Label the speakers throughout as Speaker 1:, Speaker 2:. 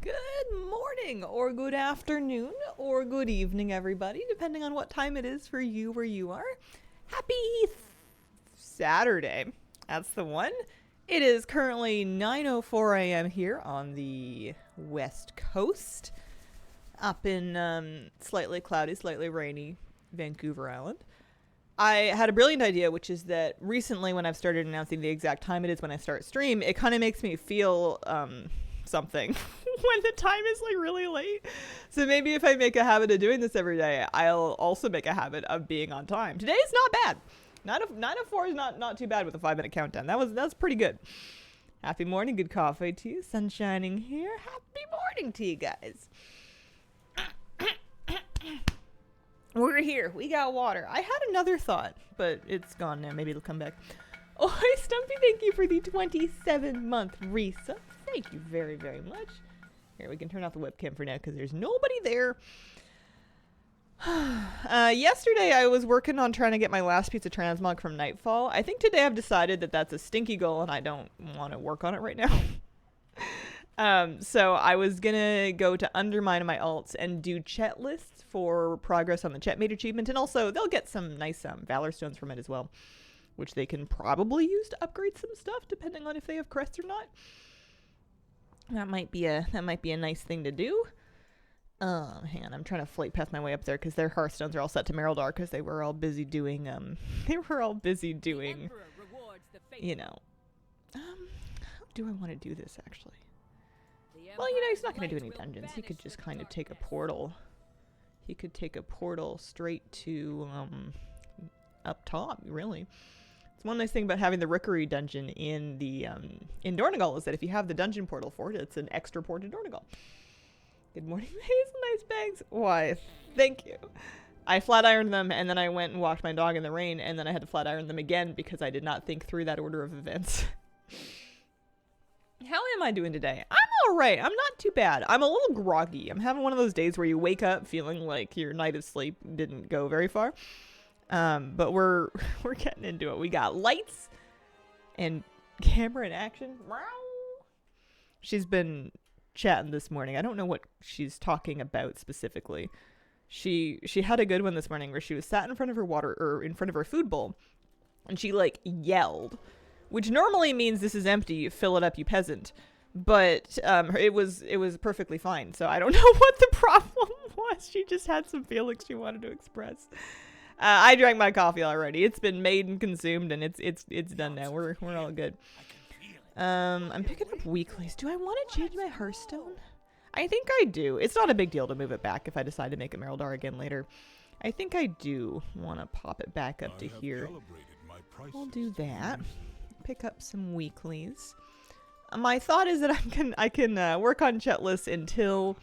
Speaker 1: Good morning, or good afternoon, or good evening, everybody, depending on what time it is for you where you are. Happy Saturday. That's the one. It is currently 9:04 a.m. here on the West Coast, up in slightly cloudy, slightly rainy Vancouver Island. I had a brilliant idea, which is that recently when I've started announcing the exact time it is when I start stream, it kind of makes me feel something when the time is like really late. So maybe if I make a habit of doing this every day, I'll also make a habit of being on time. Today is not bad. 9:04 is not too bad with a 5-minute countdown. That's pretty good. Happy morning, good coffee to you. Sun shining here. Happy morning to you guys. We're here. We got water. I had another thought, but it's gone now. Maybe it'll come back. Oh, hi, Stumpy. Thank you for the 27-month resub. Thank you very, very much. Here, we can turn off the webcam for now because there's nobody there. Yesterday, I was working on trying to get my last piece of transmog from Nightfall. I think today I've decided that that's a stinky goal and I don't want to work on it right now. So I was going to go to Undermine my alts and do CHETT lists for progress on the CHETT mate achievement. And also, they'll get some nice Valor Stones from it as well, which they can probably use to upgrade some stuff, depending on if they have crests or not. That might be a nice thing to do. Hang on, I'm trying to flight path my way up there because their Hearthstones are all set to Merildar because they were all busy doing, you know. How do I want to do this, actually? Well, you know, he's not going to do any dungeons. He could just kind of take a portal. He could take a portal straight to, up top, really. It's one nice thing about having the Rookery dungeon in the, in Dornegal is that if you have the dungeon portal for it, it's an extra port in Dornegal. Good morning, Hazel. Nice bags. Why, thank you. I flat ironed them, and then I went and walked my dog in the rain, and then I had to flat iron them again because I did not think through that order of events. How am I doing today? I'm alright. I'm not too bad. I'm a little groggy. I'm having one of those days where you wake up feeling like your night of sleep didn't go very far. But we're getting into it. We got lights and camera in action. She's been chatting this morning. I don't know what she's talking about specifically. She had a good one this morning where she was sat in front of her in front of her food bowl, and she like yelled, which normally means this is empty, you fill it up, you peasant. But it was perfectly fine. So I don't know what the problem was. She just had some feelings she wanted to express. I drank my coffee already. It's been made and consumed, and it's done now. We're all good. I'm picking up weeklies. Do I want to change my Hearthstone? I think I do. It's not a big deal to move it back if I decide to make it Merildar again later. I think I do want to pop it back up to here. I'll do that. Pick up some weeklies. My thought is that I can work on CHETT lists until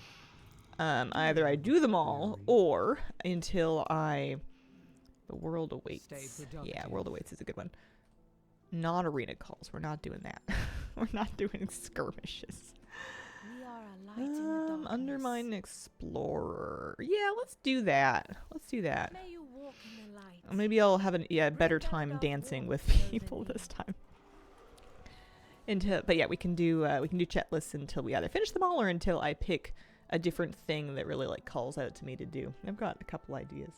Speaker 1: either I do them all or until the World Awaits. Yeah, World Awaits is a good one. Not arena calls. We're not doing that. We're not doing skirmishes. Undermine Explorer. Yeah, let's do that. Maybe I'll have a better time dancing with people this time. But yeah, we can do CHETT lists until we either finish them all or until I pick a different thing that really like calls out to me to do. I've got a couple ideas.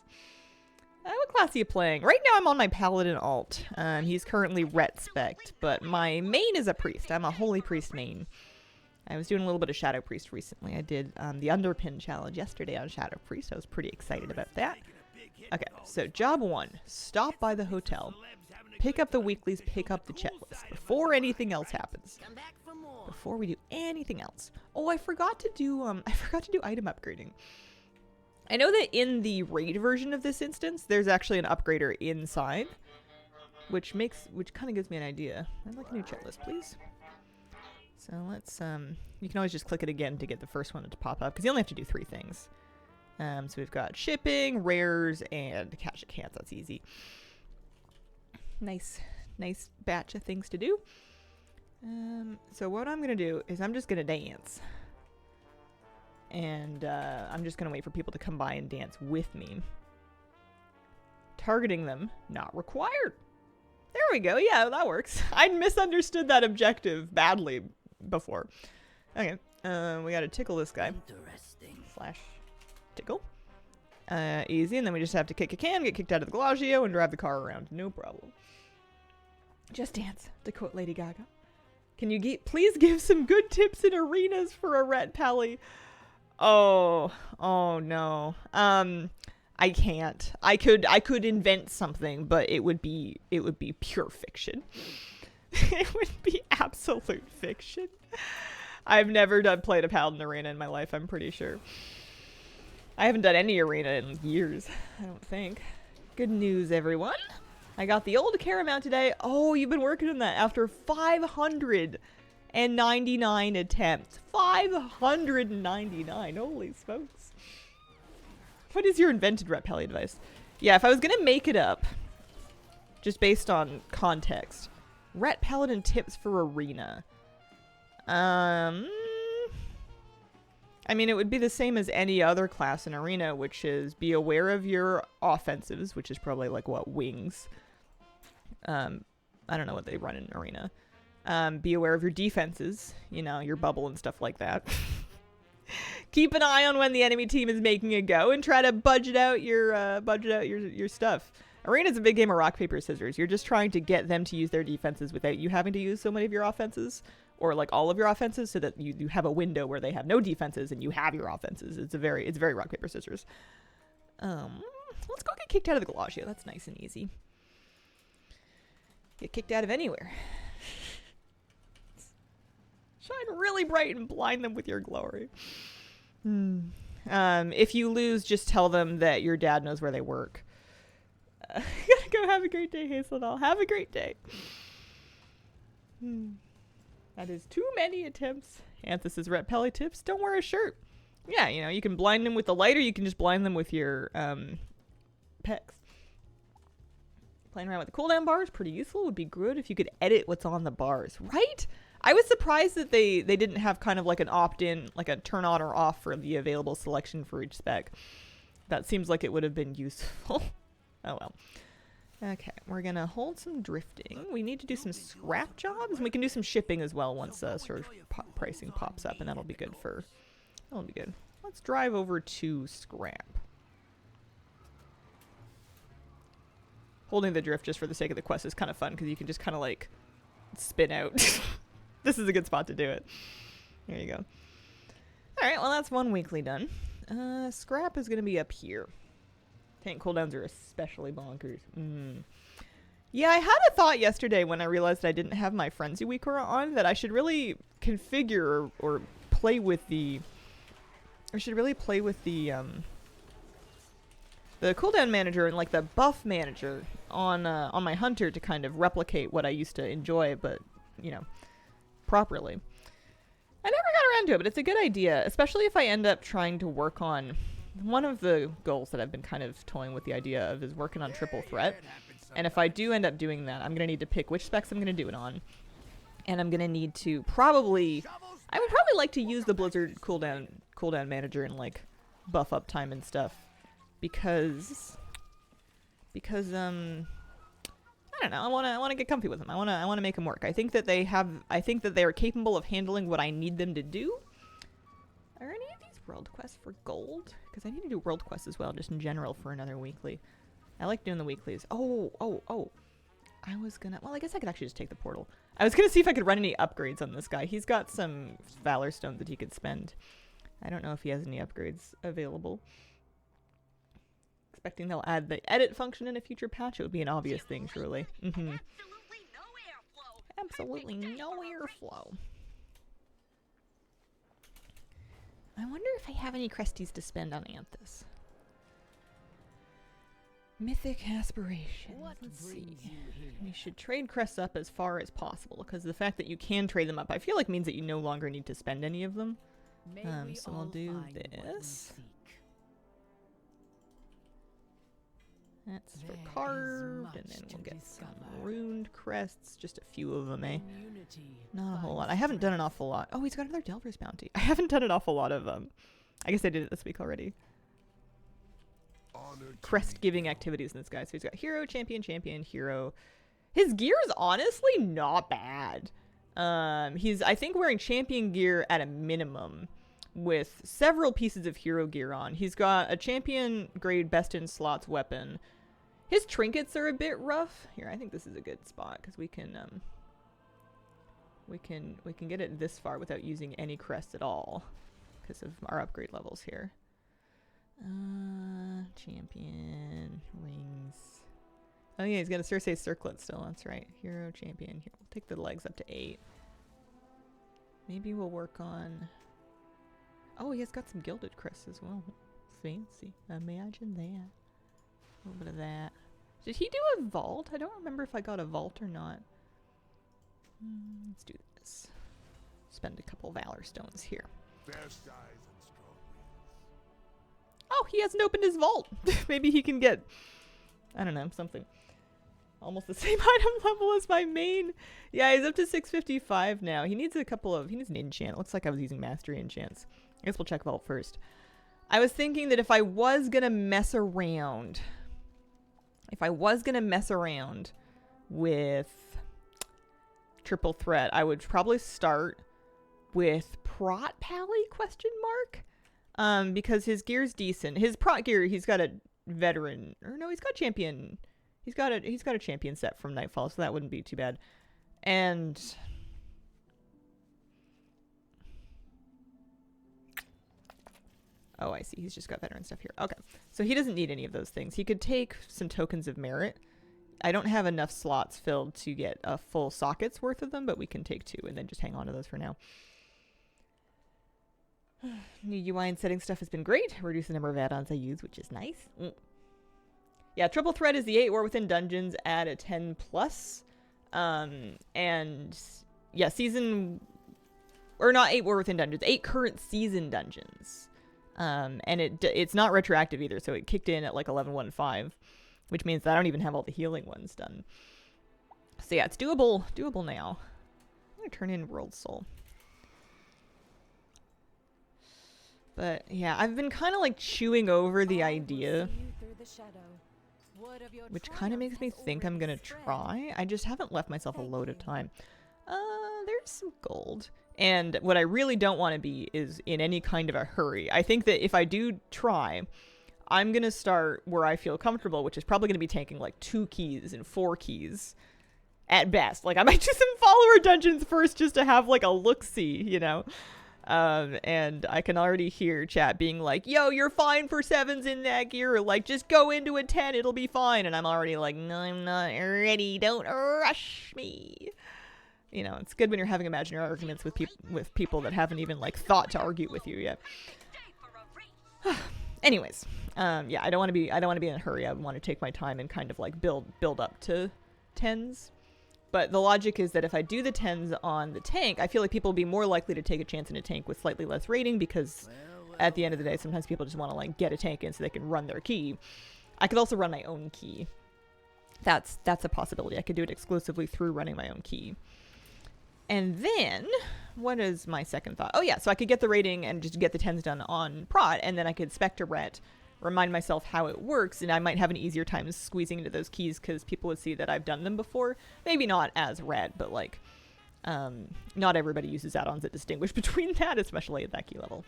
Speaker 1: What class are you playing? Right now I'm on my Paladin alt. He's currently ret spec'd, but my main is a priest. I'm a Holy Priest main. I was doing a little bit of Shadow Priest recently. I did the Underpin challenge yesterday on Shadow Priest. I was pretty excited about that. Okay, so job 1. Stop by the hotel. Pick up the weeklies, pick up the CHETT list before anything else happens. Before we do anything else. Oh, I forgot to do item upgrading. I know that in the raid version of this instance, there's actually an upgrader inside, which kind of gives me an idea. I'd like a new CHETT list, please. So let's you can always just click it again to get the first one to pop up because you only have to do 3 things. So we've got shipping, rares, and cash at cans. That's easy. Nice batch of things to do. So what I'm gonna do is I'm just gonna dance. And I'm just going to wait for people to come by and dance with me. Targeting them, not required. There we go. Yeah, that works. I misunderstood that objective badly before. Okay. We gotta tickle this guy.
Speaker 2: Interesting.
Speaker 1: Slash tickle. Easy, and then we just have to kick a can, get kicked out of the Bellagio, and drive the car around. No problem. Just dance, to quote Lady Gaga. Can you please give some good tips in arenas for a Ret Pally? Oh no. I can't. I could invent something, but it would be pure fiction. It would be absolute fiction. I've never played a Paladin arena in my life, I'm pretty sure. I haven't done any arena in years, I don't think. Good news, everyone. I got the old Caramount today. Oh, you've been working on that after 599 attempts. 599. Holy smokes. What is your invented Ret Pally advice? Yeah, if I was going to make it up, just based on context, Ret Paladin tips for arena. I mean, it would be the same as any other class in arena, which is be aware of your offensives, which is probably like what, wings. I don't know what they run in arena. Be aware of your defenses, you know, your bubble and stuff like that. Keep an eye on when the enemy team is making a go, and try to budget out your stuff. Arena's a big game of rock, paper, scissors. You're just trying to get them to use their defenses without you having to use so many of your offenses, or like all of your offenses, so that you have a window where they have no defenses and you have your offenses. It's very rock, paper, scissors. Let's go get kicked out of the Bellagio. That's nice and easy. Get kicked out of anywhere. Shine really bright and blind them with your glory. If you lose, just tell them that your dad knows where they work. Gotta go. Have a great day, Hazelnut. Have a great day. That is too many attempts. Anthus' Ret Pally tips. Don't wear a shirt. Yeah, you know, you can blind them with the light, or you can just blind them with your pecs. Playing around with the cooldown bars, pretty useful. Would be good if you could edit what's on the bars, right? I was surprised that they didn't have kind of like an opt-in, like a turn on or off for the available selection for each spec. That seems like it would have been useful. Oh well. Okay, we're gonna hold some drifting. We need to do some scrap jobs, and we can do some shipping as well once sort of pricing pops up, and that'll be good for. That'll be good. Let's drive over to scrap. Holding the drift just for the sake of the quest is kind of fun because you can just kind of like spin out. This is a good spot to do it. There you go. All right, well that's one weekly done. Scrap is gonna be up here. Tank cooldowns are especially bonkers. Yeah, I had a thought yesterday when I realized I didn't have my Frenzy Weaker on that I should really configure or play with the... I should really play with the cooldown manager and like the buff manager on my Hunter to kind of replicate what I used to enjoy, but, you know, properly. I never got around to it, but it's a good idea, especially if I end up trying to work on... One of the goals that I've been kind of toying with the idea of is working on triple threat. And if I do end up doing that, I'm going to need to pick which specs I'm going to do it on. And I'm going to need to probably... I would probably like to use the Blizzard cooldown manager and like buff up time and stuff. Because I don't know, I want to get comfy with them. I want to make them work. I think that they are capable of handling what I need them to do. Are any of these world quests for gold? Because I need to do world quests as well, just in general for another weekly. I like doing the weeklies. Oh. I guess I could actually just take the portal. I was going to see if I could run any upgrades on this guy. He's got some Valor Stones that he could spend. I don't know if he has any upgrades available. Expecting they'll add the edit function in a future patch. It would be an obvious thing, surely. Absolutely no airflow. I wonder if I have any cresties to spend on Anthus. Mythic aspirations. Let's see. We should trade crests up as far as possible, because the fact that you can trade them up, I feel like means that you no longer need to spend any of them. So I'll do this. That's for carved, and then we'll get some runed crests. Just a few of them, eh? Not a whole lot. I haven't done an awful lot. Oh, he's got another Delver's Bounty. I haven't done an awful lot of I guess I did it this week already. Crest-giving activities in this guy. So he's got hero, champion, hero. His gear is honestly not bad. He's, I think, wearing champion gear at a minimum with several pieces of hero gear on. He's got a champion grade best in slots weapon. His trinkets are a bit rough. Here, I think this is a good spot because we can get it this far without using any crest at all because of our upgrade levels here. Champion rings. Oh yeah, he's got a Cersei circlet still. That's right. Hero champion. Here, we'll take the legs up to 8. Maybe we'll work on. Oh, he has got some gilded crests as well. Fancy. Imagine that. A little bit of that. Did he do a vault? I don't remember if I got a vault or not. Let's do this. Spend a couple Valor Stones here. Oh, he hasn't opened his vault. Maybe he can get, I don't know, something. Almost the same item level as my main. Yeah, he's up to 655 now. He needs a couple of, he needs an enchant. Looks like I was using mastery enchants. I guess we'll check vault first. I was thinking that if I was going to mess around with triple threat, I would probably start with Prot Pally ? Because his gear's decent. His Prot gear, he's got a veteran, or no, he's got champion. He's got a champion set from Nightfall, so that wouldn't be too bad. And oh, I see. He's just got veteran stuff here. Okay. So he doesn't need any of those things. He could take some tokens of merit. I don't have enough slots filled to get a full socket's worth of them, but we can take 2 and then just hang on to those for now. New UI and setting stuff has been great. Reduce the number of add-ons I use, which is nice. Yeah, triple threat is the 8 War Within dungeons at a 10 plus. And yeah, season, or not 8 War Within dungeons, 8 current season dungeons. And it's not retroactive either, so it kicked in at like 11.15, which means that I don't even have all the healing ones done. So yeah, it's doable now. I'm gonna turn in World Soul. But yeah, I've been kind of like chewing over the idea, which kind of makes me think I'm gonna try. I just haven't left myself a load of time. There's some gold. And what I really don't want to be is in any kind of a hurry. I think that if I do try, I'm going to start where I feel comfortable, which is probably going to be taking like 2 keys and 4 keys at best. Like I might do some follower dungeons first just to have like a look-see, you know? And I can already hear chat being like, yo, you're fine for 7s in that gear. Or like, just go into a 10, it'll be fine. And I'm already like, no, I'm not ready. Don't rush me. You know, it's good when you're having imaginary arguments with people that haven't even like thought to argue with you yet. Anyways, yeah, I don't want to be in a hurry. I want to take my time and kind of like build up to 10s. But the logic is that if I do the 10s on the tank, I feel like people will be more likely to take a chance in a tank with slightly less rating because at the end of the day, sometimes people just want to like get a tank in so they can run their key. I could also run my own key. That's a possibility. I could do it exclusively through running my own key. And then, what is my second thought? Oh yeah, so I could get the rating and just get the 10s done on Prot, and then I could Spectre-ret, remind myself how it works, and I might have an easier time squeezing into those keys because people would see that I've done them before. Maybe not as ret, but like, not everybody uses add-ons that distinguish between that, especially at that key level.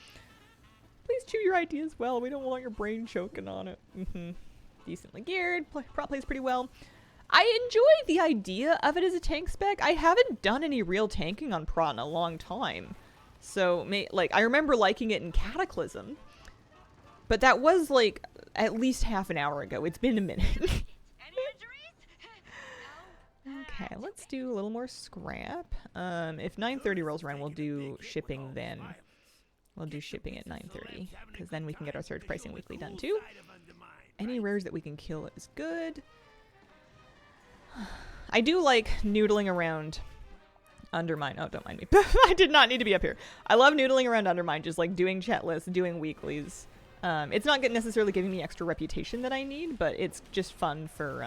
Speaker 1: Please chew your ideas well. We don't want your brain choking on it. Decently geared. Prot plays pretty well. I enjoy the idea of it as a tank spec. I haven't done any real tanking on Prot in a long time. So, like, I remember liking it in Cataclysm. But that was, like, at least half an hour ago. It's been a minute. Okay, let's do a little more scrap. If 9:30 rolls around, we'll do shipping then. We'll do shipping at 9:30. Because then we can get our surge pricing weekly done, too. Any rares that we can kill is good. I do like noodling around Undermine. Oh, don't mind me. I did not need to be up here. I love noodling around Undermine, just like doing chat lists, doing weeklies. It's not necessarily giving me extra reputation that I need, but it's just fun for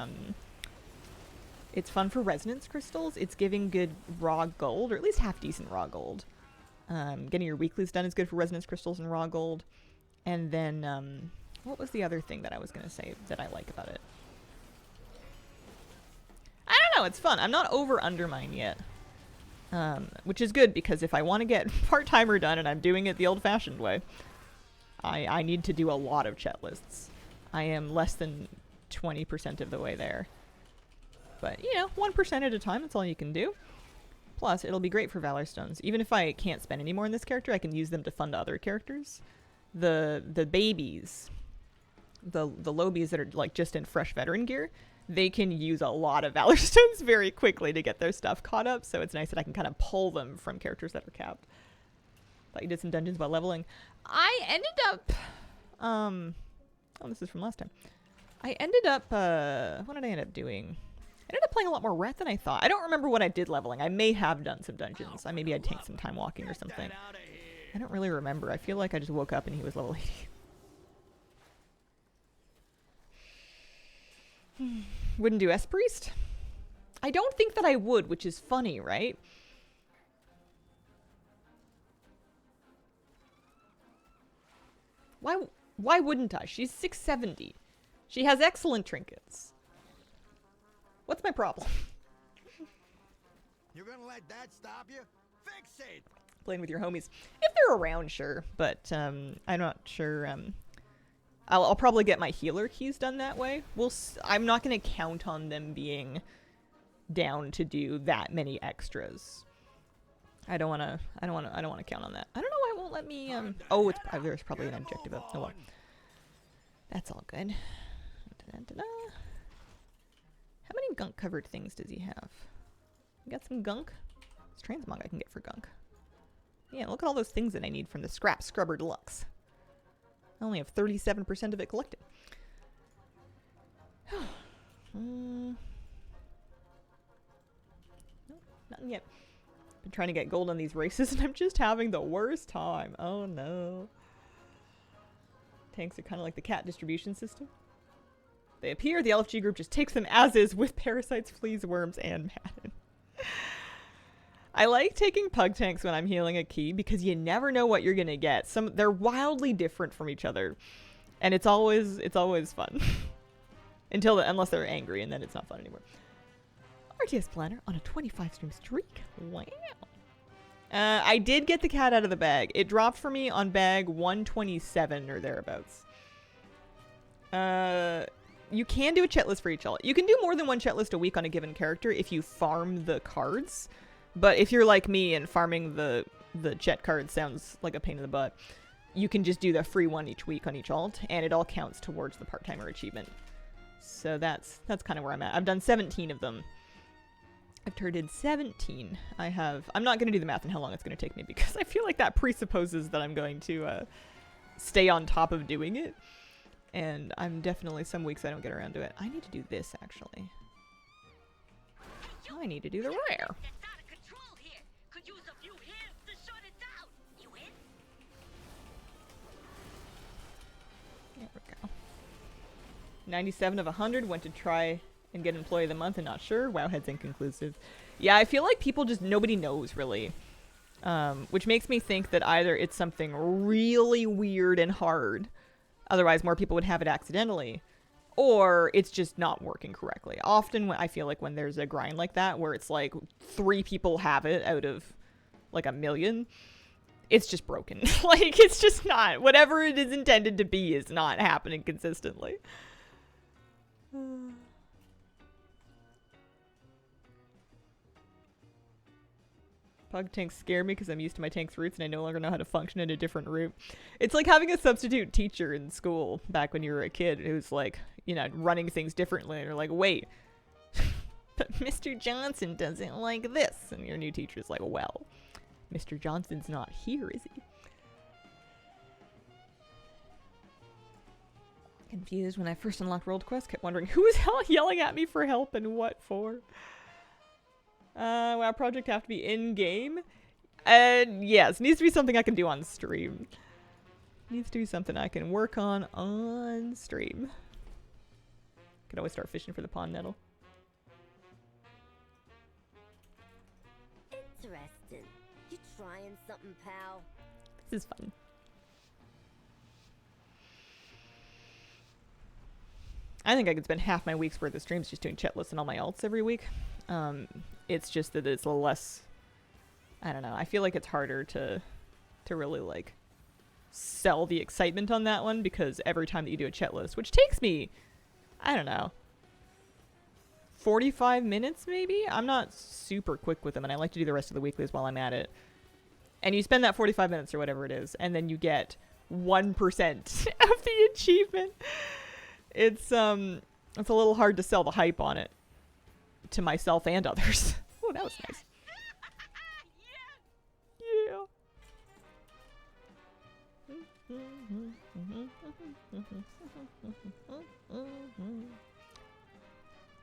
Speaker 1: resonance crystals. It's giving good raw gold, or at least half decent raw gold. Getting your weeklies done is good for resonance crystals and raw gold. And then, what was the other thing that I was going to say that I like about it? I don't know, it's fun. I'm not over Undermine yet. which is good because if I want to get part-timer done and I'm doing it the old-fashioned way, I need to do a lot of CHETT lists. I am less than 20% of the way there. But, you know, 1% at a time, that's all you can do. Plus, it'll be great for Valor Stones. Even if I can't spend any more on this character, I can use them to fund other characters. The babies, the lobies that are like just in fresh veteran gear, they can use a lot of Valor Stones very quickly to get their stuff caught up, so it's nice that I can kind of pull them from characters that are capped. Thought you did some dungeons while leveling. I ended up, oh, this is from last time. I ended up, what did I end up doing? I ended up playing a lot more Rat than I thought. I don't remember what I did leveling. I may have done some dungeons. Maybe I'd take some time walking or something. I don't really remember. I feel like I just woke up and he was level 80. Wouldn't do S-Priest? I don't think that I would, which is funny, right? Why wouldn't I? She's 670. She has excellent trinkets. What's my problem?
Speaker 2: You're gonna let that stop you? Fix it!
Speaker 1: Playing with your homies. If they're around, sure. But I'm not sure. I'll probably get my healer keys done that way. I'm not going to count on them being down to do that many extras. I don't want to count on that. I don't know why it won't let me. Oh, there's probably an objective up. Oh well. That's all good. Da-da-da-da. How many gunk covered things does he have? You got some gunk? It's transmog I can get for gunk. Yeah, look at all those things that I need from the Scrap Scrubber Deluxe. I only have 37% of it collected. Nope, nothing yet. Been trying to get gold on these races and I'm just having the worst time. Oh no. Tanks are kind of like the cat distribution system. They appear, the LFG group just takes them as is with parasites, fleas, worms, and Madden. I like taking pug tanks when I'm healing a key because you never know what you're gonna get. They're wildly different from each other, and it's always fun. Unless they're angry, and then it's not fun anymore. RTS Planner on a 25 stream streak. Wow. I did get the cat out of the bag. It dropped for me on bag 127 or thereabouts. You can do a CHETT list for each alt. You can do more than one CHETT list a week on a given character if you farm the cards. But if you're like me and farming the CHETT cards sounds like a pain in the butt, you can just do the free one each week on each alt, and it all counts towards the part-timer achievement. So that's kind of where I'm at. I've done 17 of them. I've turned 17. I'm not going to do the math on how long it's going to take me because I feel like that presupposes that I'm going to stay on top of doing it. And I'm definitely, some weeks I don't get around to it. I need to do this, actually. I need to do the rare. There we go. 97 of 100 went to try and get Employee of the Month and not sure. Wowhead's inconclusive. Yeah, I feel like people just, nobody knows really. Which makes me think that either it's something really weird and hard, otherwise more people would have it accidentally, or it's just not working correctly. Often when I feel like when there's a grind like that where it's like 3 people have it out of like 1 million, it's just broken. Like it's just not, whatever it is intended to be is not happening consistently. Pug tanks scare me because I'm used to my tank's roots and I no longer know how to function in a different route. It's like having a substitute teacher in school back when you were a kid who's like, you know, running things differently. And you're like, wait, but Mr. Johnson doesn't like this. And your new teacher's like, well, Mr. Johnson's not here, is he? Confused when I first unlocked World Quest, kept wondering who was yelling at me for help and what for. WoW project have to be in-game? Yes, needs to be something I can do on stream. Needs to be something I can work on stream. Could always start fishing for the pond nettle.
Speaker 3: Interesting. You trying something, pal?
Speaker 1: This is fun. I think I could spend half my week's worth of streams just doing CHETT lists and all my alts every week. It's just that it's less I don't know. I feel like it's harder to really like sell the excitement on that one, because every time that you do a chet list, which takes me, I don't know, 45 minutes maybe? I'm not super quick with them, and I like to do the rest of the weeklies while I'm at it. And you spend that 45 minutes or whatever it is, and then you get 1% of the achievement. It's a little hard to sell the hype on it to myself and others. Oh, that was nice. Yeah.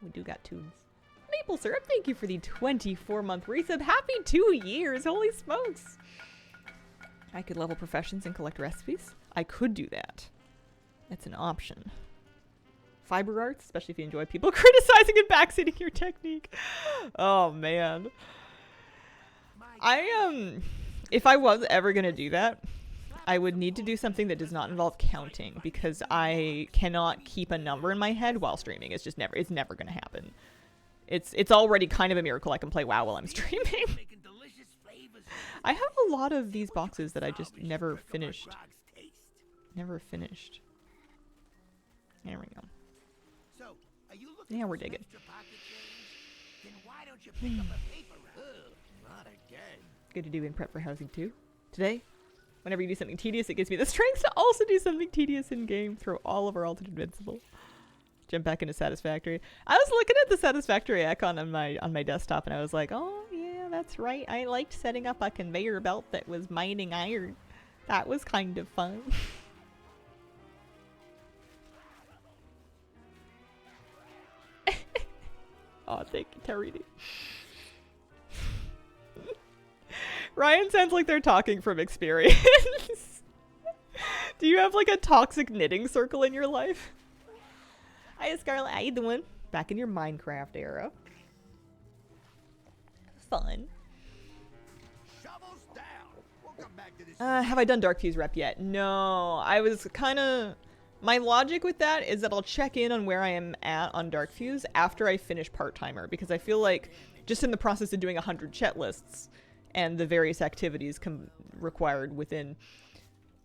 Speaker 1: We do got tunes. Maple Syrup, thank you for the 24-month resub. Happy 2 years. Holy smokes. I could level professions and collect recipes. I could do that. That's an option. Fiber arts, especially if you enjoy people criticizing and backseating your technique. Oh, man. If I was ever going to do that, I would need to do something that does not involve counting, because I cannot keep a number in my head while streaming. It's never going to happen. It's already kind of a miracle I can play WoW while I'm streaming. I have a lot of these boxes that I just never finished. Never finished. There we go. Yeah, we're digging. Good to do in prep for housing too. Today, whenever you do something tedious, it gives me the strength to also do something tedious in game. Throw all of our ultimate invincible. Jump back into Satisfactory. I was looking at the Satisfactory icon on my desktop, and I was like, oh yeah, that's right. I liked setting up a conveyor belt that was mining iron. That was kind of fun. Oh, thank you, Tarini. Ryan sounds like they're talking from experience. Do you have like a toxic knitting circle in your life? Hi, Scarlett. How you doing? Back in your Minecraft era. Fun.
Speaker 2: Shovels down. We'll come back to this.
Speaker 1: Have I done Dark Fuse rep yet? No. I was kind of... My logic with that is that I'll check in on where I am at on Dark Fuse after I finish Part-Timer, because I feel like just in the process of doing 100 chet lists and the various activities required within,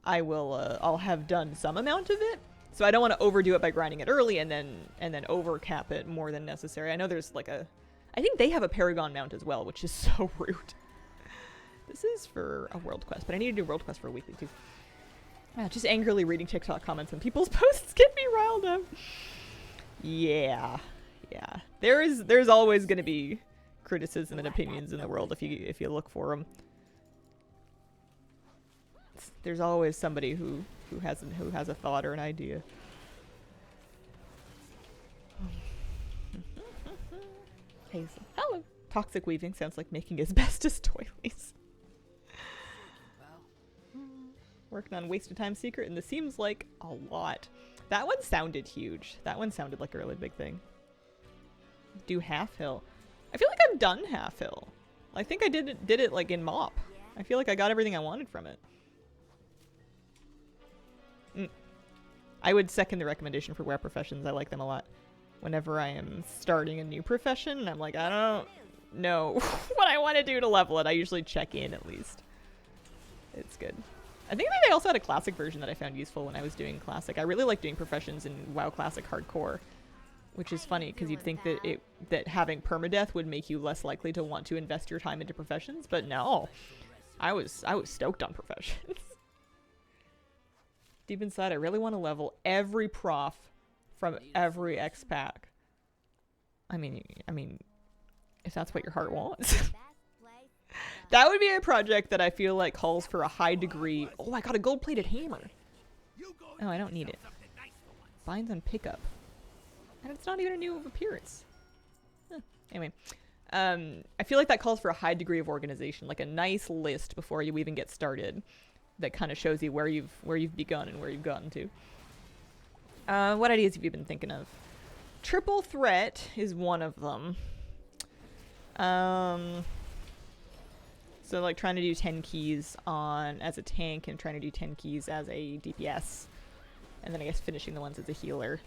Speaker 1: I'll have done some amount of it. So I don't want to overdo it by grinding it early and then overcap it more than necessary. I know there's like I think they have a Paragon mount as well, which is so rude. This is for a world quest, but I need to do world quest for a weekly too. Just angrily reading TikTok comments on people's posts get me riled up. Yeah. There's always going to be criticism and opinions in the world if you look for them. There's always somebody who has a thought or an idea. Hazel. Hello. Toxic weaving sounds like making asbestos toilies. Working on Wasted Time Secret, and this seems like a lot. That one sounded huge. That one sounded like a really big thing. Do Half Hill. I feel like I've done Half Hill. I think I did it like in MOP. I feel like I got everything I wanted from it. I would second the recommendation for wear professions. I like them a lot. Whenever I am starting a new profession, I'm like, I don't know what I want to do to level it. I usually check in at least. It's good. I think they also had a classic version that I found useful when I was doing classic. I really like doing professions in WoW Classic Hardcore, which is funny because you'd think that having permadeath would make you less likely to want to invest your time into professions, but no. I was stoked on professions. Deep inside, I really want to level every prof from every X pack. I mean, if that's what your heart wants. That would be a project that I feel like calls for a high degree. Oh, I got a gold-plated hammer. Oh, I don't need it. Binds on pickup. And it's not even a new appearance. Anyway, I feel like that calls for a high degree of organization, like a nice list before you even get started, that kind of shows you where you've begun and where you've gotten to. What ideas have you been thinking of? Triple threat is one of them. So like trying to do 10 keys as a tank and trying to do 10 keys as a DPS. And then I guess finishing the ones as a healer.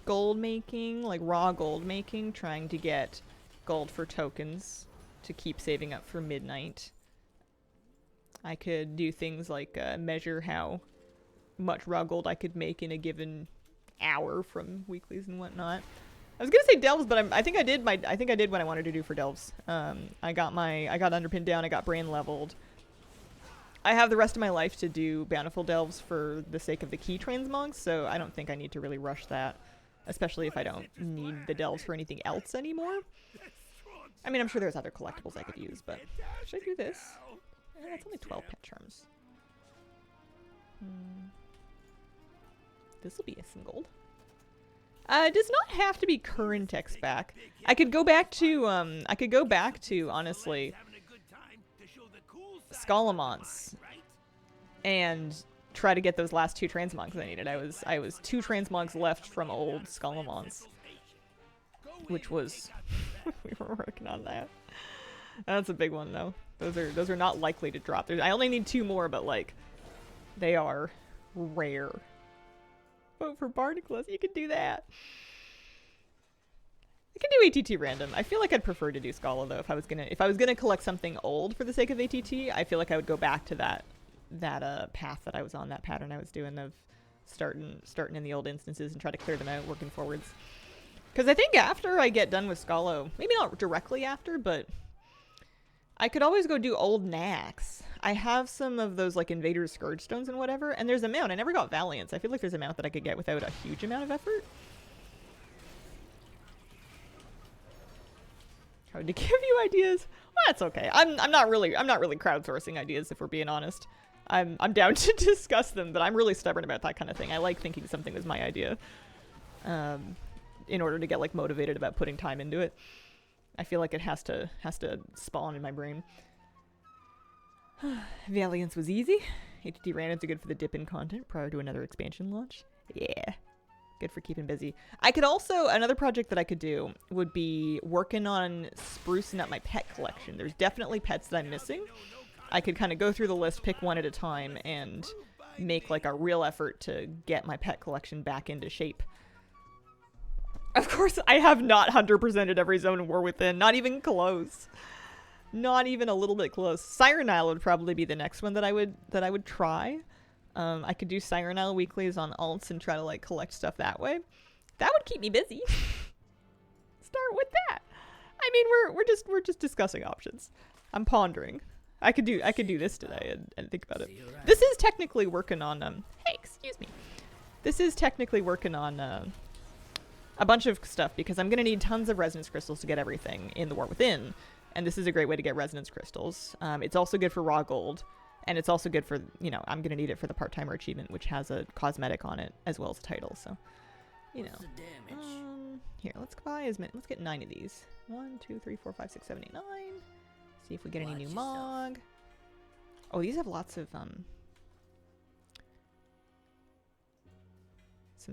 Speaker 1: gold making, like raw gold making, trying to get gold for tokens to keep saving up for midnight. I could do things like measure how much raw gold I could make in a given hour from weeklies and whatnot. I was gonna say delves, but I think I did what I wanted to do for delves. I got underpinned down. I got brain leveled. I have the rest of my life to do bountiful delves for the sake of the key transmogs, so I don't think I need to really rush that, especially if I don't need the delves for anything else anymore. I mean, I'm sure there's other collectibles I could use, but should I do this? That's only 12 pet charms. This will be some gold. It does not have to be current X back. I could go back to honestly Skullamonts and try to get those last 2 transmogs I needed. I was 2 transmogs left from old Skullamonts, which was we were working on that. That's a big one though. Those are not likely to drop. I only need 2 more, but like they are rare. Vote for Barnacles. You can do that. I can do ATT random. I feel like I'd prefer to do Scala though. If I was gonna collect something old for the sake of ATT, I feel like I would go back to that path that I was on, that pattern I was doing of starting in the old instances and try to clear them out, working forwards. Because I think after I get done with Scala, maybe not directly after, but I could always go do old Nax. I have some of those like Invader's Scourge Stones and whatever, and there's a mount. I never got Valiance. I feel like there's a mount that I could get without a huge amount of effort. Hard to give you ideas. Well, that's okay. I'm not really crowdsourcing ideas, if we're being honest. I'm down to discuss them, but I'm really stubborn about that kind of thing. I like thinking something was my idea, in order to get like motivated about putting time into it. I feel like it has to spawn in my brain. Valiance was easy. HT randoms are good for the dip in content prior to another expansion launch. Yeah. Good for keeping busy. I could also, another project that I could do would be working on sprucing up my pet collection. There's definitely pets that I'm missing. I could kind of go through the list, pick one at a time, and make like a real effort to get my pet collection back into shape. Of course, I have not 100%ed every zone in War Within. Not even close. Not even a little bit close. Siren Isle would probably be the next one that I would try. I could do Siren Isle weeklies on alts and try to like collect stuff that way. That would keep me busy. Start with that. I mean, we're just discussing options. I'm pondering. I could do this today and think about it. This is technically working on hey, excuse me. This is technically working on a bunch of stuff because I'm gonna need tons of resonance crystals to get everything in the War Within, and this is a great way to get resonance crystals. It's also good for raw gold, and it's also good for, you know, I'm gonna need it for the part-timer achievement, which has a cosmetic on it as well as a title. So, you know, here, let's buy let's get 9 of these. 1, 2, 3, 4, 5, 6, 7, 8, 9. See if we get any new mog. Oh, these have lots of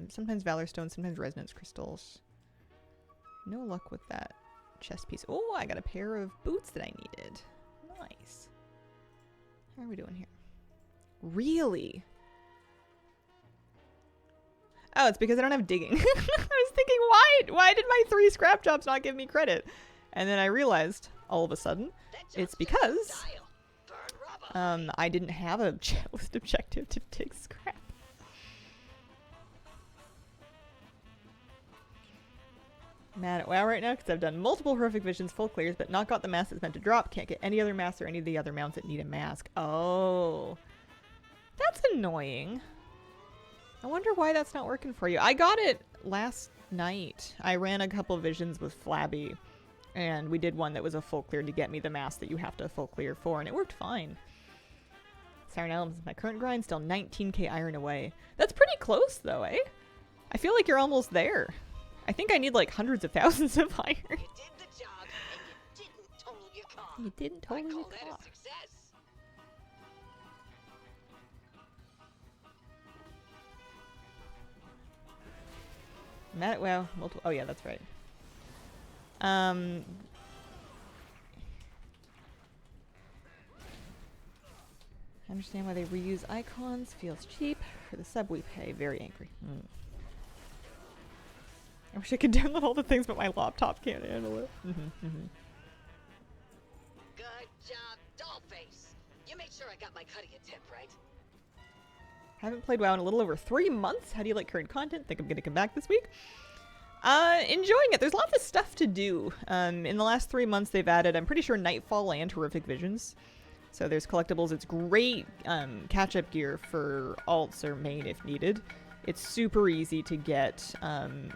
Speaker 1: sometimes Valor Stones, sometimes Resonance Crystals. No luck with that chest piece. Oh, I got a pair of boots that I needed. Nice. How are we doing here? Really? Oh, it's because I don't have digging. I was thinking, why did my 3 scrap jobs not give me credit? And then I realized, all of a sudden, it's because I didn't have a checklist objective to dig scrap. Mad at WoW right now because I've done multiple horrific visions, full clears, but not got the mask that's meant to drop. Can't get any other masks or any of the other mounts that need a mask. Oh. That's annoying. I wonder why that's not working for you. I got it last night. I ran a couple visions with Flabby, and we did one that was a full clear to get me the mask that you have to full clear for, and it worked fine. Siren Elements, my current grind, still 19k iron away. That's pretty close, though, eh? I feel like you're almost there. I think I need like hundreds of thousands of iron.
Speaker 4: You did the job, and you didn't total your car.
Speaker 1: You didn't total your car.
Speaker 4: I call that a success.
Speaker 1: Well, multiple. Oh yeah, that's right. I understand why they reuse icons. Feels cheap. For the sub we pay. Very angry. I wish I could download all the things, but my laptop can't handle it.
Speaker 4: Good job, Dollface. You made sure I got my cut of your tip, right?
Speaker 1: Haven't played WoW in a little over 3 months. How do you like current content? Think I'm gonna come back this week. Enjoying it. There's lots of stuff to do. In the last 3 months, they've added, I'm pretty sure, Nightfall and Horrific Visions. So there's collectibles. It's great catch-up gear for alts or main if needed. It's super easy to get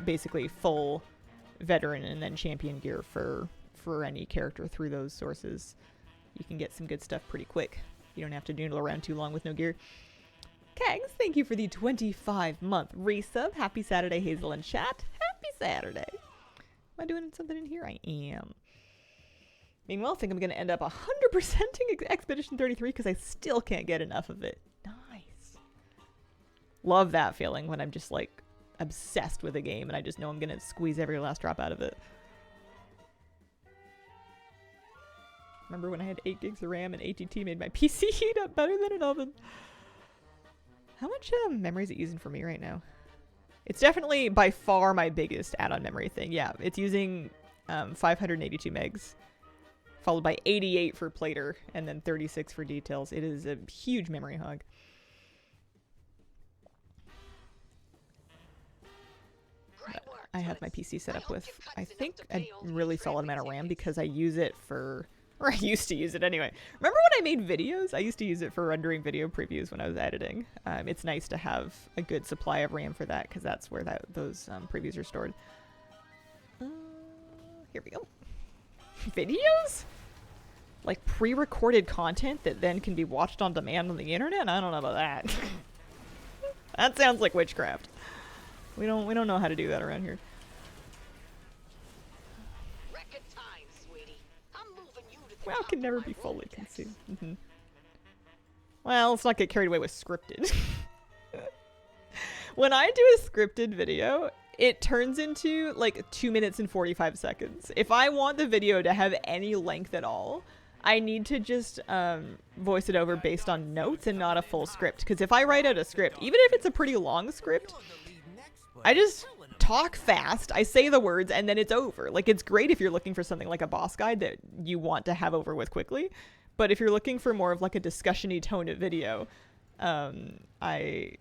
Speaker 1: basically full veteran and then champion gear for any character through those sources. You can get some good stuff pretty quick. You don't have to noodle around too long with no gear. Kegs, thank you for the 25-month resub. Happy Saturday, Hazel and chat. Happy Saturday. Am I doing something in here? I am. Meanwhile, I think I'm going to end up 100%ing Expedition 33 because I still can't get enough of it. Nice. Love that feeling when I'm just like obsessed with a game and I just know I'm going to squeeze every last drop out of it. Remember when I had 8 gigs of RAM and ATT made my PC heat up better than an oven? How much memory is it using for me right now? It's definitely by far my biggest add-on memory thing. Yeah, it's using 582 megs, followed by 88 for plater, and then 36 for details. It is a huge memory hog. I have my PC set up with, I think, a really solid amount of RAM because I use it for... Or I used to use it anyway. Remember when I made videos? I used to use it for rendering video previews when I was editing. It's nice to have a good supply of RAM for that because that's where those previews are stored. Here we go. Videos? Like pre-recorded content that then can be watched on demand on the internet? I don't know about that. That sounds like witchcraft. We don't know how to do that around here. WoW can never be fully consumed. Well, let's not get carried away with scripted. When I do a scripted video, it turns into like 2 minutes and 45 seconds. If I want the video to have any length at all, I need to just voice it over based on notes and not a full script. Because if I write out a script, even if it's a pretty long script, I just talk fast, I say the words, and then it's over. Like, it's great if you're looking for something like a boss guide that you want to have over with quickly. But if you're looking for more of like a discussion-y tone of video, I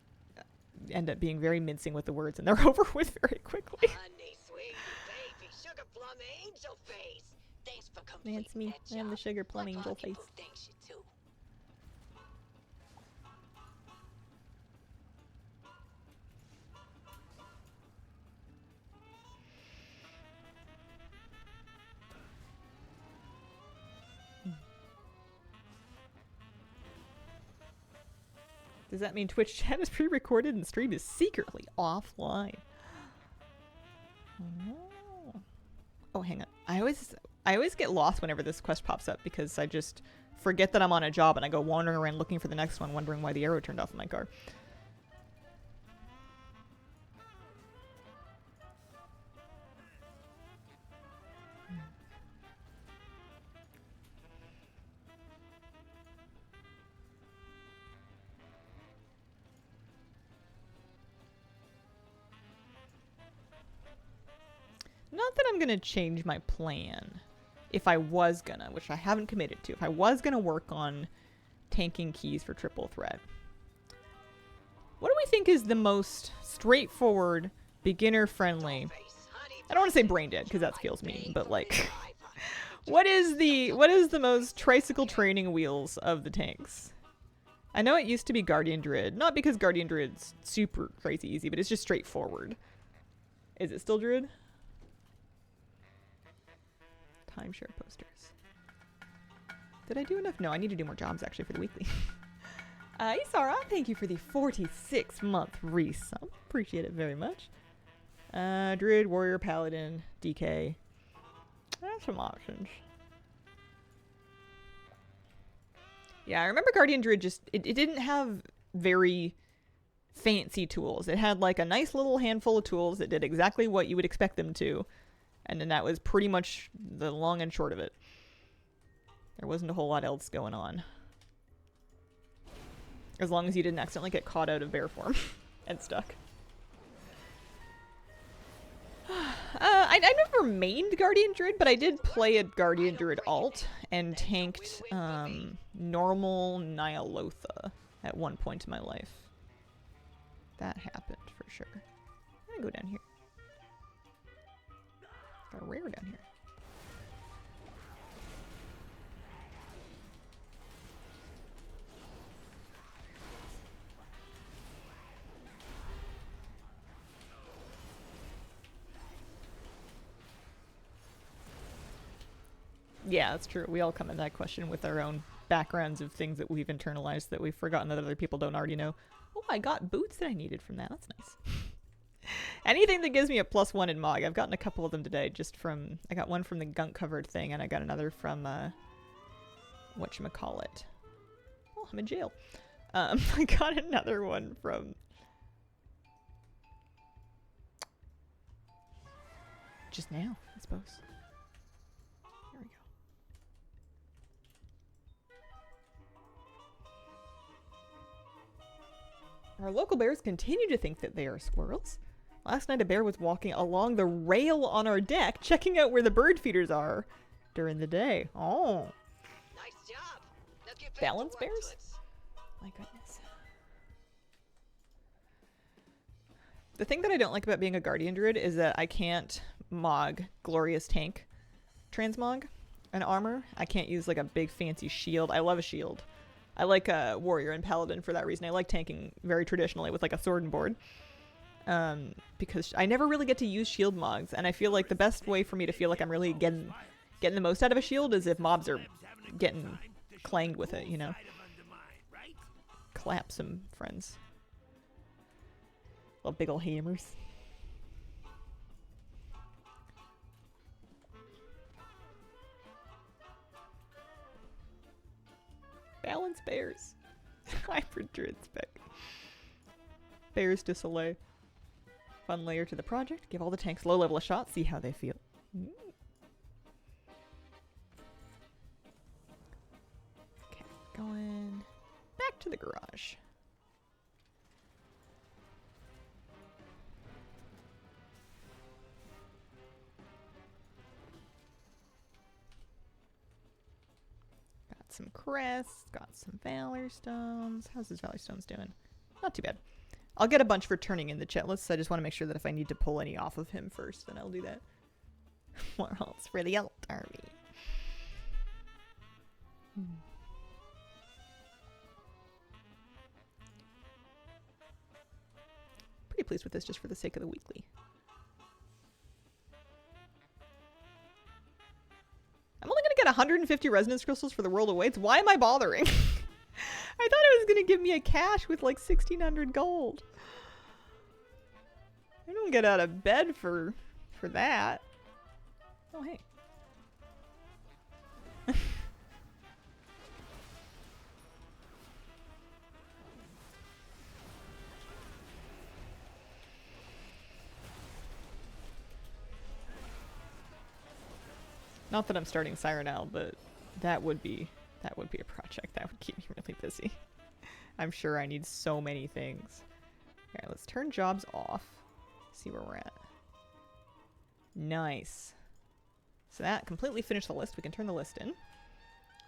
Speaker 1: end up being very mincing with the words, and they're over with very quickly.
Speaker 4: Honey, sweet baby, sugar plum angel face. Thanks for completing
Speaker 1: That's me.
Speaker 4: that
Speaker 1: I am the
Speaker 4: job.
Speaker 1: sugar plum
Speaker 4: My
Speaker 1: angel face.
Speaker 4: pocketbook thanks you too.
Speaker 1: Does that mean Twitch chat is pre-recorded and stream is secretly offline? Oh, hang on. I always get lost whenever this quest pops up because I just forget that I'm on a job and I go wandering around looking for the next one, wondering why the arrow turned off in my car. Not that I'm going to change my plan. If I was gonna, which I haven't committed to, if I was gonna work on tanking keys for triple threat. What do we think is the most straightforward, beginner-friendly... I don't want to say brain dead, because that feels mean, but like... what is the most tricycle training wheels of the tanks? I know it used to be Guardian Druid. Not because Guardian Druid's super crazy easy, but it's just straightforward. Is it still Druid? Timeshare posters. Did I do enough? No, I need to do more jobs actually for the weekly. Isara, thank you for the 46-month resub. Appreciate it very much. Druid, Warrior, Paladin, DK. That's some options. Yeah, I remember Guardian Druid just... It didn't have very fancy tools. It had like a nice little handful of tools that did exactly what you would expect them to. And then that was pretty much the long and short of it. There wasn't a whole lot else going on. As long as you didn't accidentally get caught out of bear form and stuck. I never mained Guardian Druid, but I did play a Guardian Druid alt and tanked normal Nyalotha at one point in my life. That happened for sure. I'm gonna go down here. Got a rare down here. Yeah, that's true. We all come at that question with our own backgrounds of things that we've internalized that we've forgotten that other people don't already know. Oh, I got boots that I needed from that. That's nice. Anything that gives me a +1 in Mog. I've gotten a couple of them today just from... I got one from the gunk-covered thing, and I got another from, whatchamacallit. Oh, I'm in jail. I got another one from... just now, I suppose. There we go. Our local bears continue to think that they are squirrels. Last night a bear was walking along the rail on our deck, checking out where the bird feeders are during the day. Oh.
Speaker 4: Nice job. Now get back
Speaker 1: Balance
Speaker 4: to
Speaker 1: bears?
Speaker 4: Toots.
Speaker 1: My goodness. The thing that I don't like about being a Guardian Druid is that I can't Mog Glorious Tank transmog an armor. I can't use like a big fancy shield. I love a shield. I like a warrior and paladin for that reason. I like tanking very traditionally with like a sword and board. Because I never really get to use shield mogs, and I feel like the best way for me to feel like I'm really getting the most out of a shield is if mobs are getting clanged with it, you know? Clap some friends. Little big ol' hammers. Balance bears. Hybrid druid spec. Bears to Soleil. Fun layer to the project. Give all the tanks low level a shot. See how they feel. Okay, going back to the garage. Got some crests. Got some Valor Stones. How's this Valor Stones doing? Not too bad. I'll get a bunch for turning in the chat lists. I just want to make sure that if I need to pull any off of him first, then I'll do that. More halts for the alt army. Pretty pleased with this just for the sake of the weekly. I'm only going to get 150 resonance crystals for the world awaits. Why am I bothering? I thought it was going to give me a cache with like 1,600 gold. I don't get out of bed for that. Oh, hey. Not that I'm starting Sirenal, but that would be a project that would keep me really busy. I'm sure I need so many things. Okay, let's turn jobs off. See where we're at. Nice. So that completely finished the list. We can turn the list in.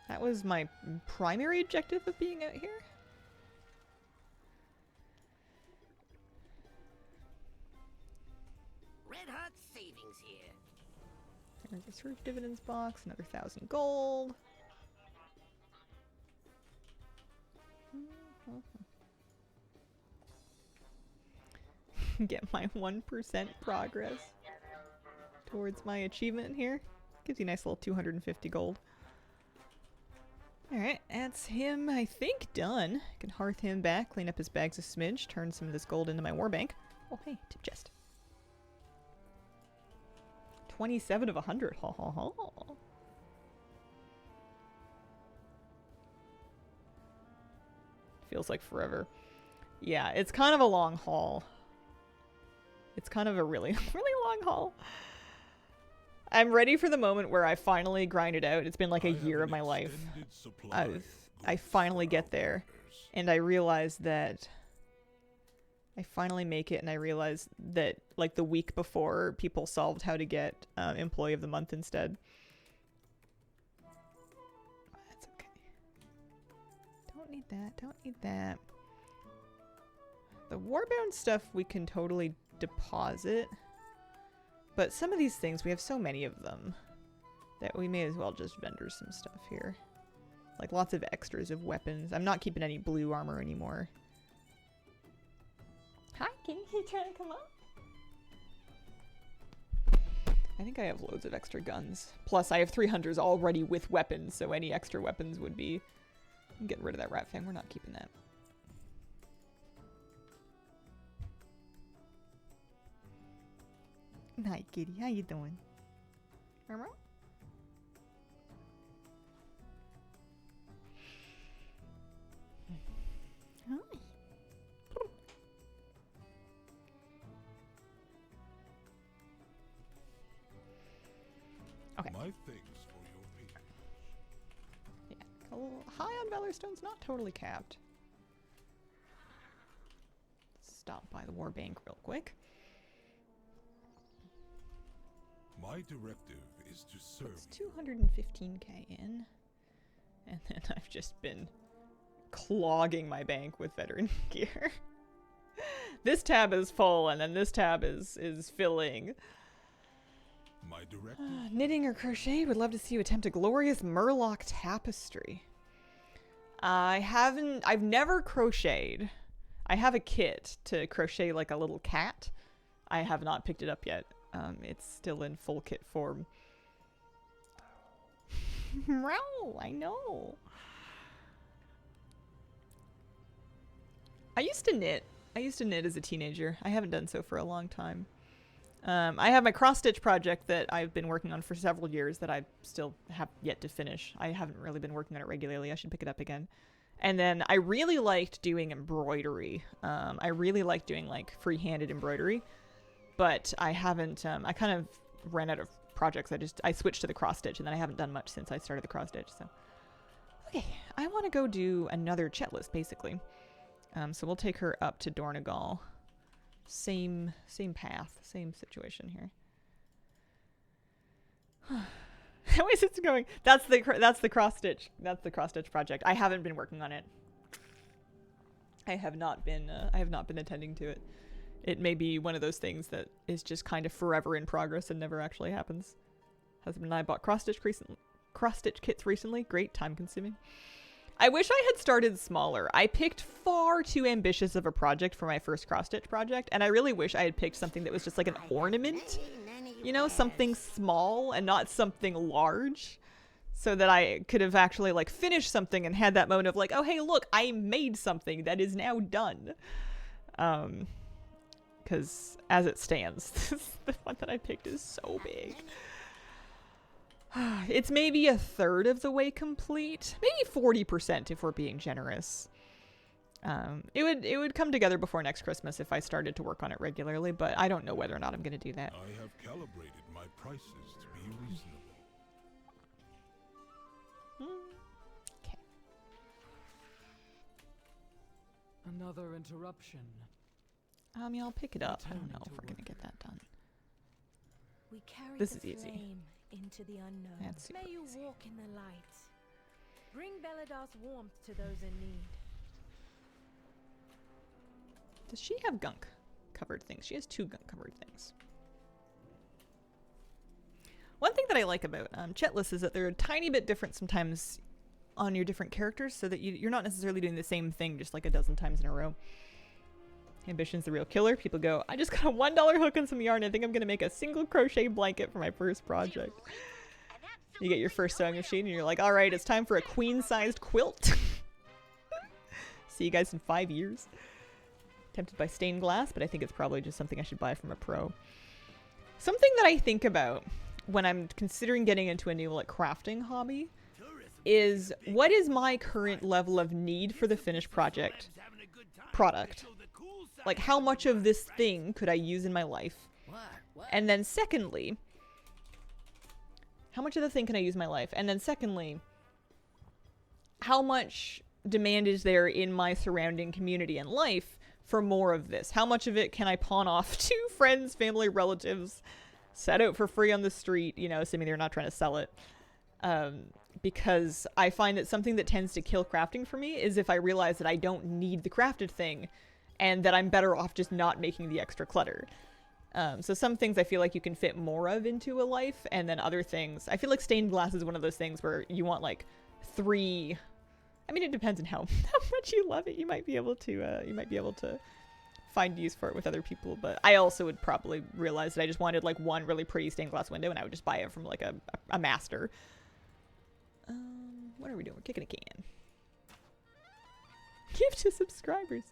Speaker 1: That was my primary objective of being out here.
Speaker 2: Red hot savings here.
Speaker 1: There's a surge dividends box, another 1,000 gold. Get my 1% progress towards my achievement here. Gives you a nice little 250 gold. Alright, that's him, I think, done. I can hearth him back, clean up his bags a smidge, turn some of this gold into my warbank. Oh, hey, tip chest. 27 of 100. Ha ha ha. Feels like forever. Yeah, it's kind of a long haul. It's kind of a really, really long haul. I'm ready for the moment where I finally grind it out. It's been like a year of my life. I finally get there. And I realize that I finally make it and I realize that like the week before people solved how to get employee of the month instead. That's okay. Don't need that. Don't need that. The warbound stuff we can totally deposit. But some of these things, we have so many of them that we may as well just vendor some stuff here. Like lots of extras of weapons. I'm not keeping any blue armor anymore. Hi, kitty. You trying to come up? I think I have loads of extra guns. Plus, I have 300s already with weapons, so any extra weapons would be... I'm getting rid of that rat fang. We're not keeping that. Hi, kitty. How you doing? Mama? Hi. Okay.
Speaker 2: My thanks for your patience.
Speaker 1: Yeah. A little high on Valor Stone's not totally capped. Stop by the war bank real quick.
Speaker 2: My directive is to serve
Speaker 1: It's 215k in. And then I've just been clogging my bank with veteran gear. This tab is full and then this tab is filling.
Speaker 2: my directive.
Speaker 1: Knitting or crochet, would love to see you attempt a glorious Murloc tapestry. I've never crocheted. I have a kit to crochet like a little cat. I have not picked it up yet. It's still in full kit form. Meow, I know. I used to knit. I used to knit as a teenager. I haven't done so for a long time. I have my cross-stitch project that I've been working on for several years that I still have yet to finish. I haven't really been working on it regularly. I should pick it up again. And then I really liked doing embroidery. I really liked doing like free-handed embroidery, but I haven't, I kind of ran out of projects. I switched to the cross-stitch and then I haven't done much since I started the cross-stitch. So, okay, I want to go do another CHETT list basically. So we'll take her up to Dornegal. Same path, same situation here. How is it going? That's the cross stitch. That's the cross stitch project. I haven't been working on it. I have not been attending to it. It may be one of those things that is just kind of forever in progress and never actually happens. Husband and I bought cross stitch kits recently. Great, time consuming. I wish I had started smaller. I picked far too ambitious of a project for my first cross-stitch project, and I really wish I had picked something that was just like an ornament, you know, something small and not something large, so that I could have actually like finished something and had that moment of like, oh hey, look, I made something that is now done. Because as it stands, the one that I picked is so big. It's maybe a third of the way complete, maybe 40% if we're being generous. It would come together before next Christmas if I started to work on it regularly, but I don't know whether or not I'm going to do that.
Speaker 2: I have calibrated my prices to be reasonable.
Speaker 1: Okay.
Speaker 5: Another interruption.
Speaker 1: Yeah, I'll pick it up. I don't
Speaker 5: Returning
Speaker 1: know if
Speaker 5: to
Speaker 1: we're going to
Speaker 5: work.
Speaker 1: get that done.
Speaker 6: We carry
Speaker 1: This
Speaker 6: the
Speaker 1: is easy.
Speaker 6: flame into the unknown.
Speaker 1: That's super
Speaker 6: May you
Speaker 1: easy.
Speaker 6: walk in the light. Bring Beladar's warmth to those in need.
Speaker 1: Does she have gunk covered things? She has 2 gunk covered things. One thing that I like about CHETT lists is that they're a tiny bit different sometimes on your different characters, so that you're not necessarily doing the same thing just like a dozen times in a row. Ambition's the real killer. People go, I just got a $1 hook and some yarn. I think I'm going to make a single crochet blanket for my first project. You get your first sewing machine and you're like, all right, it's time for a queen-sized quilt. See you guys in 5 years. Tempted by stained glass, but I think it's probably just something I should buy from a pro. Something that I think about when I'm considering getting into a new like crafting hobby is what is my current level of need for the finished product. Like how much of this thing could I use in my life? And then secondly, how much of the thing can I use in my life? And then secondly, how much demand is there in my surrounding community and life for more of this? How much of it can I pawn off to friends, family, relatives, set out for free on the street, you know, assuming they're not trying to sell it? Because I find that something that tends to kill crafting for me is if I realize that I don't need the crafted thing and that I'm better off just not making the extra clutter. So some things I feel like you can fit more of into a life, and then other things, I feel like stained glass is one of those things where you want like 3. I mean, it depends on how much you love it. You might be able to find use for it with other people, but I also would probably realize that I just wanted like one really pretty stained glass window, and I would just buy it from like a master. What are we doing? We're kicking a can. Give to subscribers.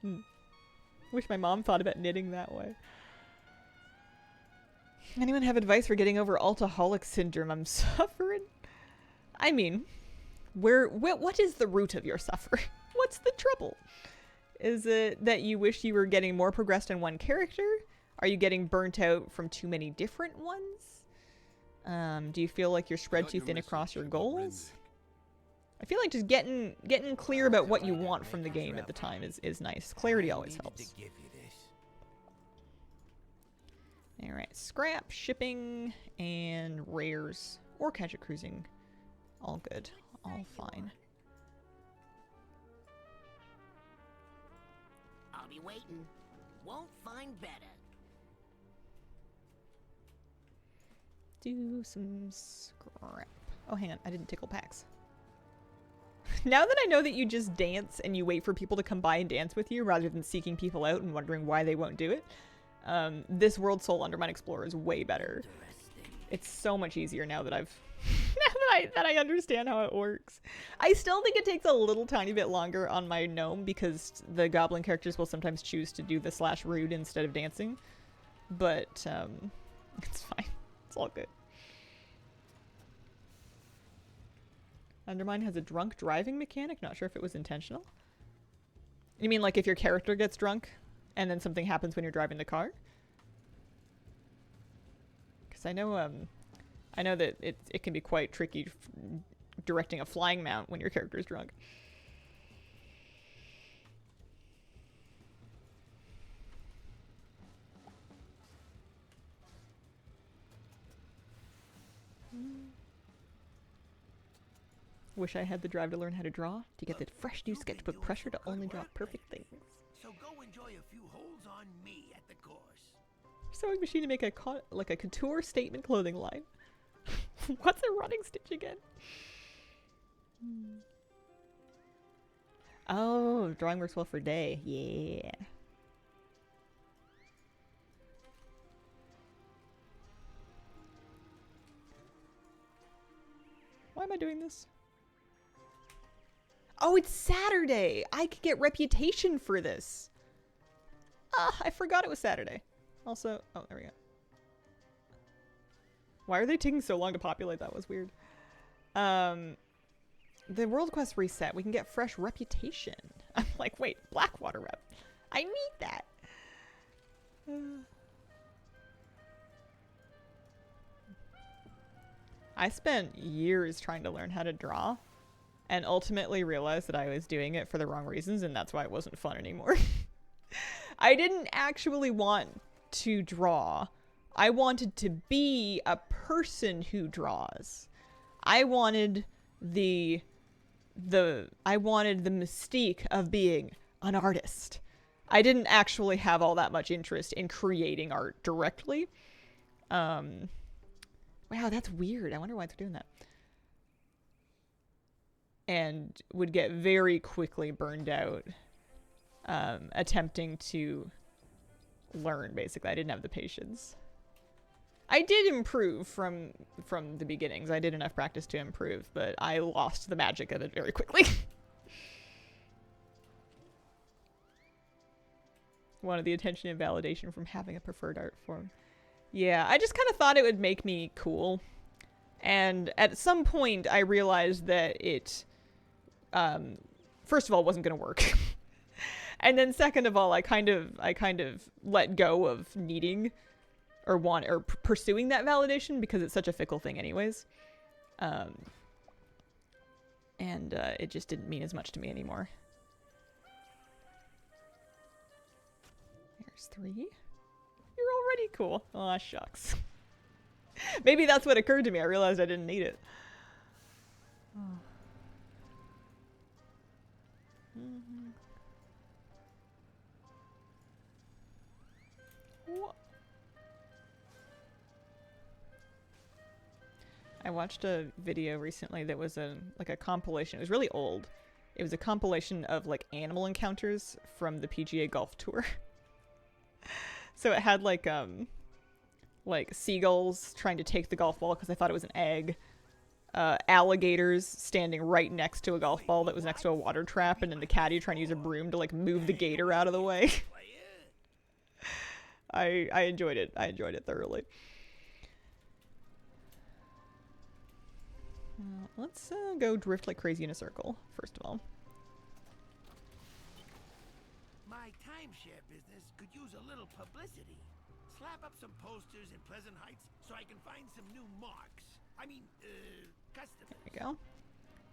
Speaker 1: Wish my mom thought about knitting that way. Anyone have advice for getting over alcoholic syndrome? I'm suffering. I mean, what is the root of your suffering? What's the trouble? Is it that you wish you were getting more progressed in one character? Are you getting burnt out from too many different ones? Do you feel like you're spread too thin across your goals? I feel like just getting clear about what you want from the game at the time is nice. Clarity always helps. Alright, scrap, shipping, and rares. Or casual cruising. All good. All fine.
Speaker 4: I'll be waiting. Won't find better.
Speaker 1: Do some scrap. Oh, hang on. I didn't tickle packs. Now that I know that you just dance and you wait for people to come by and dance with you rather than seeking people out and wondering why they won't do it, this World Soul Undermine Explorer is way better. It's so much easier now that I've that I understand how it works. I still think it takes a little tiny bit longer on my gnome because the goblin characters will sometimes choose to do the /rude instead of dancing, but it's fine. It's all good. Undermine has a drunk driving mechanic. Not sure if it was intentional. You mean like if your character gets drunk and then something happens when you're driving the car? Because I know that it can be quite tricky directing a flying mount when your character's drunk. Wish I had the drive to learn how to draw, to get the fresh new sketchbook pressure to only draw perfect things.
Speaker 2: So go enjoy a few holes on me at the course.
Speaker 1: Sewing machine to make a couture statement clothing line. What's a running stitch again? Oh, drawing works well for day. Yeah. Why am I doing this? Oh, it's Saturday! I could get reputation for this! Ah, I forgot it was Saturday. Also, oh, there we go. Why are they taking so long to populate? That was weird. The world quest reset. We can get fresh reputation. I'm like, wait, Blackwater rep. I need that. I spent years trying to learn how to draw and ultimately realized that I was doing it for the wrong reasons, and that's why it wasn't fun anymore. I didn't actually want to draw. I wanted to be a person who draws. I wanted the mystique of being an artist. I didn't actually have all that much interest in creating art directly. Wow, that's weird. I wonder why it's doing that. And would get very quickly burned out attempting to learn, basically. I didn't have the patience. I did improve from the beginnings. I did enough practice to improve, but I lost the magic of it very quickly. Wanted the attention and validation from having a preferred art form. Yeah, I just kind of thought it would make me cool. And at some point, I realized that it, first of all, wasn't going to work. And then second of all, I kind of let go of needing or pursuing that validation because it's such a fickle thing anyways. And it just didn't mean as much to me anymore. There's 3. You're already cool. Aw, shucks. Maybe that's what occurred to me. I realized I didn't need it. Oh. What? I watched a video recently that was like a compilation. It was really old. It was a compilation of like animal encounters from the PGA Golf Tour. So it had like seagulls trying to take the golf ball because I thought it was an egg. Alligators standing right next to a golf ball that was next to a water trap, and then the caddy trying to use a broom to like move the gator out of the way. I enjoyed it. I enjoyed it thoroughly. Let's go drift like crazy in a circle, first of all.
Speaker 2: My timeshare business could use a little publicity. Slap up some posters in Pleasant Heights so I can find some new marks. I mean, customers.
Speaker 1: There we go.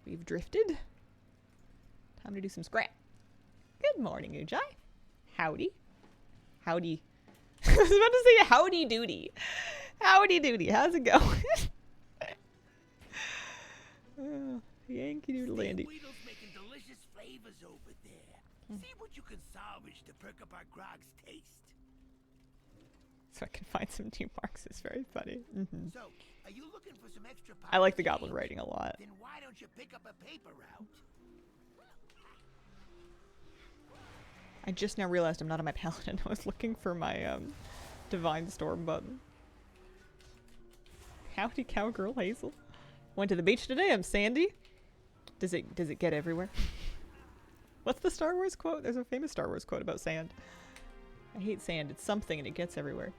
Speaker 1: We've drifted. Time to do some scrap. Good morning, Ujai. Howdy. Howdy. I was about to say howdy doody. Howdy doody. How's it going? Oh, Yankee Doodle Landy.
Speaker 2: Weedle's making delicious flavors over there. See what you can salvage to perk up our grog's taste.
Speaker 1: So I can find some new marks. It's very funny. Mm-hmm.
Speaker 2: So, are you looking for some extra power?
Speaker 1: I like the goblin writing a lot.
Speaker 2: Then why don't you pick up a paper route?
Speaker 1: I just now realized I'm not on my paladin. I was looking for my Divine Storm button. Howdy, cowgirl Hazel. Went to the beach today. I'm Sandy. Does it get everywhere? What's the Star Wars quote? There's a famous Star Wars quote about sand. I hate sand. It's something and it gets everywhere.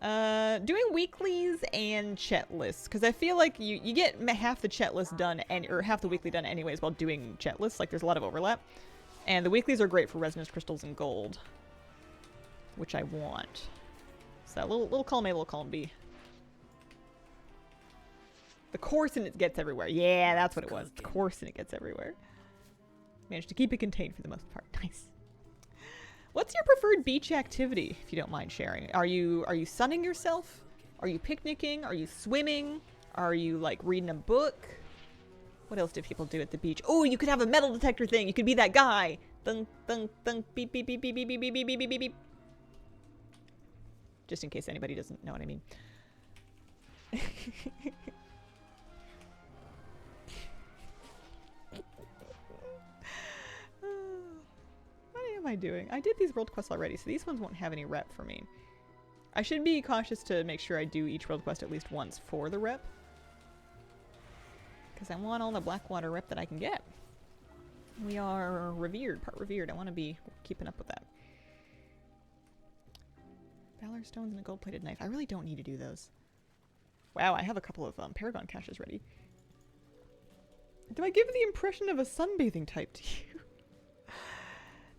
Speaker 1: Doing weeklies and chet lists, because I feel like you get half the chet list done or half the weekly done anyways while doing chet lists. Like there's a lot of overlap, and the weeklies are great for resonance crystals and gold, which I want. So little column A, little column B. The course and it gets everywhere. Yeah, that's what it was. The course and it gets everywhere. Managed to keep it contained for the most part. Nice. What's your preferred beach activity, if you don't mind sharing? Are you sunning yourself? Are you picnicking? Are you swimming? Are you like reading a book? What else do people do at the beach? Oh, you could have a metal detector thing. You could be that guy. Thunk, thunk, thunk, beep, beep, beep, beep, beep, beep, beep, beep, beep, beep, beep. Just in case anybody doesn't know what I mean. What am I doing? I did these world quests already, so these ones won't have any rep for me. I should be cautious to make sure I do each world quest at least once for the rep. Because I want all the Blackwater rep that I can get. We are revered, part revered. I want to be keeping up with that. Valor stones and a gold-plated knife. I really don't need to do those. Wow, I have a couple of Paragon caches ready. Do I give the impression of a sunbathing type to you?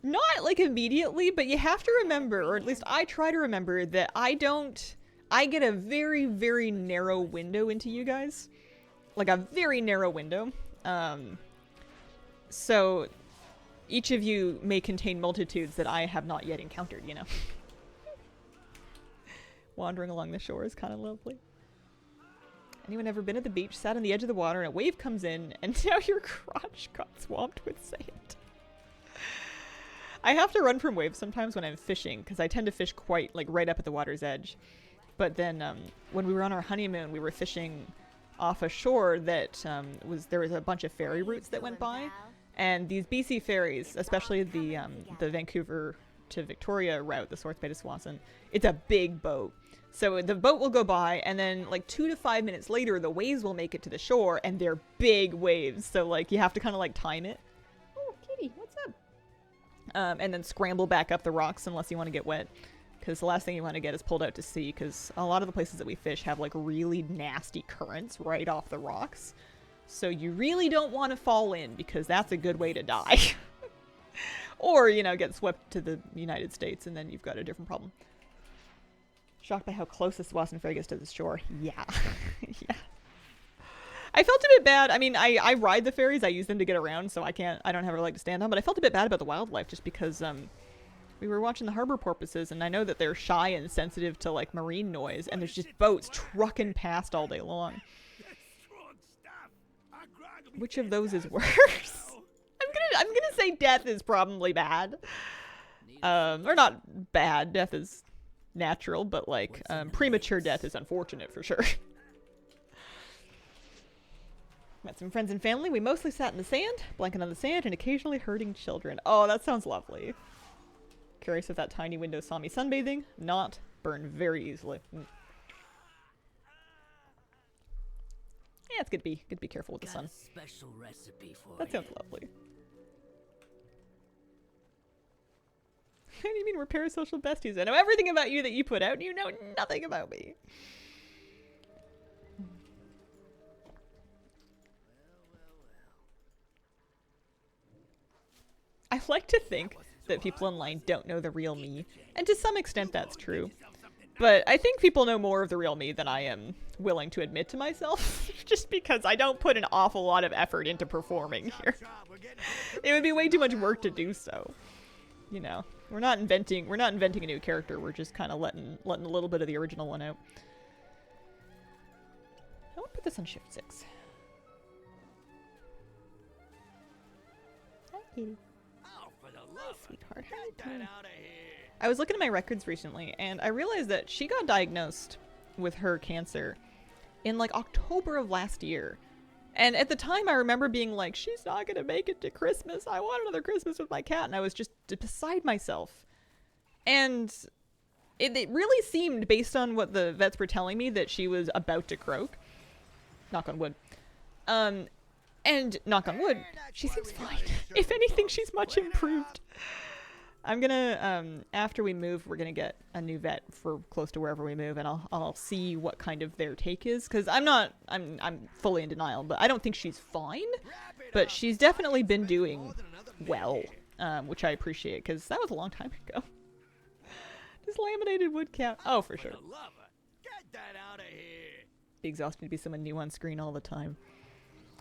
Speaker 1: Not like immediately, but you have to remember, or at least I try to remember, that I get a very, very narrow window into you guys. Like a very narrow window. So each of you may contain multitudes that I have not yet encountered, you know. Wandering along the shore is kind of lovely. Anyone ever been at the beach, sat on the edge of the water, and a wave comes in, and now your crotch got swamped with sand? I have to run from waves sometimes when I'm fishing, because I tend to fish quite, like, right up at the water's edge. But then, when we were on our honeymoon, we were fishing off a shore that, there was a bunch of ferry routes that went by. And these BC ferries, especially the Vancouver to Victoria route, the Swartz Bay to Swanson, it's a big boat. So the boat will go by, and then, like, 2 to 5 minutes later, the waves will make it to the shore, and they're big waves. So, like, you have to kind of, like, time it. Oh, kitty, what's up? And then scramble back up the rocks unless you want to get wet. Because the last thing you want to get is pulled out to sea, because a lot of the places that we fish have, like, really nasty currents right off the rocks. So you really don't want to fall in, because that's a good way to die. Or, you know, get swept to the United States, and then you've got a different problem. Shocked by how close this was in Vegas to the shore. Yeah. Yeah. I felt a bit bad. I mean, I ride the ferries. I use them to get around, so I don't have a leg to stand on. But I felt a bit bad about the wildlife, just because We were watching the harbor porpoises, and I know that they're shy and sensitive to like marine noise, and there's just boats trucking past all day long. Which of those is worse? I'm gonna say death is probably bad. Or not bad. Death is natural, but like premature death is unfortunate for sure. Met some friends and family. We mostly sat in the sand, blanket on the sand, and occasionally herding children. Oh, that sounds lovely. Curious if that tiny window saw me sunbathing. Not. Burn very easily. Yeah, it's good to be careful with the sun.
Speaker 7: Special recipe for
Speaker 1: That sounds lovely. How do you mean we're parasocial besties? I know everything about you that you put out, and you know nothing about me. I like to think that people online don't know the real me, and to some extent that's true. But I think people know more of the real me than I am willing to admit to myself, just because I don't put an awful lot of effort into performing here. It would be way too much work to do so. You know, we're not inventing a new character, we're just kind of letting a little bit of the original one out. I want to put this on shift 6. Hi, kitty. Sweetheart, how you doing? I was looking at my records recently, and I realized that she got diagnosed with her cancer in like October of last year. And at the time, I remember being like, she's not gonna make it to Christmas. I want another Christmas with my cat. And I was just beside myself. And it really seemed, based on what the vets were telling me, that she was about to croak. Knock on wood. And knock on wood, she seems fine. If anything, she's much improved. I'm gonna, after we move, we're gonna get a new vet for close to wherever we move, and I'll see what kind of their take is, because I'm fully in denial, but I don't think she's fine, but she's definitely been doing well, which I appreciate, because that was a long time ago. Does laminated wood count? Oh, for sure. Be exhausting to be someone new on screen all the time.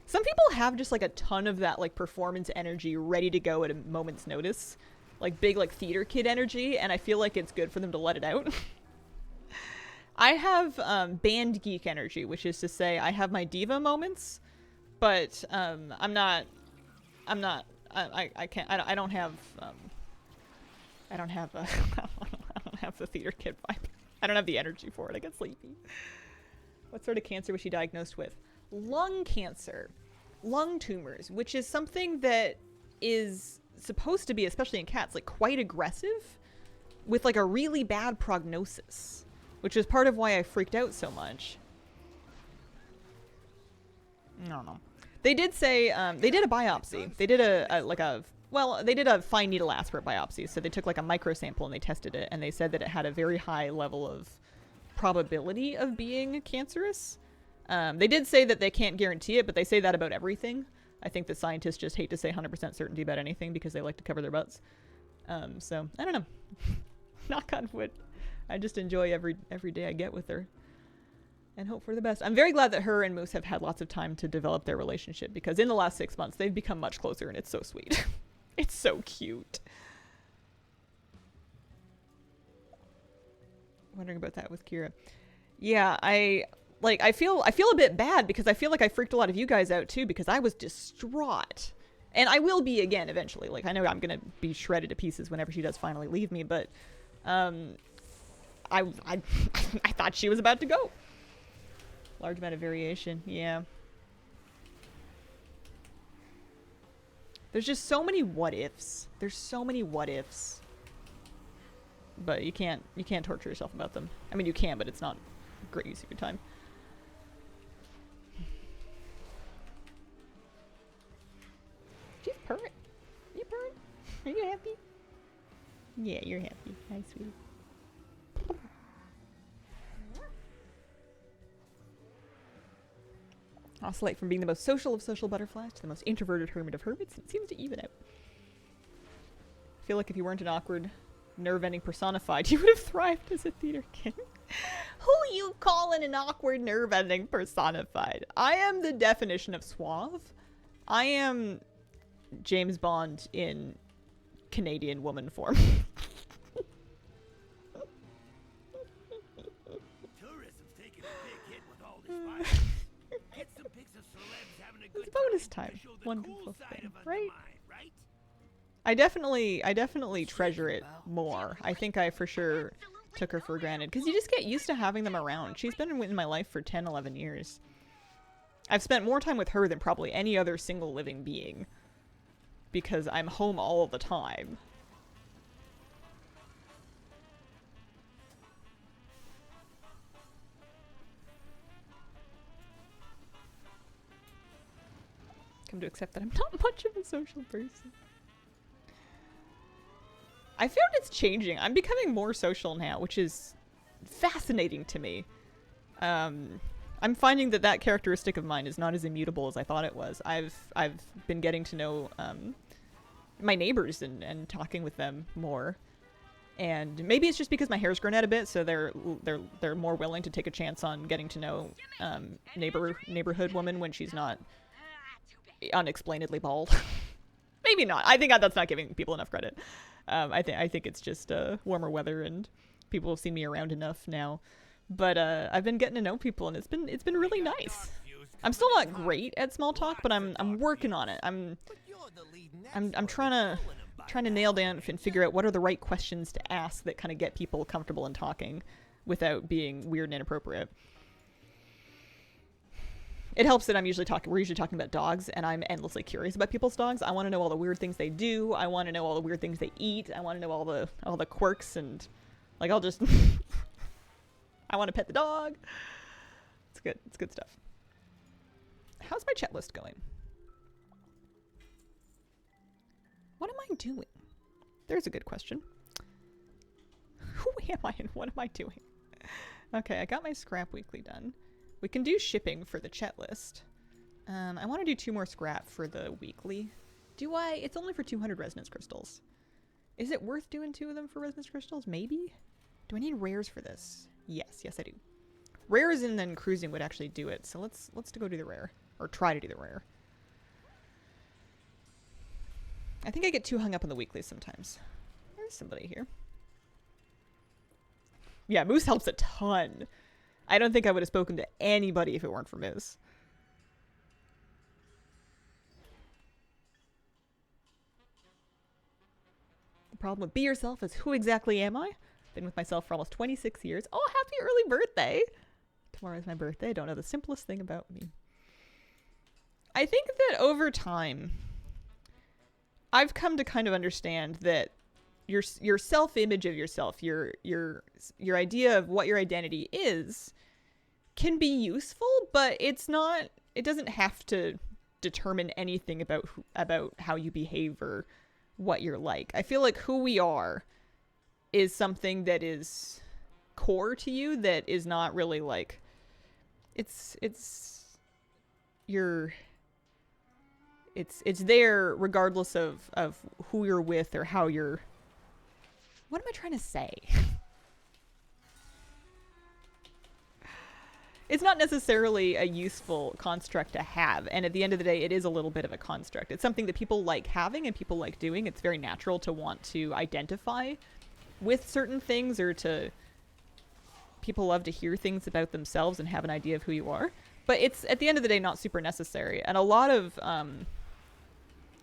Speaker 1: Some people have just like a ton of that like performance energy ready to go at a moment's notice. Like big like theater kid energy, and I feel like it's good for them to let it out. I have band geek energy, which is to say I have my diva moments, but I don't have the theater kid vibe. I don't have the energy for it. I get sleepy. What sort of cancer was she diagnosed with? Lung cancer. Lung tumors, which is something that is supposed to be, especially in cats, like quite aggressive with like a really bad prognosis, which is part of why I freaked out so much. I don't know. They did say, they did a biopsy. They did they did a fine needle aspirate biopsy. So they took like a micro sample and they tested it, and they said that it had a very high level of probability of being cancerous. They did say that they can't guarantee it, but they say that about everything. I think the scientists just hate to say 100% certainty about anything because they like to cover their butts. So, I don't know. Knock on wood. I just enjoy every day I get with her. And hope for the best. I'm very glad that her and Moose have had lots of time to develop their relationship, because in the last 6 months, they've become much closer, and it's so sweet. It's so cute. Wondering about that with Kira. Yeah, I feel a bit bad, because I feel like I freaked a lot of you guys out too, because I was distraught. And I will be again eventually. Like, I know I'm going to be shredded to pieces whenever she does finally leave me, but I thought she was about to go. Large amount of variation, yeah. There's just so many what ifs. There's so many what ifs. But you can't torture yourself about them. I mean, you can, but it's not a great use of your time. She's purring. You purring? Are you happy? Yeah, you're happy. Hi, sweetie. Oscillate from being the most social of social butterflies to the most introverted hermit of hermits. It seems to even out. I feel like if you weren't an awkward, nerve-ending personified, you would have thrived as a theater kid. Who you calling an awkward, nerve-ending personified? I am the definition of suave. I am James Bond in Canadian woman form. bonus time.
Speaker 2: Show the
Speaker 1: Wonderful
Speaker 2: cool side
Speaker 1: thing,
Speaker 2: of
Speaker 1: right?
Speaker 2: Undermine, right?
Speaker 1: I definitely treasure it more. I think I for sure took her for granted because you just get used to having them around. She's been in my life for 10, 11 years. I've spent more time with her than probably any other single living being because I'm home all the time. Come to accept that I'm not much of a social person. I found it's changing. I'm becoming more social now, which is fascinating to me. I'm finding that that characteristic of mine is not as immutable as I thought it was. I've been getting to know my neighbors and talking with them more. And maybe it's just because my hair's grown out a bit, so they're more willing to take a chance on getting to know neighborhood woman when she's not unexplainedly bald. Maybe not. I think that's not giving people enough credit. I think it's just warmer weather and people have seen me around enough now. But I've been getting to know people and it's been really nice. I'm still not great at small talk, but I'm working on it. I'm trying to nail down and figure out what are the right questions to ask that kind of get people comfortable in talking without being weird and inappropriate. It helps that we're usually talking about dogs, and I'm endlessly curious about people's dogs. I want to know all the weird things they do. I want to know all the weird things they eat. I want to know all the quirks, and like I'll just I want to pet the dog. It's good. It's good stuff. How's my chat list going? What am I doing? There's a good question. Who am I and what am I doing? Okay, I got my scrap weekly done. We can do shipping for the chat list. I want to do 2 more scrap for the weekly. Do I? It's only for 200 resonance crystals. Is it worth doing 2 of them for resonance crystals? Maybe? Do I need rares for this? Yes, I do. Rares and then cruising would actually do it. So let's go do the rare. Or try to do the rare. I think I get too hung up on the weeklies sometimes. There's somebody here. Yeah, Moose helps a ton. I don't think I would have spoken to anybody if it weren't for Moose. The problem with Be Yourself is who exactly am I? Been with myself for almost 26 years. Oh, happy early birthday! Tomorrow's my birthday. I don't know the simplest thing about me. I think that over time, I've come to kind of understand that your self-image of yourself, your idea of what your identity is, can be useful, but it doesn't have to determine anything about how you behave or what you're like. I feel like who we are is something that is core to you, that is not really like it's there regardless of who you're with or how you're. What am I trying to say? It's not necessarily a useful construct to have, and at the end of the day, it is a little bit of a construct. It's something that people like having and people like doing. It's very natural to want to identify with certain things, or people love to hear things about themselves and have an idea of who you are. But it's, at the end of the day, not super necessary. And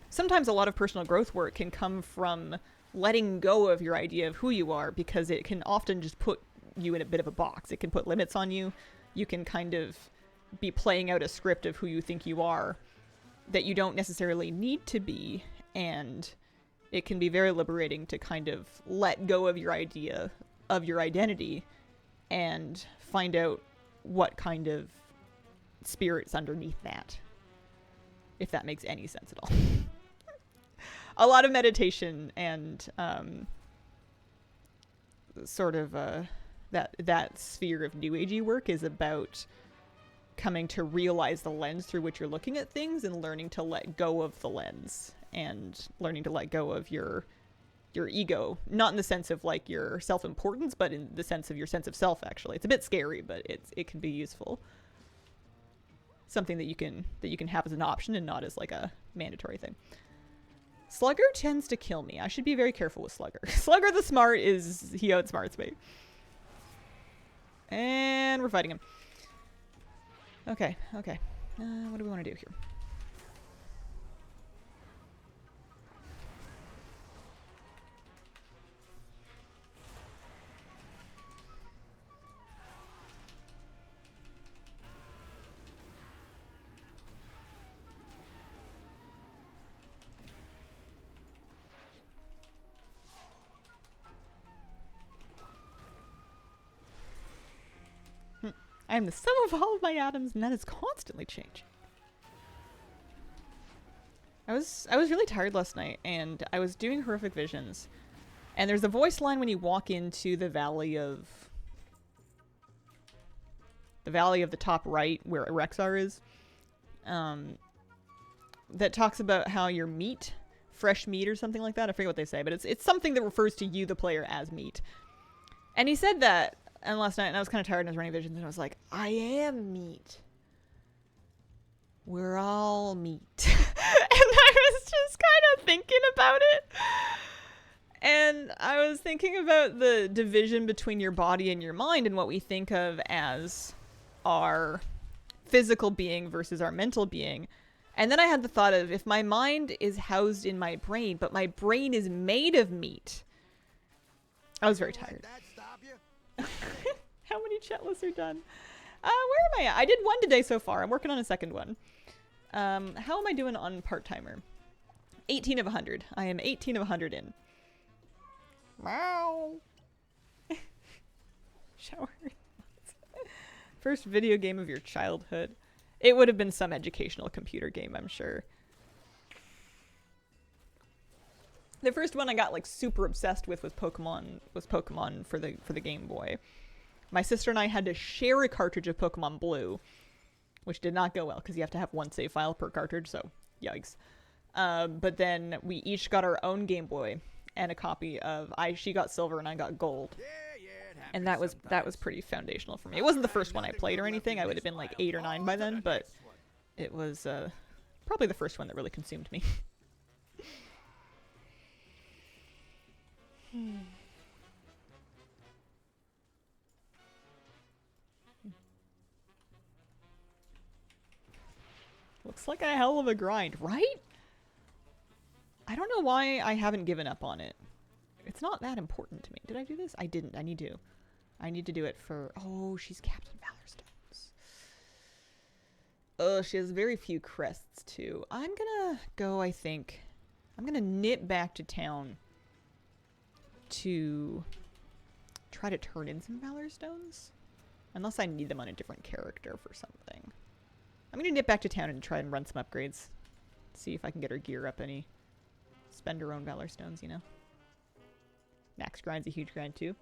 Speaker 1: sometimes a lot of personal growth work can come from letting go of your idea of who you are, because it can often just put you in a bit of a box. It can put limits on you. You can kind of be playing out a script of who you think you are that you don't necessarily need to be, and it can be very liberating to kind of let go of your idea of your identity and find out what kind of spirit's underneath that, if that makes any sense at all. A lot of meditation and sort of that sphere of new agey work is about coming to realize the lens through which you're looking at things and learning to let go of the lens and learning to let go of your ego, not in the sense of like your self-importance, but in the sense of your sense of self. Actually, it's a bit scary, but it can be useful. Something that you can have as an option and not as like a mandatory thing. Slugger tends to kill me. I should be very careful with Slugger. Slugger the Smart he outsmarts me. And we're fighting him. Okay. What do we want to do here? I am the sum of all of my atoms, and that is constantly changing. I was really tired last night, and I was doing horrific visions. And there's a voice line when you walk into the valley of the top right, where Rexar is, that talks about how your meat, fresh meat or something like that. I forget what they say, but it's something that refers to you, the player, as meat. And he said that, and last night, and I was kind of tired, and I was running visions, and I was like, I am meat. We're all meat. And I was just kind of thinking about it. And I was thinking about the division between your body and your mind and what we think of as our physical being versus our mental being. And then I had the thought of, if my mind is housed in my brain, but my brain is made of meat. I was very tired. How many chat lists are done? Where am I at? I did one today so far. I'm working on a second one. How am I doing on part-timer? 18 of 100. I am 18 of 100 in. Meow. Shower. First video game of your childhood. It would have been some educational computer game, I'm sure. The first one I got like super obsessed with was Pokemon for the Game Boy. My sister and I had to share a cartridge of Pokemon Blue, which did not go well because you have to have one save file per cartridge, so yikes. But then we each got our own Game Boy and a copy of she got silver and I got gold. And that was pretty foundational for me. It wasn't the first one I played or anything. I would have been like 8 or 9 by then, but it was probably the first one that really consumed me. Looks like a hell of a grind, right? I don't know why I haven't given up on it. It's not that important to me. Did I do this? I didn't. I need to do it for... Oh, she's Captain Valorstones. Oh, she has very few crests, too. I'm gonna go, I think... I'm gonna nip back to town to try to turn in some Valorstones. Unless I need them on a different character for something. I'm gonna nip back to town and try and run some upgrades. See if I can get her gear up any. Spend her own Valorstones, you know? Max grind's a huge grind, too.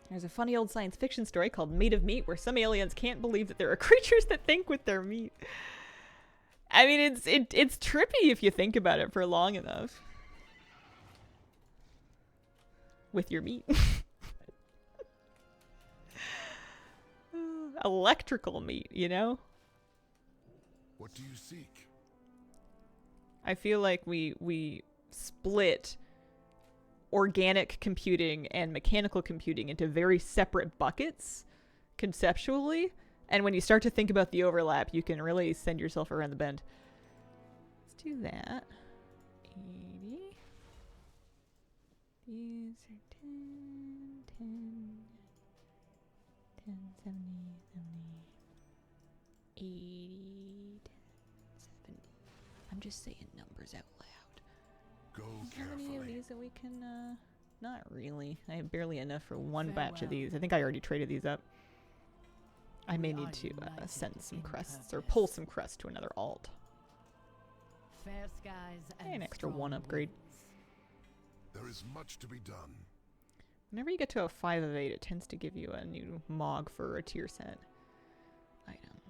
Speaker 1: There's a funny old science fiction story called Made of Meat where some aliens can't believe that there are creatures that think with their meat. I mean, it's trippy if you think about it for long enough. With your meat. Electrical meat, you know?
Speaker 7: What do you seek?
Speaker 1: I feel like we split organic computing and mechanical computing into very separate buckets conceptually, and when you start to think about the overlap, you can really send yourself around the bend. Let's do that. 80. These are 10, 10, 10, 70, 80, 10, 70. I'm just saying numbers out loud.
Speaker 7: Go
Speaker 1: How many of
Speaker 7: carefully.
Speaker 1: these that we can, not really. I have barely enough for one batch of these. I think I already traded these up. I may need to send some crests or pull some crests to another alt.
Speaker 5: Fair skies and
Speaker 1: An extra
Speaker 5: strong
Speaker 1: one upgrade.
Speaker 5: winds.
Speaker 7: There is much to be done.
Speaker 1: Whenever you get to a 5 of 8, it tends to give you a new Mog for a tier set item.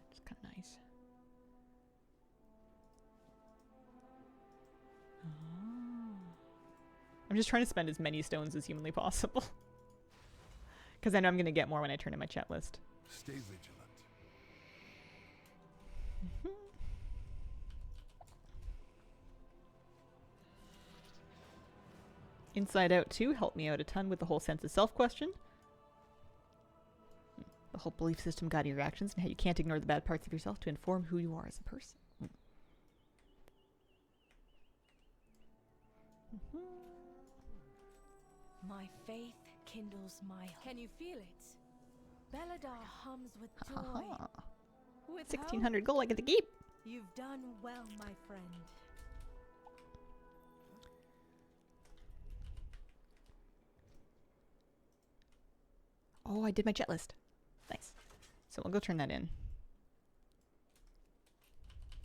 Speaker 1: It's kind of nice. I'm just trying to spend as many stones as humanly possible. Because I know I'm going to get more when I turn in my chat list.
Speaker 7: Stay vigilant.
Speaker 1: Inside Out 2 helped me out a ton with the whole sense of self question. The whole belief system guiding your actions and how you can't ignore the bad parts of yourself to inform who you are as a person.
Speaker 6: My faith kindles my hope. Can you feel it? Belladar hums with joy. With
Speaker 1: 1600 gold I get to keep.
Speaker 6: hope. You've done well, my friend.
Speaker 1: Oh, I did my chet list. Nice. So we'll go turn that in.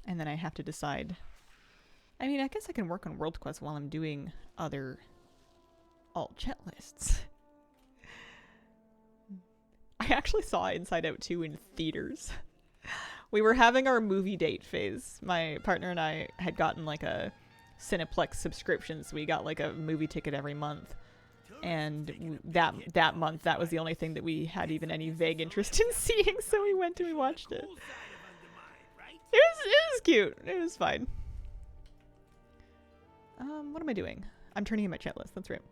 Speaker 1: And then I have to decide. I mean, I guess I can work on World Quest while I'm doing other alt chet lists. I actually saw Inside Out 2 in theaters. We were having our movie date phase. My partner and I had gotten like a Cineplex subscription, so we got like a movie ticket every month. And that month, that was the only thing that we had even any vague interest in seeing, so we went and we watched it. It was cute. It was fine. What am I doing? I'm turning in my chat list. That's right.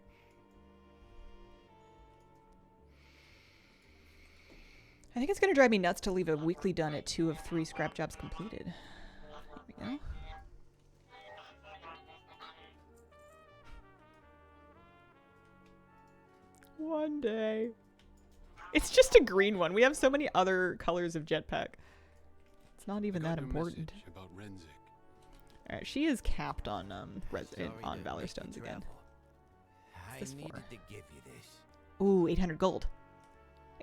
Speaker 1: I think it's gonna drive me nuts to leave a weekly done at 2 of 3 scrap jobs completed. There we go. One day. It's just a green one. We have so many other colors of jetpack. It's not even that important. Alright, she is capped on Valor Stones again. What's this for? Ooh, 800 gold.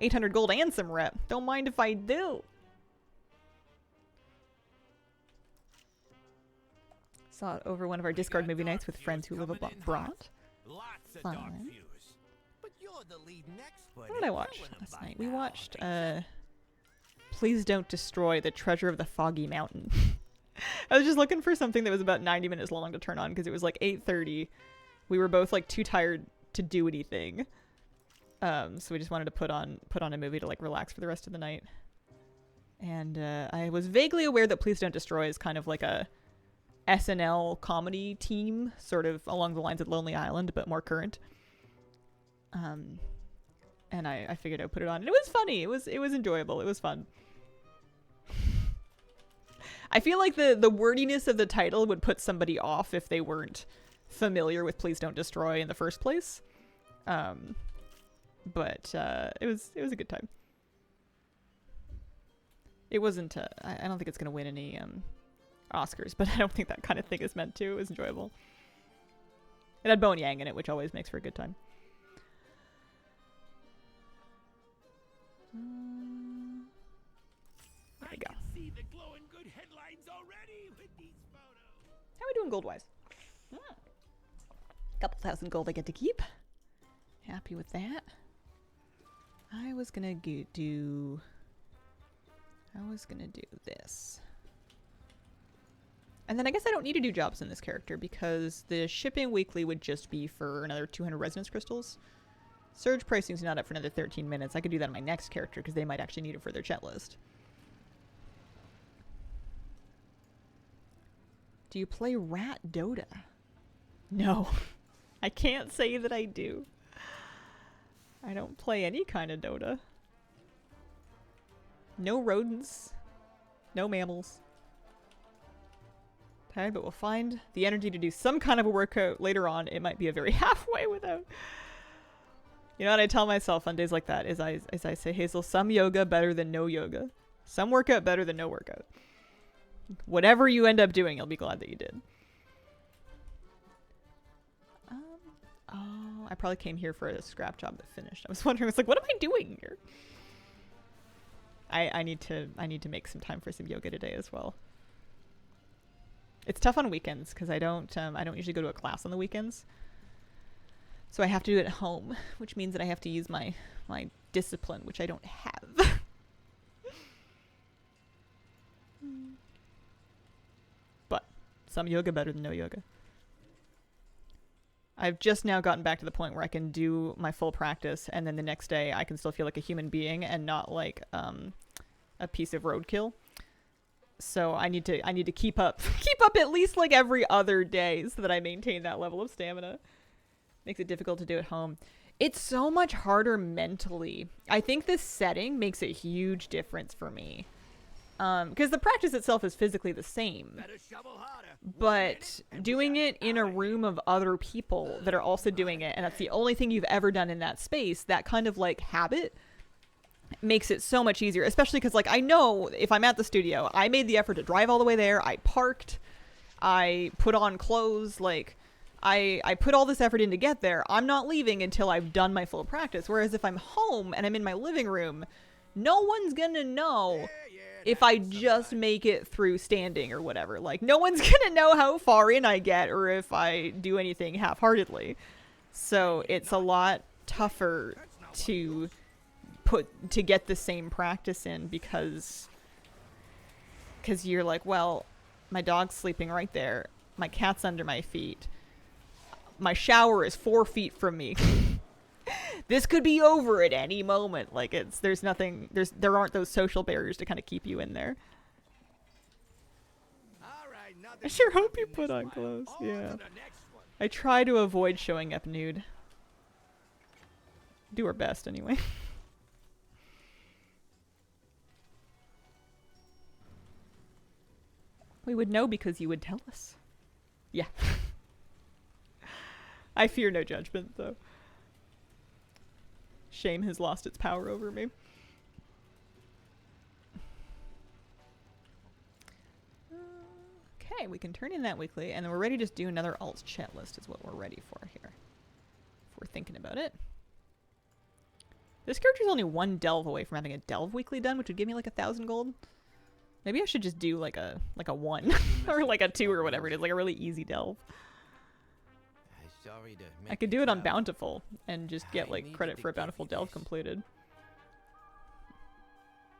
Speaker 1: 800 gold and some rep. Don't mind if I do. Saw it over one of our Discord movie nights with friends who live abroad. Fun. What did I watch last night? We watched, Please Don't Destroy the Treasure of the Foggy Mountain. I was just looking for something that was about 90 minutes long to turn on because it was like 8:30. We were both like too tired to do anything. So we just wanted to put on a movie to like relax for the rest of the night. And I was vaguely aware that Please Don't Destroy is kind of like a SNL comedy team, sort of along the lines of Lonely Island, but more current. And I figured I'd put it on. And it was funny. It was enjoyable. It was fun. I feel like the wordiness of the title would put somebody off if they weren't familiar with Please Don't Destroy in the first place. But it was a good time. It wasn't. I don't think it's gonna win any Oscars, but I don't think that kind of thing is meant to. It was enjoyable. It had Bo and Yang in it, which always makes for a good time. There we go. How are we doing gold wise? Couple thousand gold I get to keep. Happy with that. I was gonna do this. And then I guess I don't need to do jobs in this character because the shipping weekly would just be for another 200 resonance crystals. Surge pricing's not up for another 13 minutes. I could do that on my next character because they might actually need it for their chat list. Do you play Rat Dota? No. I can't say that I do. I don't play any kind of Dota. No rodents. No mammals. Okay, but we'll find the energy to do some kind of a workout later on. It might be a very halfway without. You know what I tell myself on days like that is I say, Hazel, some yoga better than no yoga. Some workout better than no workout. Whatever you end up doing, you'll be glad that you did. Oh, I probably came here for a scrap job that finished. I was wondering, it's like, what am I doing here? I need to make some time for some yoga today as well. It's tough on weekends because I don't usually go to a class on the weekends. So I have to do it at home, which means that I have to use my discipline, which I don't have. But some yoga better than no yoga. I've just now gotten back to the point where I can do my full practice and then the next day I can still feel like a human being and not like a piece of roadkill. So I need to keep up at least like every other day so that I maintain that level of stamina. Makes it difficult to do at home. It's so much harder mentally. I think this setting makes a huge difference for me. Because the practice itself is physically the same. But doing it in a room of other people that are also doing it, and that's the only thing you've ever done in that space, that kind of like habit makes it so much easier. Especially because like I know if I'm at the studio, I made the effort to drive all the way there. I parked. I put on clothes. Like I put all this effort in to get there. I'm not leaving until I've done my full practice. Whereas if I'm home and I'm in my living room, no one's gonna know if I just make it through standing or whatever. Like, no one's gonna know how far in I get or if I do anything half-heartedly. So it's a lot tougher to get the same practice in because you're like, well, my dog's sleeping right there. My cat's under my feet. My shower is 4 feet from me. This could be over at any moment. Like, there aren't those social barriers to kind of keep you in there. I sure hope you put on clothes. Yeah. I try to avoid showing up nude. Do our best anyway. We would know because you would tell us. Yeah. I fear no judgment, though. Shame has lost its power over me. Okay, we can turn in that weekly, and then we're ready to just do another alts chat list is what we're ready for here. If we're thinking about it. This character's only 1 delve away from having a delve weekly done, which would give me like 1,000 gold. Maybe I should just do like a 1 or like a 2 or whatever it is, like a really easy delve. I could do it on Bountiful and just get like credit for a Bountiful delve completed.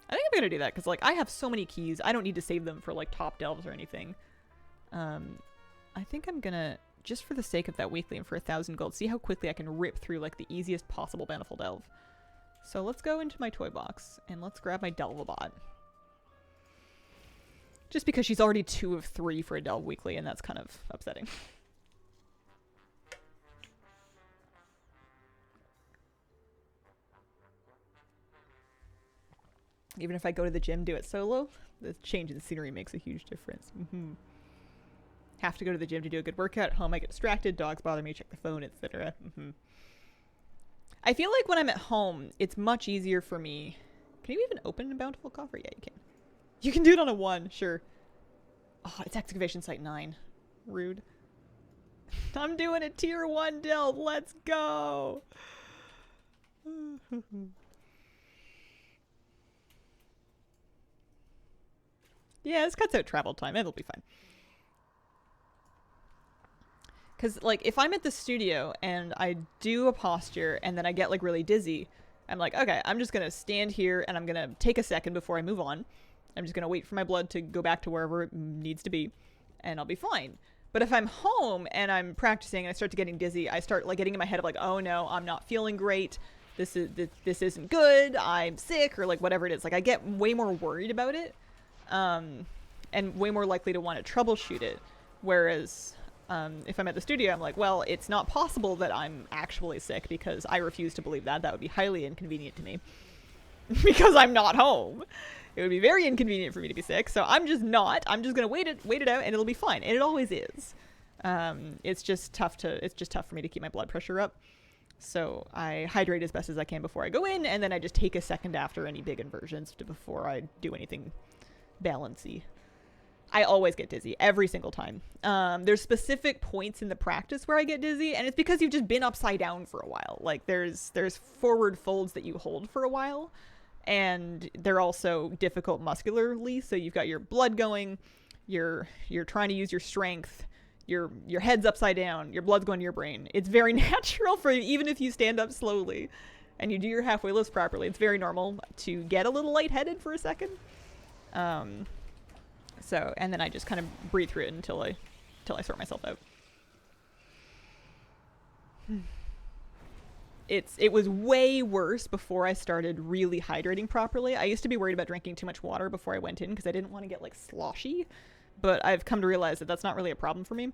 Speaker 1: I think I'm gonna do that because like I have so many keys, I don't need to save them for like top delves or anything. I think I'm gonna, just for the sake of that weekly and for 1,000 gold, see how quickly I can rip through like the easiest possible Bountiful delve. So let's go into my toy box and let's grab my Delvabot. Just because she's already 2 of 3 for a delve weekly, and that's kind of upsetting. Even if I go to the gym, do it solo, the change in the scenery makes a huge difference. Have to go to the gym to do a good workout. At home, I get distracted, dogs bother me, check the phone, etc. I feel like when I'm at home, it's much easier for me. Can you even open a Bountiful coffer? Yeah, you can. You can do it on a 1, sure. Oh, it's excavation site 9. Rude. I'm doing a tier 1 delve. Let's go. Yeah, this cuts out travel time. It'll be fine. Because, like, if I'm at the studio and I do a posture and then I get, like, really dizzy, I'm like, okay, I'm just going to stand here and I'm going to take a second before I move on. I'm just going to wait for my blood to go back to wherever it needs to be, and I'll be fine. But if I'm home and I'm practicing and I start to getting dizzy, I start, like, getting in my head of, like, oh, no, I'm not feeling great. This isn't good. I'm sick, or, like, whatever it is. Like, I get way more worried about it, and way more likely to want to troubleshoot it. Whereas if I'm at the studio, I'm like, well, it's not possible that I'm actually sick because I refuse to believe that. That would be highly inconvenient to me because I'm not home. It would be very inconvenient for me to be sick, so I'm just not. I'm just gonna wait it out, and it'll be fine. And it always is. It's just tough for me to keep my blood pressure up. So I hydrate as best as I can before I go in, and then I just take a second after any big inversions before I do anything balancy. I always get dizzy every single time. There's specific points in the practice where I get dizzy, and it's because you've just been upside down for a while. Like there's forward folds that you hold for a while, and they're also difficult muscularly. So you've got your blood going, you're trying to use your strength, your head's upside down, your blood's going to your brain. It's very natural for you, even if you stand up slowly and you do your halfway lifts properly. It's very normal to get a little lightheaded for a second. So, and then I just kind of breathe through it until I sort myself out. It was way worse before I started really hydrating properly. I used to be worried about drinking too much water before I went in because I didn't want to get like sloshy, but I've come to realize that that's not really a problem for me.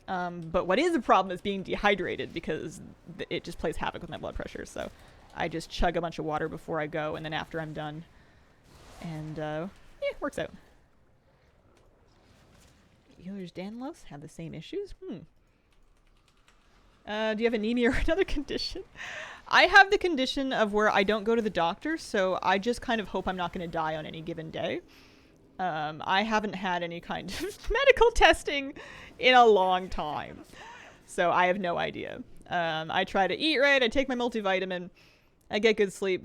Speaker 1: But what is a problem is being dehydrated because it just plays havoc with my blood pressure. So I just chug a bunch of water before I go, and then after I'm done. And yeah, it works out. Ehlers-Danlos have the same issues? Do you have anemia or another condition? I have the condition of where I don't go to the doctor, so I just kind of hope I'm not going to die on any given day. I haven't had any kind of medical testing in a long time. So I have no idea. I try to eat right. I take my multivitamin. I get good sleep.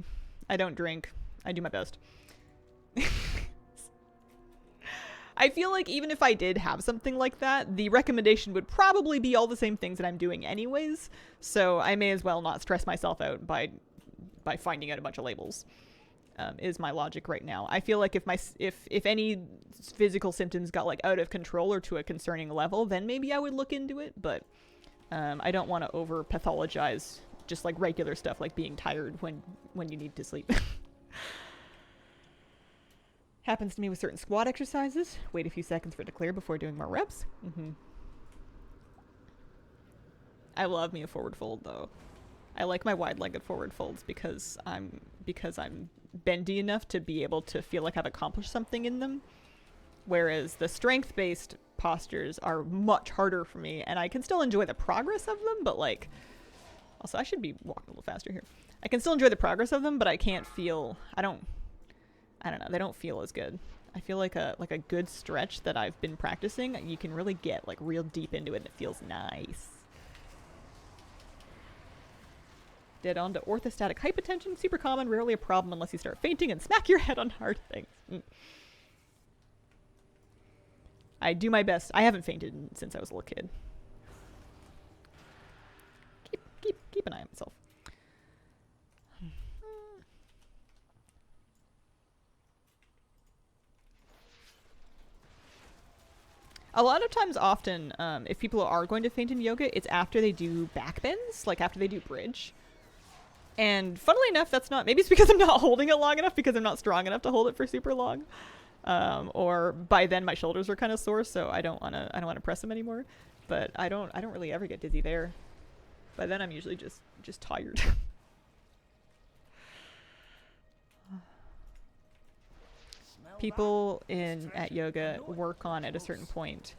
Speaker 1: I don't drink. I do my best. I feel like even if I did have something like that, the recommendation would probably be all the same things that I'm doing anyways. So I may as well not stress myself out by finding out a bunch of labels. Is my logic right now. I feel like if any physical symptoms got like out of control or to a concerning level, then maybe I would look into it. But I don't want to over pathologize just like regular stuff like being tired when you need to sleep. Happens to me with certain squat exercises. Wait a few seconds for it to clear before doing more reps. I love me a forward fold though. I like my wide-legged forward folds because I'm bendy enough to be able to feel like I've accomplished something in them. Whereas the strength-based postures are much harder for me, and I can still enjoy the progress of them, but like, also I should be walking a little faster here. I can still enjoy the progress of them, but I can't feel, I don't know, they don't feel as good. I feel like a good stretch that I've been practicing, you can really get like real deep into it and it feels nice. Dead on to orthostatic hypotension, super common, rarely a problem unless you start fainting and smack your head on hard things. I do my best. I haven't fainted since I was a little kid. Keep an eye on myself. A lot of times, often, if people are going to faint in yoga, it's after they do back bends, like after they do bridge. And funnily enough, that's not, maybe it's because I'm not holding it long enough because I'm not strong enough to hold it for super long. Or by then my shoulders are kind of sore, so I don't want to press them anymore. But I don't really ever get dizzy there. By then I'm usually just tired. People at yoga work on at a certain point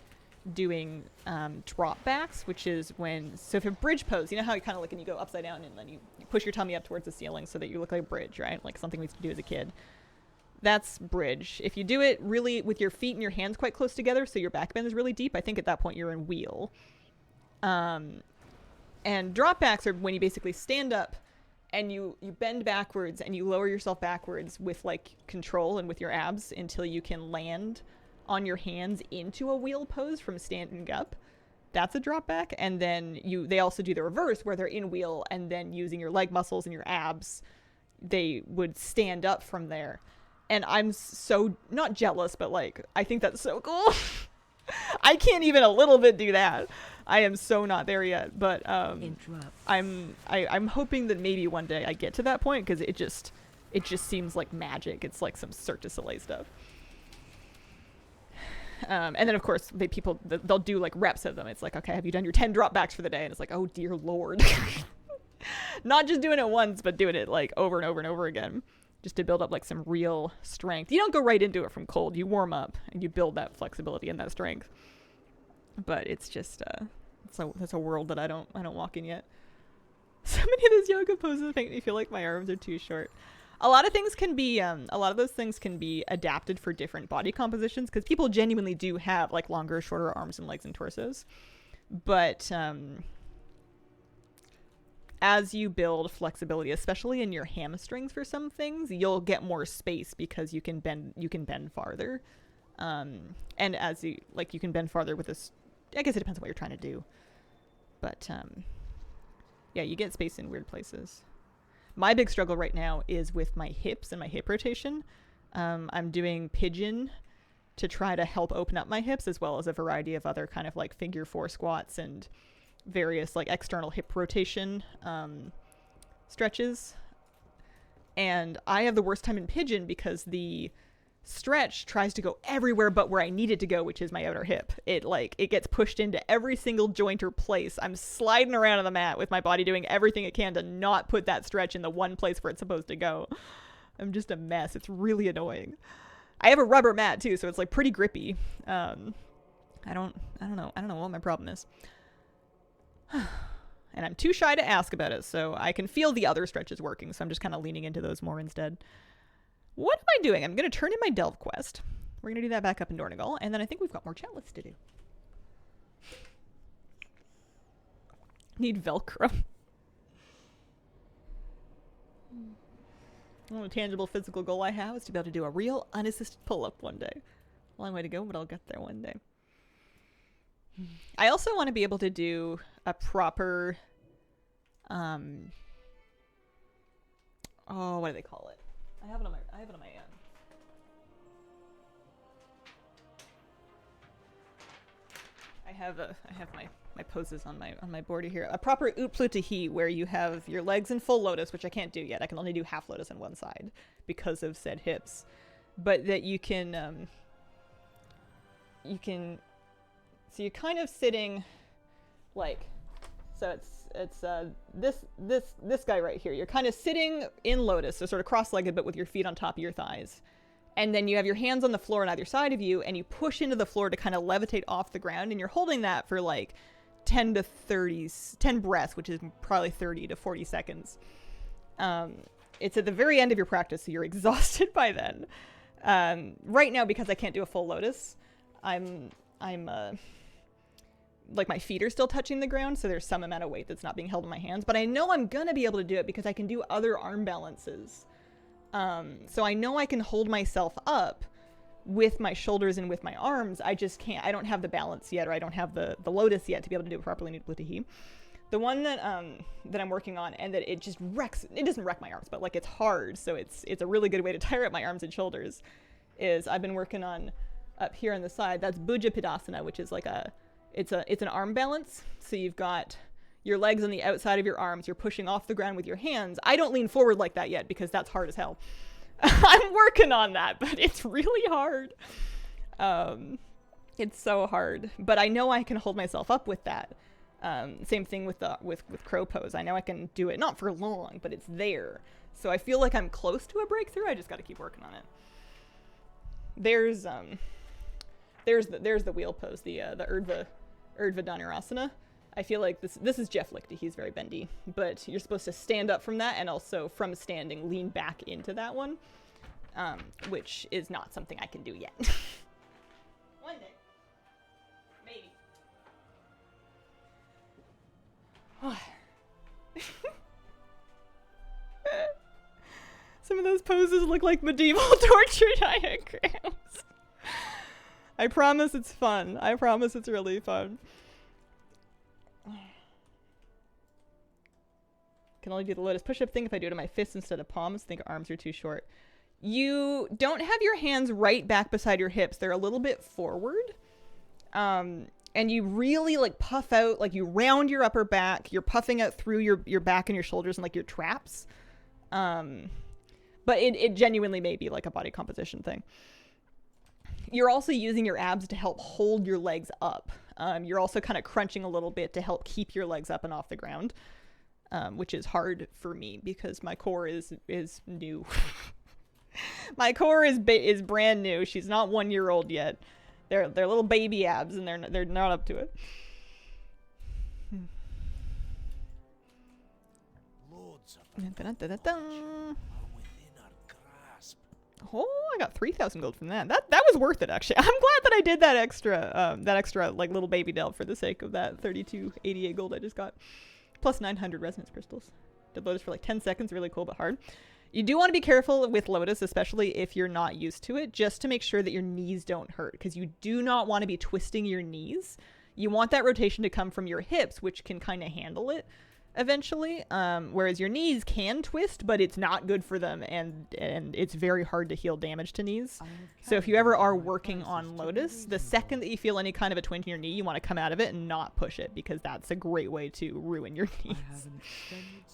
Speaker 1: doing drop backs, which is so if a bridge pose, you know how you kind of like and you go upside down and then you push your tummy up towards the ceiling so that you look like a bridge, right? Like something we used to do as a kid. That's bridge. If you do it really with your feet and your hands quite close together so your back bend is really deep, I think at that point you're in wheel. And drop backs are when you basically stand up and you bend backwards and you lower yourself backwards with like control and with your abs until you can land on your hands into a wheel pose from standing up. That's a drop back. And then they also do the reverse where they're in wheel and then using your leg muscles and your abs, they would stand up from there. And I'm so not jealous, but like, I think that's so cool. I can't even a little bit do that. I am so not there yet, but I'm hoping that maybe one day I get to that point because it just seems like magic. It's like some Cirque du Soleil stuff. And then of course they'll do like reps of them. It's like, okay, have you done your 10 drop backs for the day? And it's like, oh dear Lord. Not just doing it once, but doing it like over and over and over again, just to build up like some real strength. You don't go right into it from cold. You warm up and you build that flexibility and that strength. But it's just that's a world that I don't walk in yet. So many of those yoga poses make me feel like my arms are too short. A lot of those things can be adapted for different body compositions because people genuinely do have like longer, shorter arms and legs and torsos. But as you build flexibility, especially in your hamstrings for some things, you'll get more space because you can bend farther. And as you can bend farther with this, I guess it depends on what you're trying to do. But yeah, you get space in weird places. My big struggle right now is with my hips and my hip rotation. I'm doing pigeon to try to help open up my hips, as well as a variety of other kind of like figure 4 squats and various like external hip rotation stretches. And I have the worst time in pigeon because the stretch tries to go everywhere but where I need it to go, which is my outer hip. It gets pushed into every single joint or place. I'm sliding around on the mat with my body doing everything it can to not put that stretch in the one place where it's supposed to go. I'm just a mess. It's really annoying. I have a rubber mat too, so it's like pretty grippy. I don't know what my problem is. And I'm too shy to ask about it, so I can feel the other stretches working, so I'm just kind of leaning into those more instead. What am I doing? I'm going to turn in my Delve quest. We're going to do that back up in Dornegal, and then I think we've got more chat lists to do. Need Velcro. One tangible physical goal I have is to be able to do a real unassisted pull-up one day. Long way to go, but I'll get there one day. I also want to be able to do a proper, oh, what do they call it? I have it on my I have my poses on my board here. A proper utplutahi, where you have your legs in full lotus, which I can't do yet. I can only do half lotus on one side because of said hips, but that you can so you're kind of sitting like, so it's this guy right here. You're kind of sitting in lotus, so sort of cross-legged, but with your feet on top of your thighs. And then you have your hands on the floor on either side of you, and you push into the floor to kind of levitate off the ground, and you're holding that for like 10 breaths, which is probably 30 to 40 seconds. It's at the very end of your practice, so you're exhausted by then. Right now, because I can't do a full lotus, I'm like my feet are still touching the ground, so there's some amount of weight that's not being held in my hands. But I know I'm gonna be able to do it because I can do other arm balances. So I know I can hold myself up with my shoulders and with my arms. I just can't. I don't have the balance yet, or I don't have the lotus yet to be able to do it properly in Utplutahi. The one that I'm working on, and that it just wrecks. It doesn't wreck my arms, but like it's hard. So it's a really good way to tire up my arms and shoulders. Is I've been working on up here on the side. That's Bhujapadasana, which is like it's an arm balance. So you've got your legs on the outside of your arms. You're pushing off the ground with your hands. I don't lean forward like that yet because that's hard as hell. I'm working on that, but it's really hard. It's so hard. But I know I can hold myself up with that. Same thing with crow pose. I know I can do it, not for long, but it's there. So I feel like I'm close to a breakthrough. I just got to keep working on it. There's the wheel pose, the Urdhva Dhanurasana. I feel like this is Jeff Lichty. He's very bendy, but you're supposed to stand up from that, and also from standing lean back into that one, which is not something I can do yet. One day, maybe. Some of those poses look like medieval torture diagrams. I promise it's fun. I promise it's really fun. Can only do the lotus push-up thing if I do it on my fists instead of palms. Think arms are too short. You don't have your hands right back beside your hips. They're a little bit forward. And you really like puff out, like you round your upper back. You're puffing out through your back and your shoulders and like your traps. But it genuinely may be like a body composition thing. You're also using your abs to help hold your legs up. You're also kind of crunching a little bit to help keep your legs up and off the ground. Which is hard for me because my core is new. My core is brand new. She's not 1 year old yet. They're little baby abs, and they're not up to it.
Speaker 2: Lords of the are within our grasp.
Speaker 1: Oh, I got 3,000 gold from that. That was worth it, actually. I'm glad that I did that extra like little baby delve for the sake of that 3288 gold I just got. Plus 900 resonance crystals. Did lotus for like 10 seconds. Really cool, but hard. You do want to be careful with lotus, especially if you're not used to it, just to make sure that your knees don't hurt, because you do not want to be twisting your knees. You want that rotation to come from your hips, which can kind of handle it eventually, whereas your knees can twist, but it's not good for them, and it's very hard to heal damage to knees. So if you ever are working on lotus, the second that you feel any kind of a twinge in your knee, you want to come out of it and not push it, because that's a great way to ruin your knees.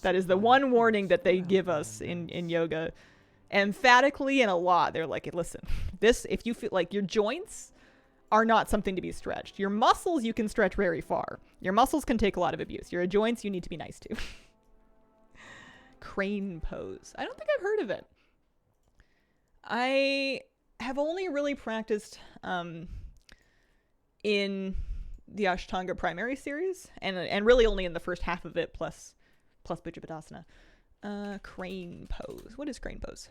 Speaker 1: That is the one warning that they give us in yoga, emphatically, and a lot. They're like, listen, this, if you feel like your joints are not something to be stretched. Your muscles you can stretch very far. Your muscles can take a lot of abuse. Your joints you need to be nice to. Crane pose. I don't think I've heard of it. I have only really practiced in the Ashtanga primary series, and really only in the first half of it, plus Bhujapadasana. Crane pose. What is crane pose?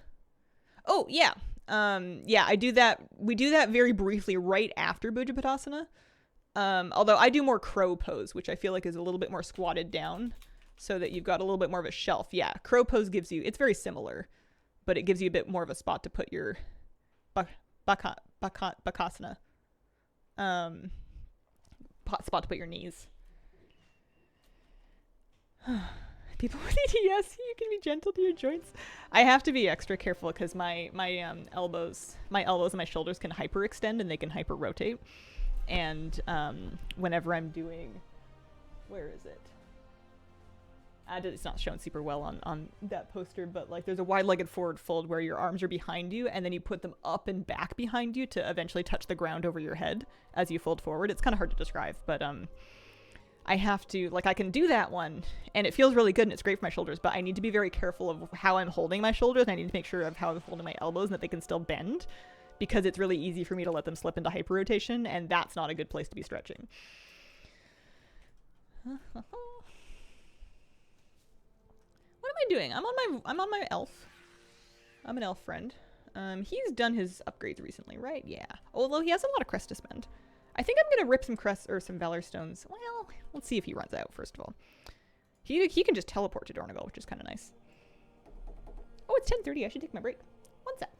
Speaker 1: Oh, yeah. Yeah, I do that. We do that very briefly right after Bhujapadasana. Although I do more crow pose, which I feel like is a little bit more squatted down so that you've got a little bit more of a shelf. Yeah, crow pose gives you, it's very similar, but it gives you a bit more of a spot to put your bakasana. Spot to put your knees. People with EDS, you can be gentle to your joints. I have to be extra careful because my elbows and my shoulders can hyperextend and they can hyper rotate. And whenever I'm doing, where is it? It's not shown super well on that poster, but like there's a wide-legged forward fold where your arms are behind you and then you put them up and back behind you to eventually touch the ground over your head as you fold forward. It's kind of hard to describe, but I have to, like, I can do that one and it feels really good and it's great for my shoulders, but I need to be very careful of how I'm holding my shoulders, and I need to make sure of how I'm holding my elbows and that they can still bend, because it's really easy for me to let them slip into hyperrotation, and that's not a good place to be stretching. What am I doing? I'm on my elf. I'm an elf friend. He's done his upgrades recently, right? Yeah. Although he has a lot of crest to spend. I think I'm gonna rip some crests or some valor stones. Well, let's see if he runs out first of all. He can just teleport to Dornival, which is kind of nice. Oh, it's 10:30. I should take my break. One sec.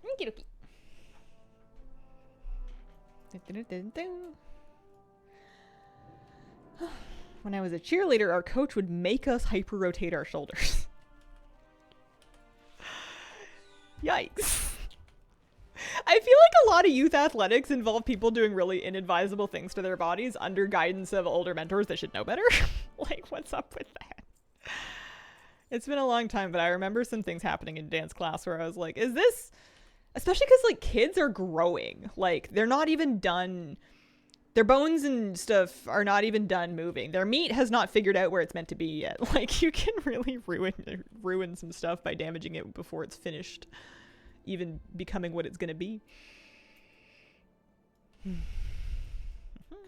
Speaker 1: Okie dokie. When I was a cheerleader, our coach would make us hyper-rotate our shoulders. Yikes. I feel like a lot of youth athletics involve people doing really inadvisable things to their bodies under guidance of older mentors that should know better. Like, what's up with that? It's been a long time, but I remember some things happening in dance class where I was like, is this... Especially because, like, kids are growing. Like, they're not even done... Their bones and stuff are not even done moving. Their meat has not figured out where it's meant to be yet. Like, you can really ruin some stuff by damaging it before it's finished even becoming what it's going to be.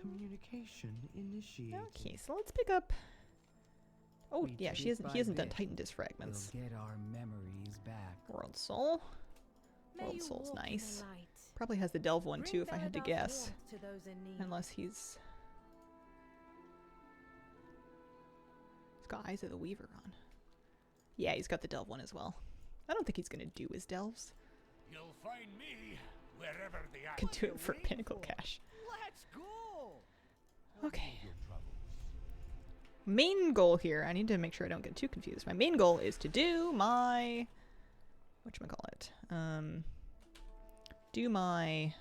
Speaker 8: Communication initiated.
Speaker 1: Okay, so let's pick up... Oh, yeah, he hasn't done Titan Disc Fragments.
Speaker 8: We'll get our memories back.
Speaker 1: World Soul. World Soul's nice. Probably has the Delve one too, if I had to guess. Unless he's got Eyes of the Weaver on. Yeah, he's got the Delve one as well. I don't think he's gonna do his Delves.
Speaker 2: You'll find me wherever the
Speaker 1: Could do it for Pinnacle Cash.
Speaker 2: Let's go.
Speaker 1: Okay. Main goal here, I need to make sure I don't get too confused. My main goal is to do my... whatchamacallit? Do my...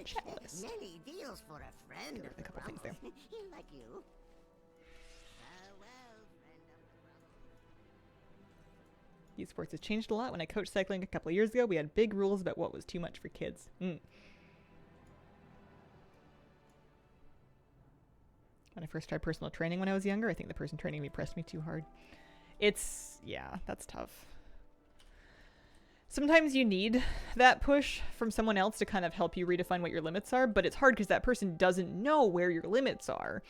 Speaker 1: checklist.
Speaker 3: Many deals for a friend.
Speaker 1: A couple things there.
Speaker 3: Like you.
Speaker 1: Youth sports has changed a lot. When I coached cycling a couple of years ago, we had big rules about what was too much for kids. When I first tried personal training when I was younger, I think the person training me pressed me too hard. Yeah, that's tough. Sometimes you need that push from someone else to kind of help you redefine what your limits are, but it's hard because that person doesn't know where your limits are.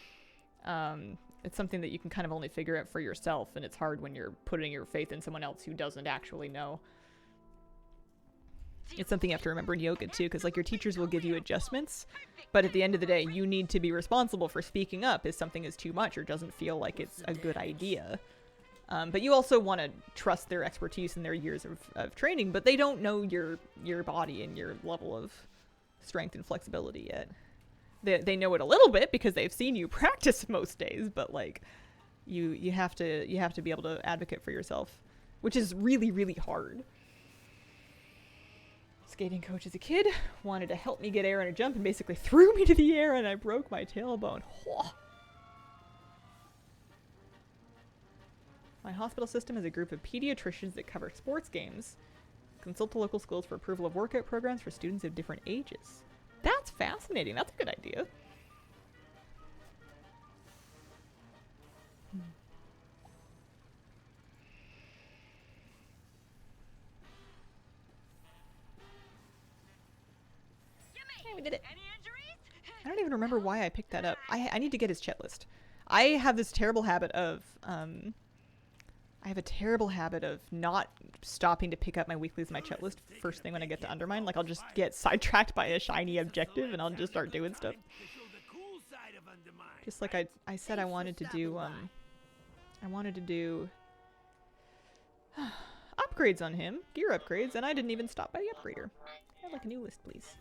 Speaker 1: It's something that you can kind of only figure out for yourself, and it's hard when you're putting your faith in someone else who doesn't actually know. It's something you have to remember in yoga too, because like your teachers will give you adjustments, but at the end of the day, you need to be responsible for speaking up if something is too much or doesn't feel like it's a good idea. But you also want to trust their expertise and their years of training, but they don't know your body and your level of strength and flexibility yet. They know it a little bit because they've seen you practice most days, but like you have to be able to advocate for yourself, which is really, really hard. Skating coach as a kid wanted to help me get air in a jump and basically threw me to the air and I broke my tailbone. My hospital system has a group of pediatricians that cover sports games. Consult the local schools for approval of workout programs for students of different ages. That's fascinating. That's a good idea. Hey, we did it. I don't even remember why I picked that up. I need to get his CHETT list. I have this terrible habit of I have a terrible habit of not stopping to pick up my weeklies and my chet list first thing when I get to Undermine. Like, I'll just get sidetracked by a shiny objective and I'll just start doing stuff. Just like I said I wanted to do, upgrades on him, gear upgrades, and I didn't even stop by the upgrader. I'd like a new list, please.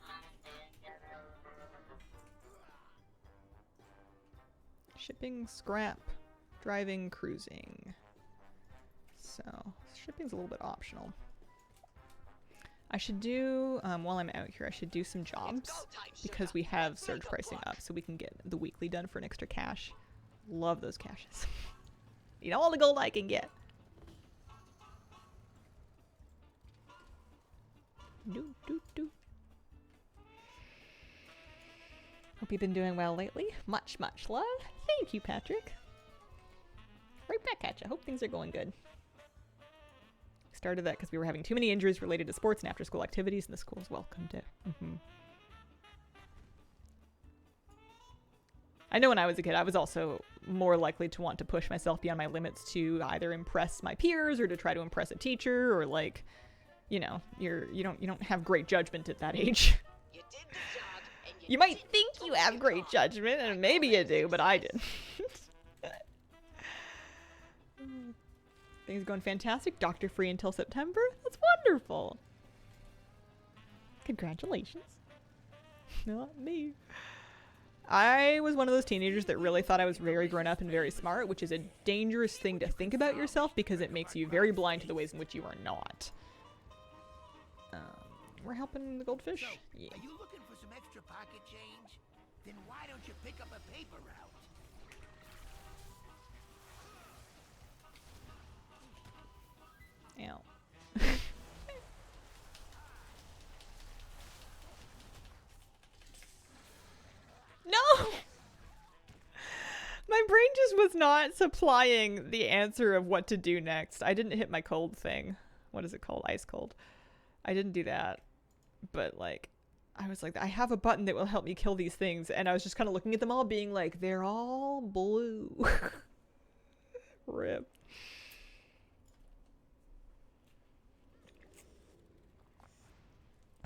Speaker 1: Shipping, scrap, driving, cruising. So, shipping's a little bit optional. I should do, while I'm out here, I should do some jobs because we have surge pricing up so we can get the weekly done for an extra cash. Love those caches. You know, all the gold I can get. Hope you've been doing well lately. Much love. Thank you, Patrick. Right back at you. Hope things are going good. Started that because we were having too many injuries related to sports and after-school activities, and the school's welcomed it. I know when I was a kid, I was also more likely to want to push myself beyond my limits to either impress my peers or to try to impress a teacher, or like, you know, you don't have great judgment at that age.
Speaker 4: You did the job, and
Speaker 1: You might think you have great judgment, and maybe you do, but I didn't. Things going fantastic. Doctor free until September. That's wonderful. Congratulations. Not me. I was one of those teenagers that really thought I was very grown up and very smart, which is a dangerous thing to think about yourself because it makes you very blind to the ways in which you are not. We're helping the goldfish?
Speaker 2: So,
Speaker 1: Yeah.
Speaker 2: are you looking for some extra pocket change? Then why don't you pick up a paper route?
Speaker 1: Ow. No! My brain just was not supplying the answer of what to do next. I didn't hit my cold thing. What is it called? Ice cold. I didn't do that. But, like, I was like, I have a button that will help me kill these things. And I was just kind of looking at them all being like, they're all blue. Rip.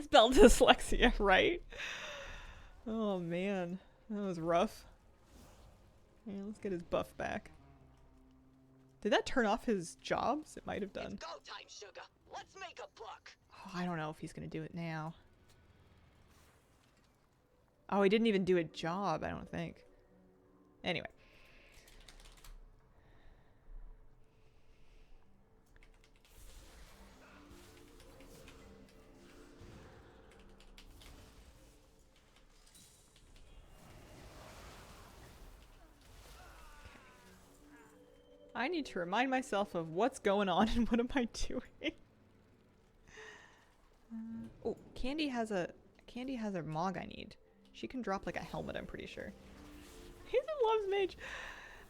Speaker 1: Spell dyslexia, right? Oh, man. That was rough. Yeah, let's get his buff back. Did that turn off his jobs? It might have done.
Speaker 4: It's go time, sugar. Let's make a buck.
Speaker 1: Oh, I don't know if he's gonna do it now. Oh, he didn't even do a job, I don't think. Anyway. I need to remind myself of what's going on and what am I doing. Oh, Candy has a Mog I need. She can drop like a helmet, I'm pretty sure. Hazen loves mage.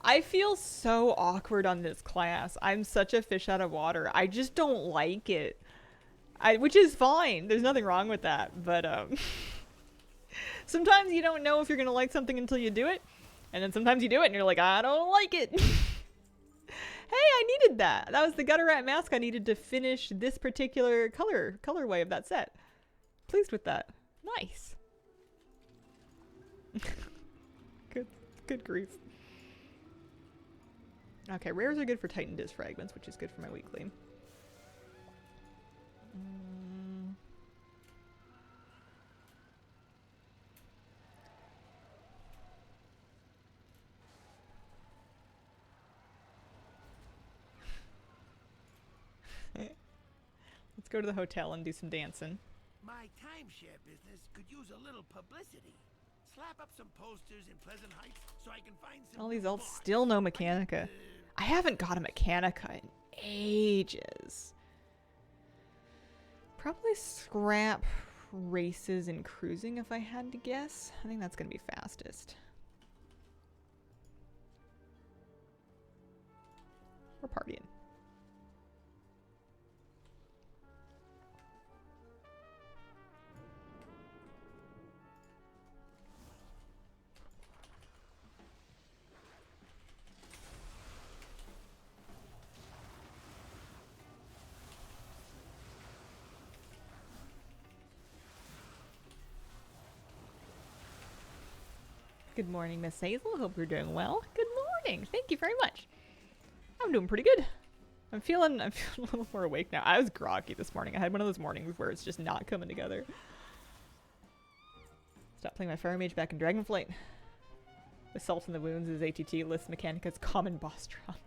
Speaker 1: I feel so awkward on this class. I'm such a fish out of water. I just don't like it. Which is fine. There's nothing wrong with that. But sometimes you don't know if you're gonna like something until you do it. And then sometimes you do it and you're like, I don't like it. Hey, I needed that. That was the gutter rat mask I needed to finish this particular colorway of that set. Pleased with that. Nice. Good grief. Okay, rares are good for Titan Diz fragments, which is good for my weekly. Let's go to the hotel and do some dancing.
Speaker 2: My timeshare business could use a little publicity. Slap up some posters in Pleasant Heights so I can find some
Speaker 1: All these
Speaker 2: new
Speaker 1: alts,
Speaker 2: marks.
Speaker 1: still no Mechanica. I haven't got a Mechanica in ages. Probably scrap races and cruising if I had to guess. I think that's gonna be fastest. We're partying. Good morning, Miss Hazel. Hope you're doing well. Good morning. Thank you very much. I'm doing pretty good. I'm feeling a little more awake now. I was groggy this morning. I had one of those mornings where it's just not coming together. Stop playing my Fire Mage back in Dragonflight. The Salt in the Wounds is ATT list Mechanicus common boss drop.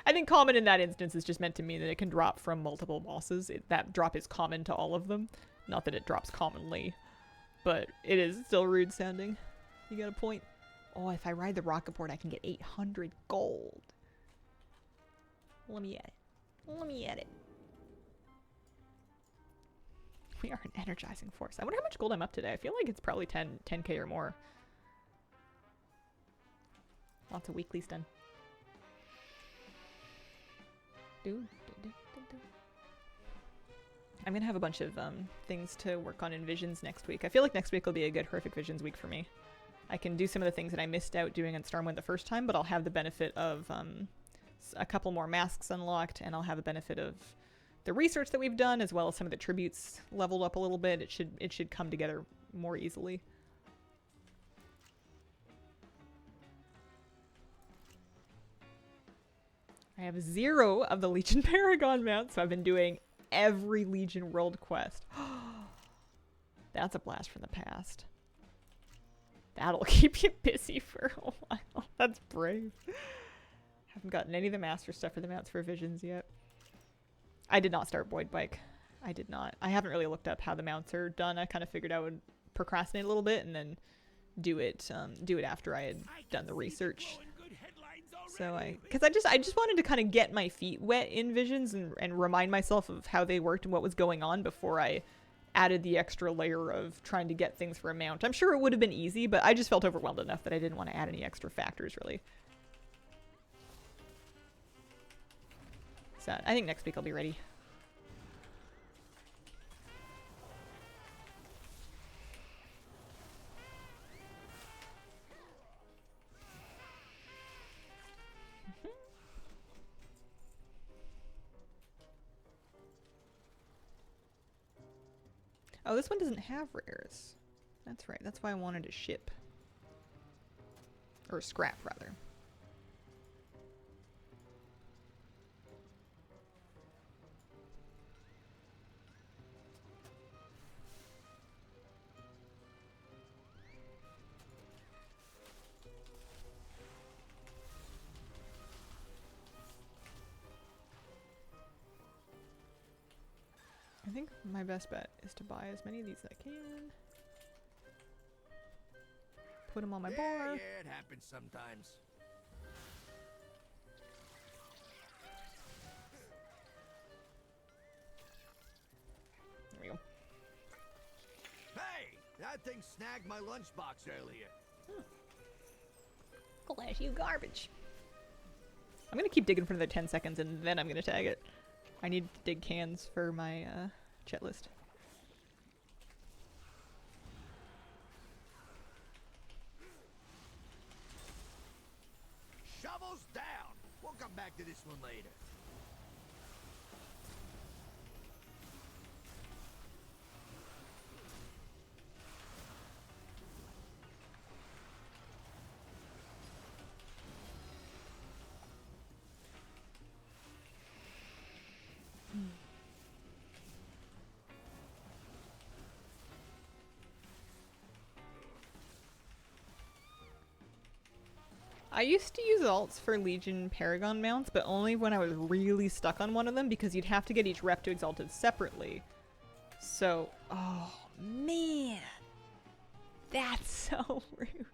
Speaker 1: I think common in that instance is just meant to mean that it can drop from multiple bosses. That drop is common to all of them. Not that it drops commonly. But it is still rude sounding. You got a point. Oh, if I ride the rocket board, I can get 800 gold. Let me at it. Let me at it. We are an energizing force. I wonder how much gold I'm up today. I feel like it's probably 10k or more. Lots of weeklies done. I'm gonna have a bunch of things to work on in Visions next week. I feel like next week will be a good Horrific Visions week for me. I can do some of the things that I missed out doing on Stormwind the first time, but I'll have the benefit of a couple more masks unlocked, and I'll have the benefit of the research that we've done, as well as some of the tributes leveled up a little bit. It should come together more easily. I have 0 of the Legion Paragon mounts, so I've been doing every Legion World Quest. That's a blast from the past. That'll keep you busy for a while. That's brave. Haven't gotten any of the master stuff for the mounts for Visions yet. I did not start Void Bike. I did not. I haven't really looked up how the mounts are done. I kind of figured I would procrastinate a little bit and then do it after I had done the research. So because I just wanted to kind of get my feet wet in Visions and remind myself of how they worked and what was going on before I added the extra layer of trying to get things for a mount. I'm sure it would have been easy, but I just felt overwhelmed enough that I didn't want to add any extra factors, really. So I think next week I'll be ready. Oh, this one doesn't have rares. That's right. That's why I wanted to ship. Or scrap, rather. I think my best bet is to buy as many of these as I can. Put them on my bar.
Speaker 2: Yeah, it happens sometimes.
Speaker 1: There we go.
Speaker 2: Hey, that thing snagged my lunchbox earlier.
Speaker 1: Glass you garbage. I'm gonna keep digging for another 10 seconds and then I'm gonna tag it. I need to dig cans for my chet list.
Speaker 2: Shovels down. We'll come back to this one later.
Speaker 1: I used to use alts for Legion Paragon mounts, but only when I was really stuck on one of them, because you'd have to get each rep to Exalted separately. So, oh man, that's so rude.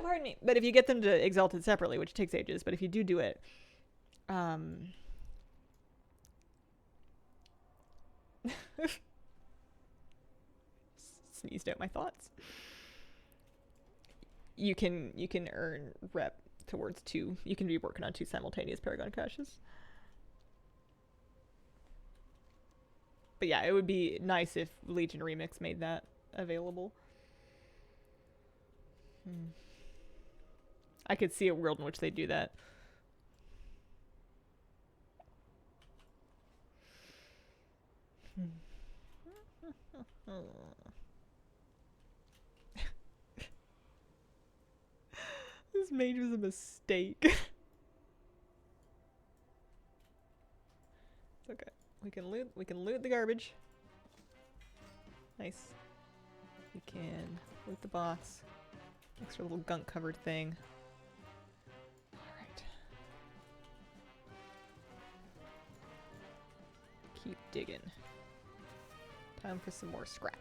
Speaker 1: Pardon me. But if you get them to Exalted separately, which takes ages, but if you do it, sneezed out my thoughts. You can earn rep towards 2. You can be working on 2 simultaneous Paragon caches. But yeah, it would be nice if Legion Remix made that available. I could see a world in which they do that. mage was a mistake. It's okay. We can loot the garbage. Nice. We can loot the box. Extra little gunk covered thing. Alright. Keep digging. Time for some more scrap.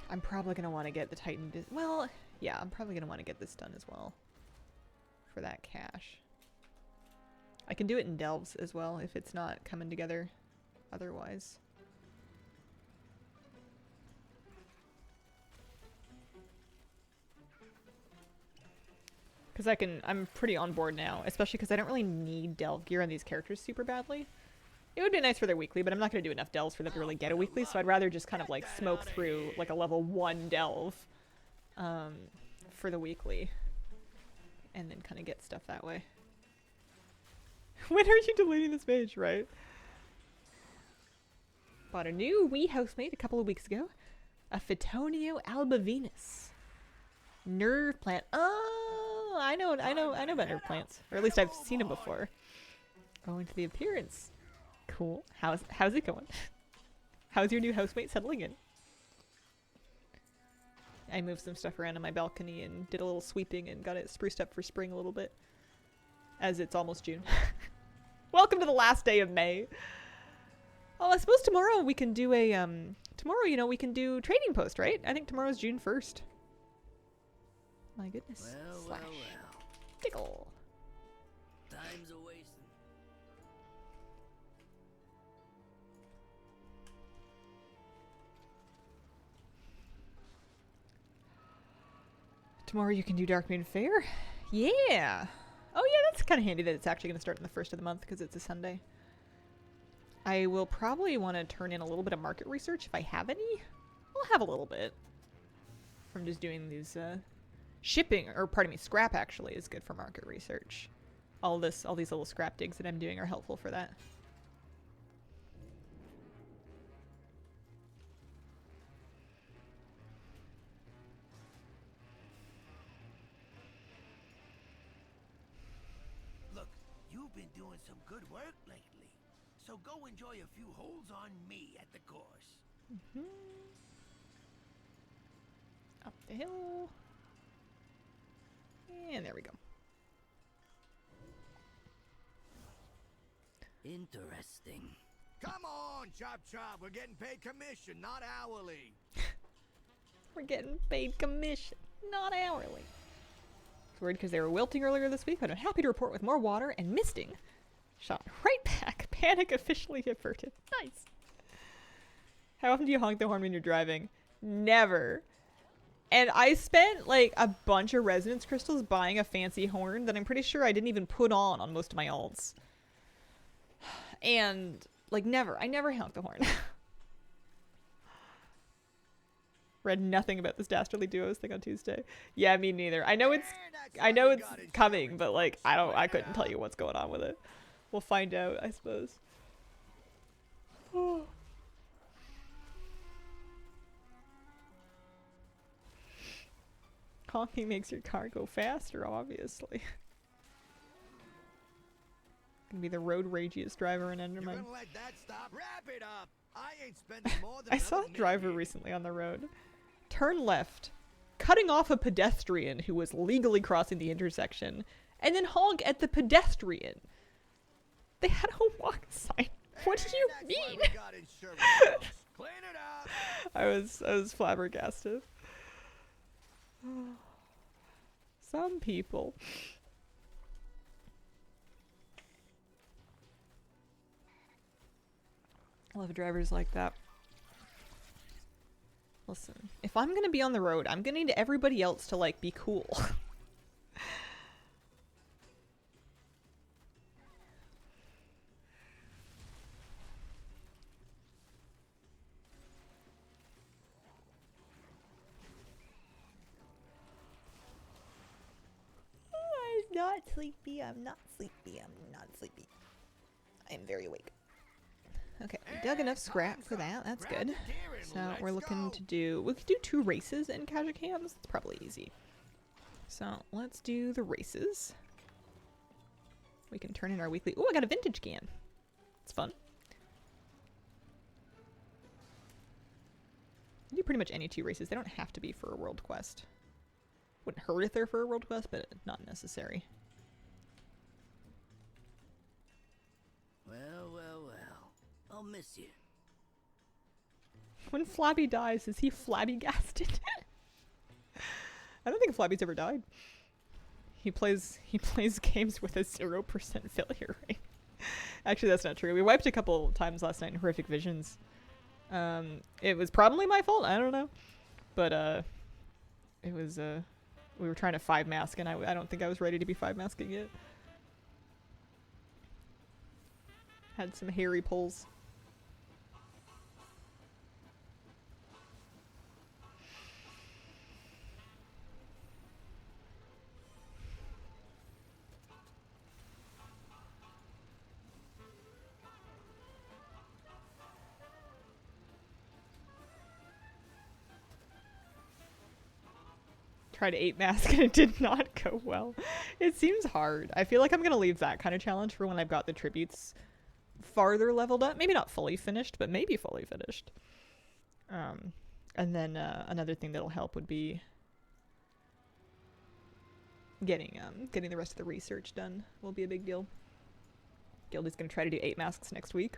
Speaker 1: I'm probably going to want to get the Titan... Well, yeah, I'm probably going to want to get this done as well. For that cache. I can do it in delves as well if it's not coming together otherwise. Because I'm pretty on board now, especially because I don't really need delve gear on these characters super badly. It would be nice for their weekly, but I'm not going to do enough delves for them to really get a weekly, so I'd rather just kind of like smoke through like a level 1 delve for the weekly. And then kind of get stuff that way. When are you deleting this page, right? Bought a new wee housemate a couple of weeks ago. A Phytonio albavinus. Nerve plant. Oh, I know about nerve plants. Or at least I've seen them before. Going to the appearance. Cool. How's it going? How's your new housemate settling in? I moved some stuff around on my balcony and did a little sweeping and got it spruced up for spring a little bit. As it's almost June. Welcome to the last day of May. Oh, I suppose tomorrow we can do a, tomorrow, you know, we can do trading post, right? I think tomorrow's June 1st. My goodness.
Speaker 2: Well.
Speaker 1: Tickle.
Speaker 2: Time's a wasting.
Speaker 1: Tomorrow you can do Dark Moon Fair? Yeah! Oh yeah, that's kind of handy that it's actually going to start on the 1st of the month because it's a Sunday. I will probably want to turn in a little bit of market research if I have any. I'll have a little bit. From just doing these, shipping, or pardon me, scrap actually is good for market research. All these little scrap digs that I'm doing are helpful for that.
Speaker 2: Look, you've been doing some good work lately. So go enjoy a few holes on me at the course.
Speaker 1: Mm-hmm. Up the hill. And there we go.
Speaker 2: Interesting.
Speaker 9: Come on, Chop Chop. We're getting paid commission, not hourly.
Speaker 1: We're getting paid commission, not hourly. It's weird because they were wilting earlier this week, but I'm happy to report with more water and misting. Shot right back. Panic officially averted. Nice. How often do you honk the horn when you're driving? Never. And I spent like a bunch of resonance crystals buying a fancy horn that I'm pretty sure I didn't even put on most of my alts. And like I never honk the horn. Read nothing about this Dastardly Duos thing on Tuesday. Yeah, me neither. I know it's coming, but like I couldn't tell you what's going on with it. We'll find out, I suppose. Honking makes your car go faster, obviously. Gonna be the road ragiest driver in Undermine.
Speaker 9: You're gonna let that stop? Wrap it up. I ain't spending more than
Speaker 1: I saw a driver recently on the road. Turn left, cutting off a pedestrian who was legally crossing the intersection, and then honk at the pedestrian. They had a walk sign. What do you mean?
Speaker 9: Clean it up.
Speaker 1: I was flabbergasted. Some people. I love drivers like that. Listen, if I'm gonna be on the road, I'm gonna need everybody else to like be cool. I'm not sleepy. I'm not sleepy. I'm not sleepy. I'm very awake. Okay, we dug enough scrap for that. That's
Speaker 9: Grab
Speaker 1: good.
Speaker 9: the deer and
Speaker 1: So
Speaker 9: let's
Speaker 1: we're looking
Speaker 9: go.
Speaker 1: to do... We could do 2 races in Kajakams. It's probably easy. So let's do the races. We can turn in our weekly... Oh, I got a vintage can. It's fun. You do pretty much any 2 races. They don't have to be for a world quest. Wouldn't hurt if they're for a world quest, but not necessary.
Speaker 9: Well, well, well. I'll miss you.
Speaker 1: When Flabby dies, is he flabbygasted? I don't think Flabby's ever died. He plays games with a 0% failure rate. Actually, that's not true. We wiped a couple times last night in Horrific Visions. It was probably my fault. I don't know. But it was we were trying to 5 mask, and I don't think I was ready to be 5 masking yet. Had some hairy pulls. Tried to 8 mask and it did not go well. It seems hard. I feel like I'm gonna leave that kind of challenge for when I've got the tributes farther leveled up. Maybe not fully finished, but maybe fully finished. And then another thing that'll help would be getting the rest of the research done. Will be a big deal. Guildy's gonna try to do 8 masks next week.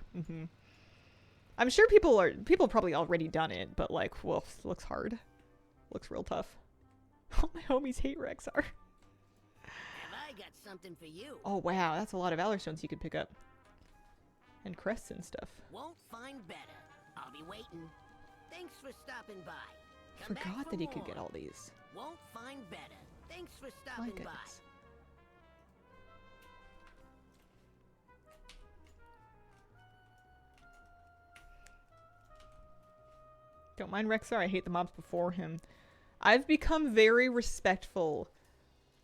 Speaker 1: I'm sure people probably already done it, but like, woof, looks hard. Looks real tough. All my homies hate Rexar.
Speaker 3: Have I got something for you?
Speaker 1: Oh wow, that's a lot of Valor Stones you could pick up. And crests and stuff.
Speaker 3: Won't find better. I'll be waiting. Thanks for stopping by. Come back
Speaker 1: Forgot
Speaker 3: for
Speaker 1: that he
Speaker 3: more.
Speaker 1: could get all these.
Speaker 3: Won't find better. Thanks for
Speaker 1: My
Speaker 3: stopping by.
Speaker 1: goodness. Don't mind Rexar, I hate the mobs before him. I've become very respectful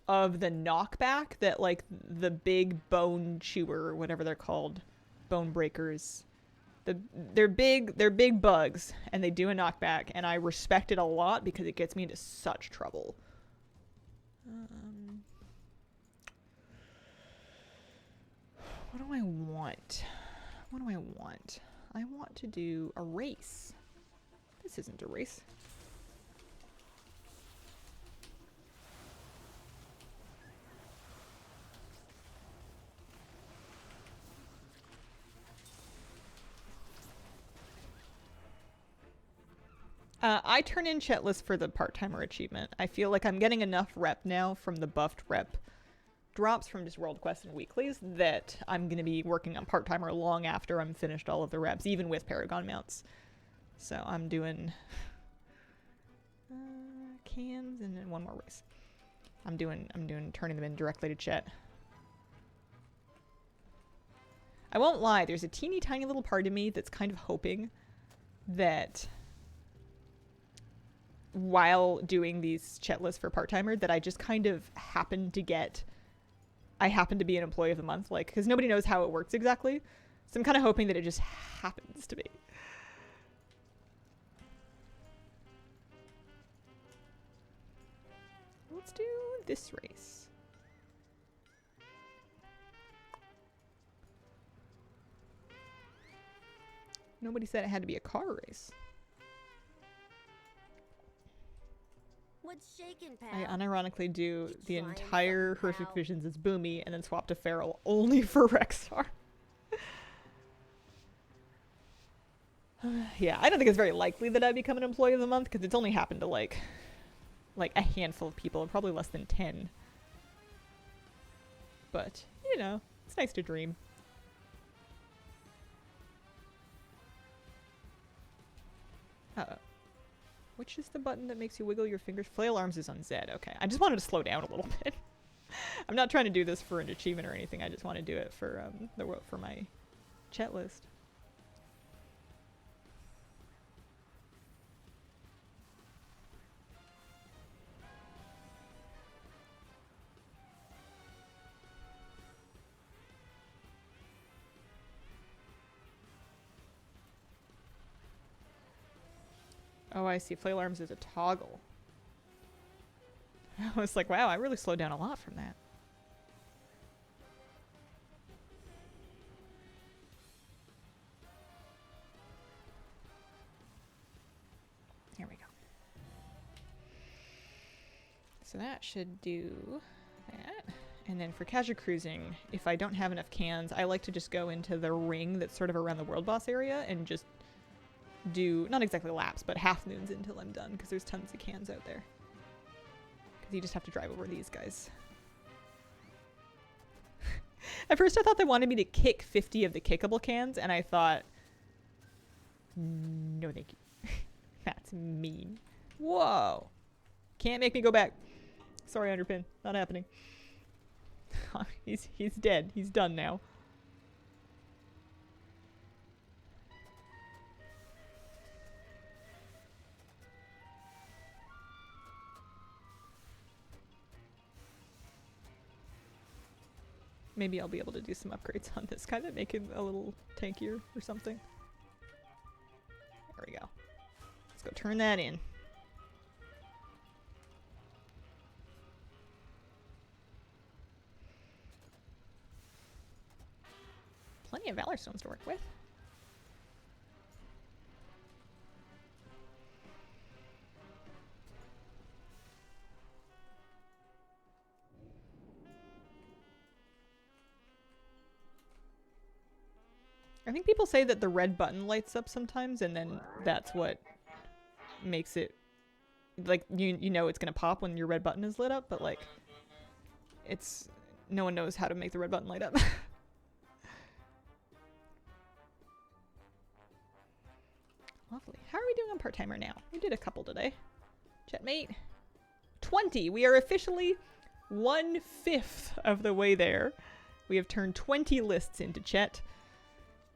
Speaker 1: of the knockback that like the big bone chewer or whatever they're called, bone breakers. They're big bugs and they do a knockback and I respect it a lot because it gets me into such trouble. What do I want? What do I want? I want to do a race. This isn't a race. I turn in CHETT list for the part-timer achievement. I feel like I'm getting enough rep now from the buffed rep drops from just world quests and weeklies that I'm going to be working on part-timer long after I'm finished all of the reps, even with Paragon mounts. So I'm doing cans and then one more race. I'm doing turning them in directly to CHETT. I won't lie, there's a teeny tiny little part of me that's kind of hoping that while doing these CHETT lists for part-timer that I just kind of happen to be an employee of the month, like, because nobody knows how it works exactly. So I'm kind of hoping that it just happens to be. Let's do this race. Nobody said it had to be a car race.
Speaker 3: What's shaking, pal?
Speaker 1: I unironically do
Speaker 3: Keep
Speaker 1: the
Speaker 3: trying
Speaker 1: entire
Speaker 3: something,
Speaker 1: Horrific
Speaker 3: pal.
Speaker 1: Visions as Boomy and then swap to Feral only for Rexar. Yeah, I don't think it's very likely that I become an employee of the month because it's only happened to like a handful of people, probably less than 10. But, you know, it's nice to dream. Uh-oh. Which is the button that makes you wiggle your fingers? Flail arms is on Z. Okay. I just wanted to slow down a little bit. I'm not trying to do this for an achievement or anything. I just want to do it for for my CHETT list. I see. Flail arms is a toggle. I was like, wow, I really slowed down a lot from that. There we go. So that should do that. And then for casual cruising, if I don't have enough cans, I like to just go into the ring that's sort of around the world boss area and just do, not exactly laps, but half moons until I'm done, because there's tons of cans out there. Because you just have to drive over these guys. At first I thought they wanted me to kick 50 of the kickable cans, and I thought, no thank you. That's mean. Whoa. Can't make me go back. Sorry, Underpin. Not happening. He's dead. He's done now. Maybe I'll be able to do some upgrades on this guy that make him a little tankier or something. There we go. Let's go turn that in. Plenty of Valor Stones to work with. I think people say that the red button lights up sometimes, and then that's what makes it, like, you know it's gonna pop when your red button is lit up, but like, it's, no one knows how to make the red button light up. Lovely. How are we doing on part-timer now? We did a couple today. Chetmate. 20! We are officially 1/5 of the way there. We have turned 20 lists into Chet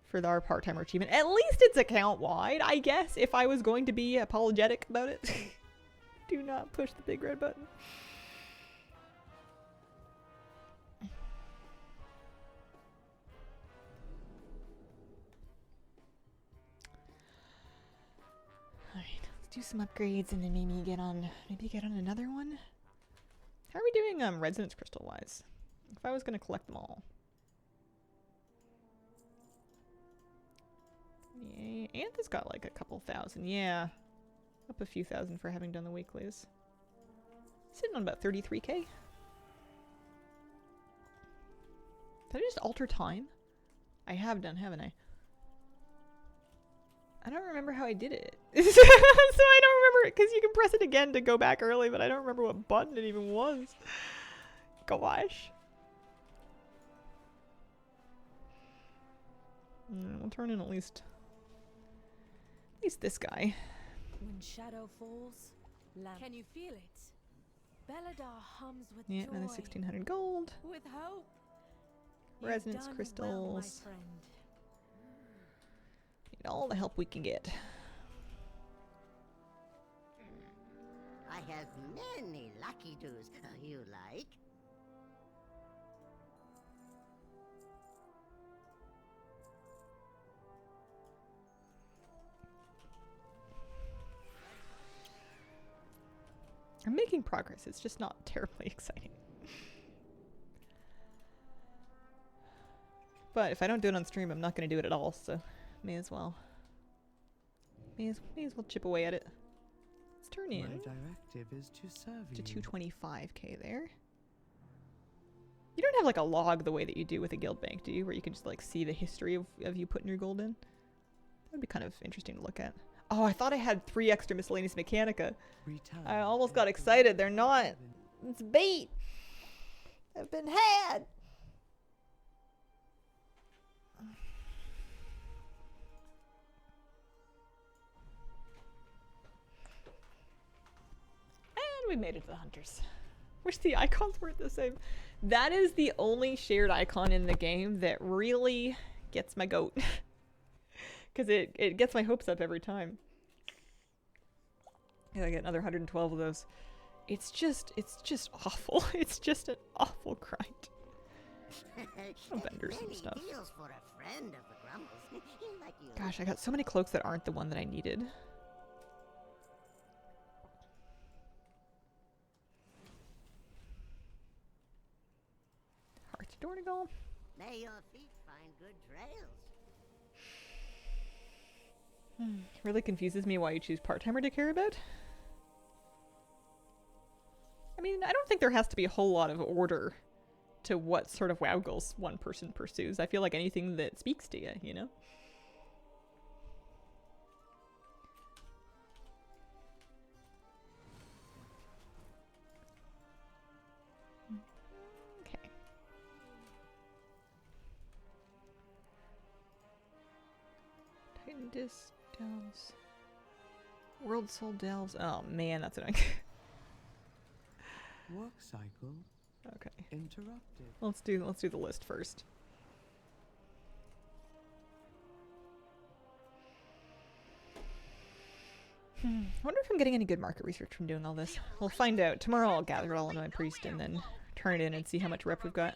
Speaker 1: for our part-timer achievement. At least it's account-wide, I guess, if I was going to be apologetic about it. Do not push the big red button. Do some upgrades and then maybe get on another one. How are we doing resonance crystal wise? If I was gonna collect them all. Yeah, Anth's got like a couple thousand. Yeah. Up a few thousand for having done the weeklies. Sitting on about 33k. Did I just alter time? I have done, haven't I? I don't remember how I did it. So I don't remember it, because you can press it again to go back early, but I don't remember what button it even was. Gosh. We'll turn in at least this guy.
Speaker 6: When shadow falls, can you feel it? Belladar hums with
Speaker 1: Yeah,
Speaker 6: joy.
Speaker 1: another 1600 gold.
Speaker 6: With hope.
Speaker 1: Resonance crystals. Well, need all the help we can get.
Speaker 3: I have many lucky doos you like.
Speaker 1: I'm making progress. It's just not terribly exciting. But if I don't do it on stream, I'm not going to do it at all, so may as well. May as well chip away at it. Let's turn in.
Speaker 8: My directive is to serve
Speaker 1: to
Speaker 8: you.
Speaker 1: 225k there. You don't have like a log the way that you do with a guild bank, do you? Where you can just like see the history of you putting your gold in? That would be kind of interesting to look at. Oh, I thought I had 3 extra miscellaneous mechanica. I almost got excited. They're not. It's bait. I've been had. And we made it to the hunters. Wish the icons weren't the same. That is the only shared icon in the game that really gets my goat. Because it gets my hopes up every time. Yeah, I get another 112 of those. It's just awful. It's just an awful grind. Oh, vendors and stuff.
Speaker 3: For a friend of the Grumbles. Like you.
Speaker 1: Gosh, I got so many cloaks that aren't the one that I needed. Dornigal.
Speaker 3: May your feet find good trails.
Speaker 1: Really confuses me why you choose part-timer to care about. I mean, I don't think there has to be a whole lot of order to what sort of WoW goals one person pursues. I feel like anything that speaks to you, you know? Okay. Titan Disc Delves. World Soul Delves. Oh man, that's annoying.
Speaker 8: Work cycle
Speaker 1: Okay.
Speaker 8: interrupted.
Speaker 1: Let's do the list first. Wonder if I'm getting any good market research from doing all this. We'll find out. Tomorrow I'll gather it all into my priest and then turn it in and see how much rep we've got.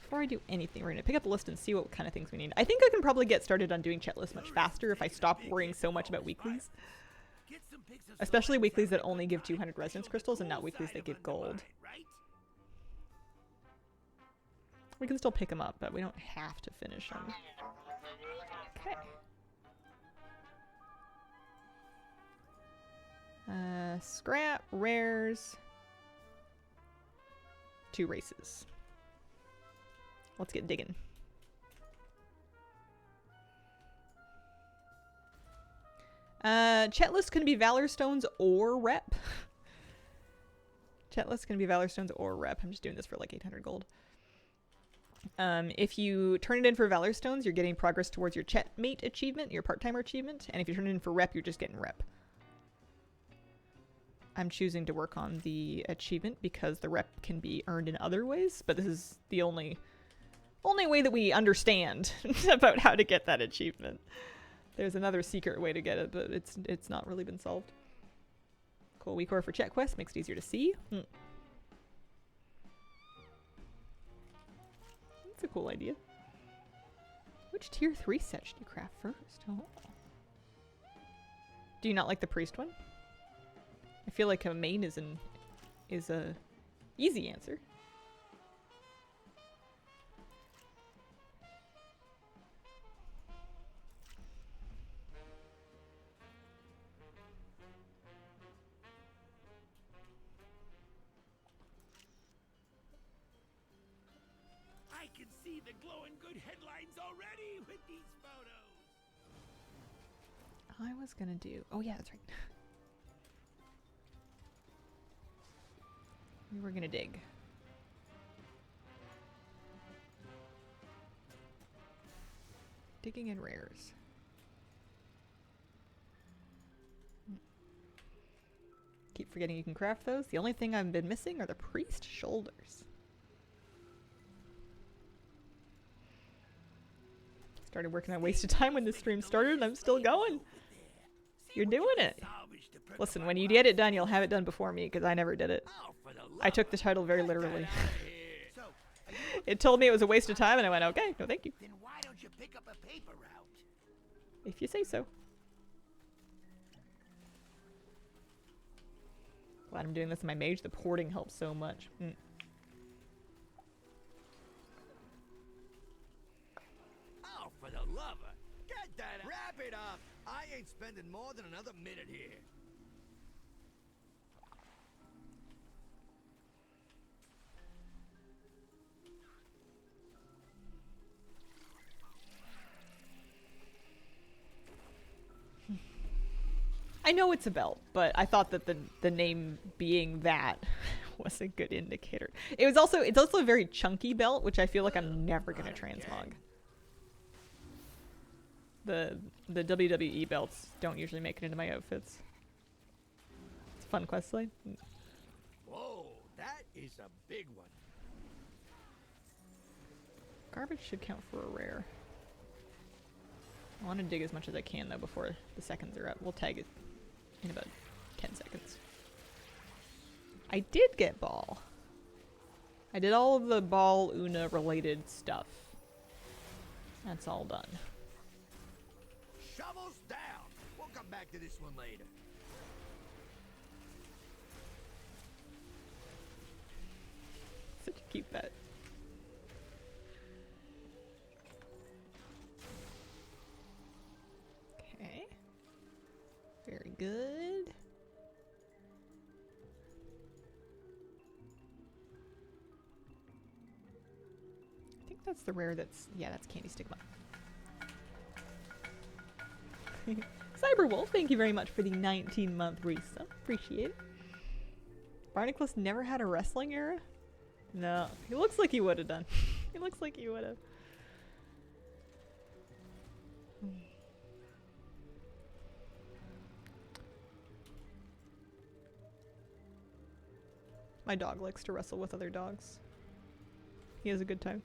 Speaker 1: Before I do anything, we're going to pick up the list and see what kind of things we need. I think I can probably get started on doing chet lists much faster if I stop worrying so much about weeklies. Especially weeklies that only give 200 resonance crystals and not weeklies that give gold. We can still pick them up, but we don't have to finish them. Okay. Scrap, rares. 2 races. Let's get digging. Chet list can be Valor Stones or rep. Chet list can be Valor Stones or rep. I'm just doing this for like 800 gold. If you turn it in for Valor Stones, you're getting progress towards your Chet mate achievement, your part-timer achievement. And if you turn it in for rep, you're just getting rep. I'm choosing to work on the achievement because the rep can be earned in other ways, but this is the only way that we understand about how to get that achievement. There's another secret way to get it, but it's not really been solved. Cool. Weak ore for Chet quest makes it easier to see. That's a cool idea. Which tier 3 set should you craft first? Oh. Do you not like the priest one? I feel like a main is a easy answer.
Speaker 2: I can see the glowing good headlines already with these photos.
Speaker 1: I was gonna do... Oh yeah, that's right. We were gonna dig. Digging in rares. Keep forgetting you can craft those. The only thing I've been missing are the priest shoulders. Started working on wasted time when this stream started and I'm still going. You're doing it. Listen, when you get it done, you'll have it done before me because I never did it. I took the title very literally. It told me it was a waste of time and I went, okay, no thank you.
Speaker 2: Then why don't you pick up a paper route?
Speaker 1: If you say so. Glad I'm doing this in my mage. The porting helps so much.
Speaker 9: Oh, for the lover. Get that. Wrap it up. I ain't spending more than another minute here.
Speaker 1: I know it's a belt, but I thought that the name being that was a good indicator. It's also a very chunky belt, which I feel like I'm never gonna transmog. The WWE belts don't usually make it into my outfits. It's a fun quest line.
Speaker 9: Whoa, that is a big one.
Speaker 1: Garbage should count for a rare. I want to dig as much as I can though before the seconds are up. We'll tag it in about 10 seconds. I did get ball. I did all of the ball Una related stuff. That's all done.
Speaker 9: Shovels down. We'll come back to this one later.
Speaker 1: Such a cute bet. good. I think that's the rare that's... Yeah, that's Candy Stigma. Cyberwolf, thank you very much for the 19-month resub. Appreciate it. Barnacles never had a wrestling era? No. He looks like he would have done. He looks like he would have. My dog likes to wrestle with other dogs. He has a good time.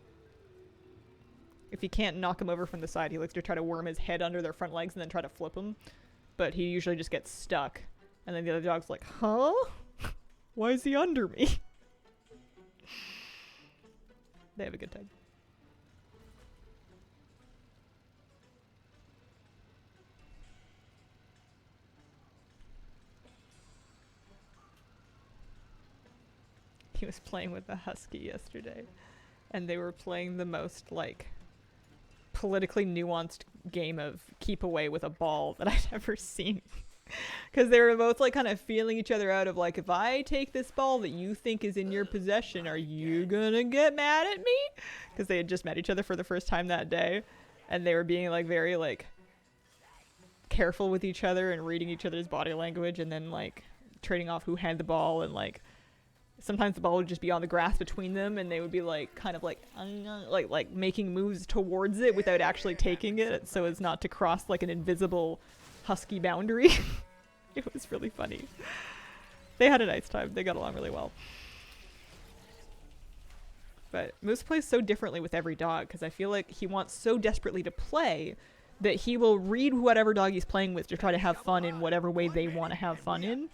Speaker 1: If you can't knock him over from the side, he likes to try to worm his head under their front legs and then try to flip him. But he usually just gets stuck. And then the other dog's like, huh? Why is he under me? They have a good time. He was playing with a husky yesterday. And they were playing the most, like, politically nuanced game of keep away with a ball that I'd ever seen. Because they were both like kind of feeling each other out of like, if I take this ball that you think is in your possession, are you gonna get mad at me? Because they had just met each other for the first time that day, and they were being like very like careful with each other and reading each other's body language, and then like trading off who had the ball, and like sometimes the ball would just be on the grass between them, and they would be like kind of like making moves towards it without actually taking it, so as not to cross like an invisible husky boundary. It was really funny. They had a nice time. They got along really well. But Moose plays so differently with every dog because I feel like he wants so desperately to play that he will read whatever dog he's playing with to try to have fun in whatever way they want to have fun in.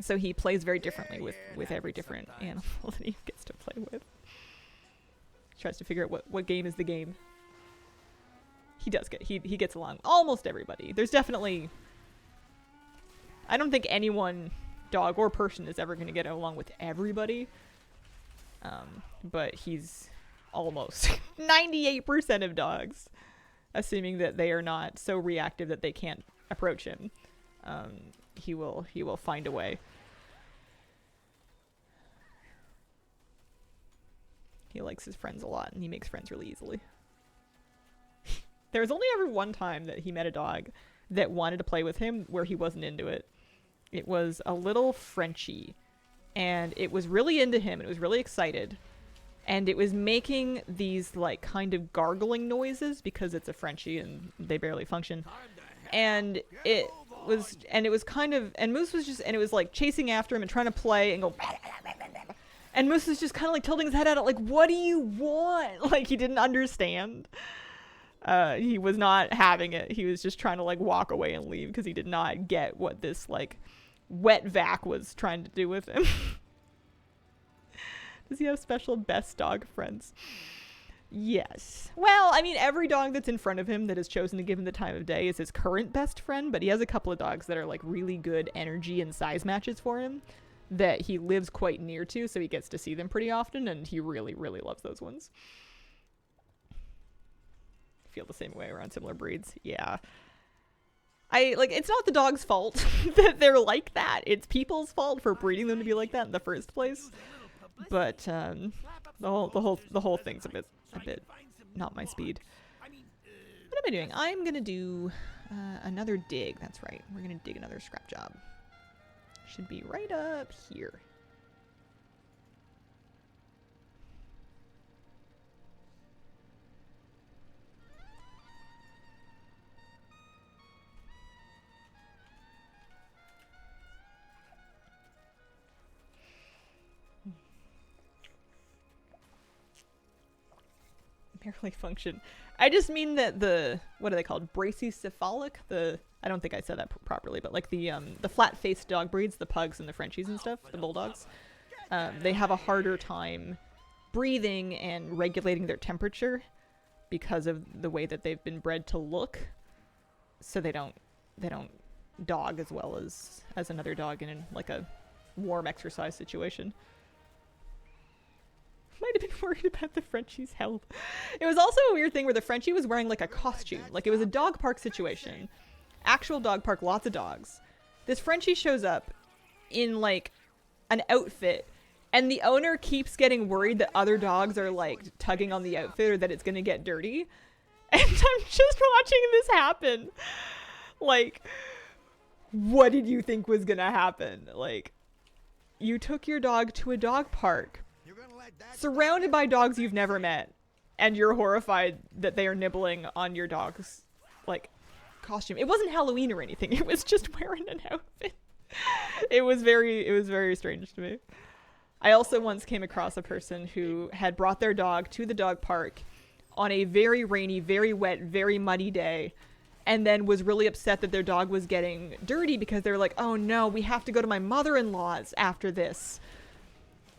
Speaker 1: So he plays very differently with every different animal that he gets to play with. Tries to figure out what game is the game. He gets along with almost everybody. There's definitely... I don't think anyone, dog or person, is ever going to get along with everybody. But he's almost 98% of dogs, assuming that they are not so reactive that they can't approach him. He will find a way. He likes his friends a lot, and he makes friends really easily. There was only ever one time that he met a dog that wanted to play with him where he wasn't into it. It was a little Frenchie, and it was really into him, and it was really excited. And it was making these, like, kind of gargling noises because it's a Frenchie and they barely function. And it was kind of, and Moose was just, and it was like chasing after him and trying to play and go, and Moose was just kind of like tilting his head at it, like, what do you want? Like, he didn't understand. He was not having it. He was just trying to like walk away and leave because he did not get what this like wet vac was trying to do with him. Does he have special best dog friends? Yes. Well, I mean, every dog that's in front of him that is chosen to give him the time of day is his current best friend, but he has a couple of dogs that are like really good energy and size matches for him that he lives quite near to, so he gets to see them pretty often, and he really, really loves those ones. Feel the same way around similar breeds. Yeah. It's not the dog's fault that they're like that. It's people's fault for breeding them to be like that in the first place. But the whole thing's a bit not my speed. What am I doing? I'm gonna do another dig. That's right. We're gonna dig another scrap job. Should be right up here. Barely function. I just mean that the, what are they called? Brachycephalic? I don't think I said that properly, but like the flat-faced dog breeds, the pugs and the Frenchies and stuff, the bulldogs, they have a harder time breathing and regulating their temperature because of the way that they've been bred to look. So they don't dog as well as another dog in like a warm exercise situation. Might have been worried about the Frenchie's health. It was also a weird thing where the Frenchie was wearing like a costume. Like it was a dog park situation. Actual dog park, lots of dogs. This Frenchie shows up in like an outfit, and the owner keeps getting worried that other dogs are like tugging on the outfit or that it's gonna get dirty. And I'm just watching this happen. Like, what did you think was gonna happen? Like, you took your dog to a dog park, surrounded by dogs you've never met, and you're horrified that they are nibbling on your dog's, like, costume. It wasn't Halloween or anything. It was just wearing an outfit. It was very strange to me. I also once came across a person who had brought their dog to the dog park on a very rainy, very wet, very muddy day, and then was really upset that their dog was getting dirty because they were like, oh no, we have to go to my mother-in-law's after this.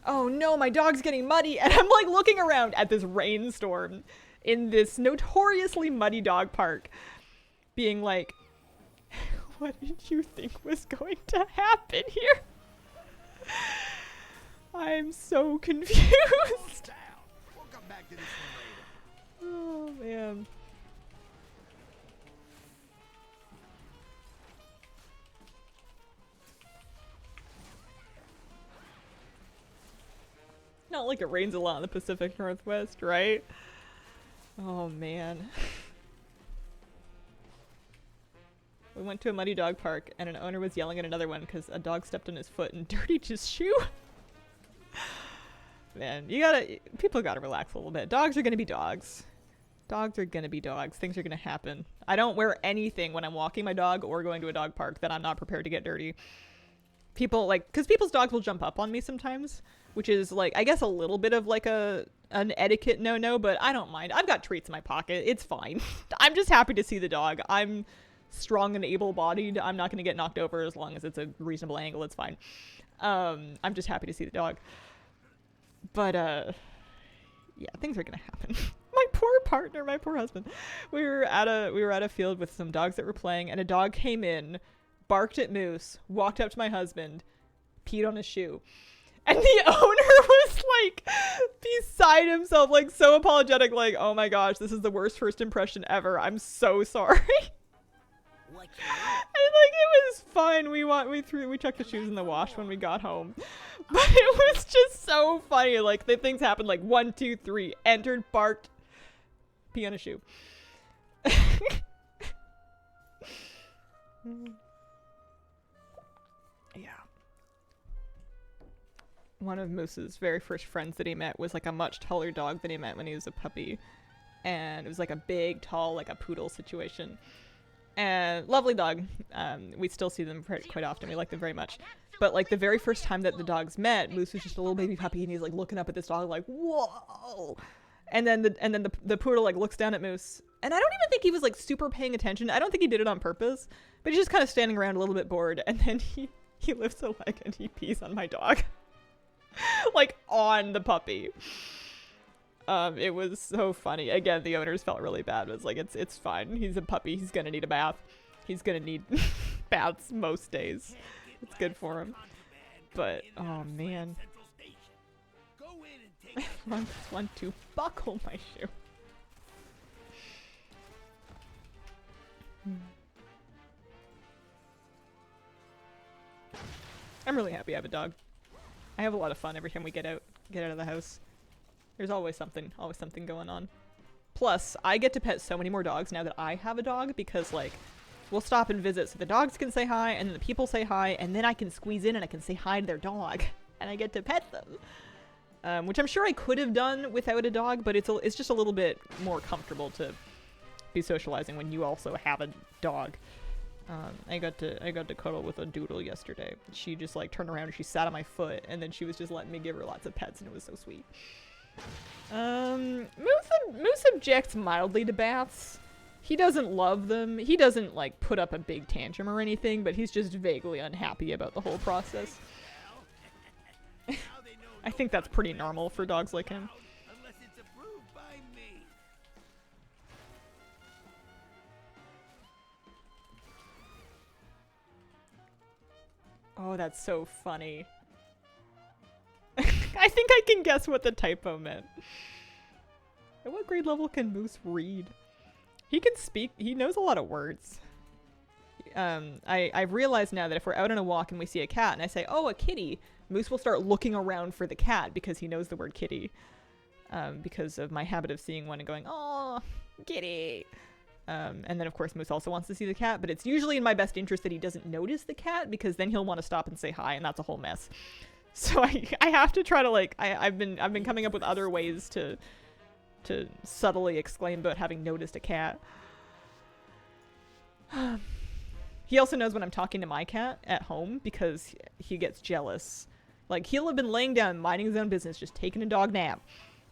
Speaker 1: Oh no, my dog's getting muddy. And I'm like looking around at this rainstorm in this notoriously muddy dog park, being like, what did you think was going to happen here? I'm so confused.
Speaker 9: We'll come back to this one later.
Speaker 1: Oh man. Not like it rains a lot in the Pacific Northwest, right? Oh man. We went to a muddy dog park and an owner was yelling at another one because a dog stepped on his foot and dirtied his shoe. Man, people gotta relax a little bit. Dogs are gonna be dogs. Dogs are gonna be dogs. Things are gonna happen. I don't wear anything when I'm walking my dog or going to a dog park that I'm not prepared to get dirty. People, like, because people's dogs will jump up on me sometimes, which is, like, I guess a little bit of, like, an etiquette no-no, but I don't mind. I've got treats in my pocket. It's fine. I'm just happy to see the dog. I'm strong and able-bodied. I'm not going to get knocked over as long as it's a reasonable angle. It's fine. I'm just happy to see the dog. But, yeah, things are going to happen. My poor partner, my poor husband. We were at a field with some dogs that were playing, and a dog came in, barked at Moose, walked up to my husband, peed on his shoe. And the owner was like beside himself, like so apologetic, like, oh my gosh, this is the worst first impression ever. I'm so sorry. And like it was fine. We chucked the shoes in the wash when we got home. But it was just so funny. Like the things happened like 1, 2, 3, entered, barked, pee on a shoe. Yeah. One of Moose's very first friends that he met was like a much taller dog than he met when he was a puppy. And it was like a big, tall, like a poodle situation. And lovely dog. We still see them quite often. We like them very much. But like the very first time that the dogs met, Moose was just a little baby puppy and he's like looking up at this dog like, whoa. And then the poodle like looks down at Moose. And I don't even think he was like super paying attention. I don't think he did it on purpose. But he's just kind of standing around a little bit bored. And then he lifts a leg and he pees on my dog. Like on the puppy. It was so funny. Again, the owners felt really bad. It was like, it's fine. He's a puppy. He's gonna need a bath. He's gonna need baths most days. It's good for him. But, oh man. I just want to buckle my shoe. I'm really happy I have a dog. I have a lot of fun every time we get out of the house. There's always something going on. Plus, I get to pet so many more dogs now that I have a dog because, like, we'll stop and visit so the dogs can say hi and then the people say hi and then I can squeeze in and I can say hi to their dog and I get to pet them. Which I'm sure I could have done without a dog, but it's just a little bit more comfortable to be socializing when you also have a dog. I got to cuddle with a doodle yesterday. She just like turned around and she sat on my foot and then she was just letting me give her lots of pets and it was so sweet. Moose objects mildly to baths. He doesn't love them. He doesn't like put up a big tantrum or anything, but he's just vaguely unhappy about the whole process. I think that's pretty normal for dogs like him.
Speaker 2: Unless it's approved by me.
Speaker 1: Oh, that's so funny. I think I can guess what the typo meant. At what grade level can Moose read? He can speak. He knows a lot of words. I've realized now that if we're out on a walk and we see a cat and I say, oh, a kitty, Moose will start looking around for the cat because he knows the word kitty. Because of my habit of seeing one and going, oh, kitty. And then, of course, Moose also wants to see the cat, but it's usually in my best interest that he doesn't notice the cat because then he'll want to stop and say hi, and that's a whole mess. So I have to try to, like, I've been coming up with other ways to subtly exclaim about having noticed a cat. He also knows when I'm talking to my cat at home because he gets jealous. Like, he'll have been laying down, minding his own business, just taking a dog nap.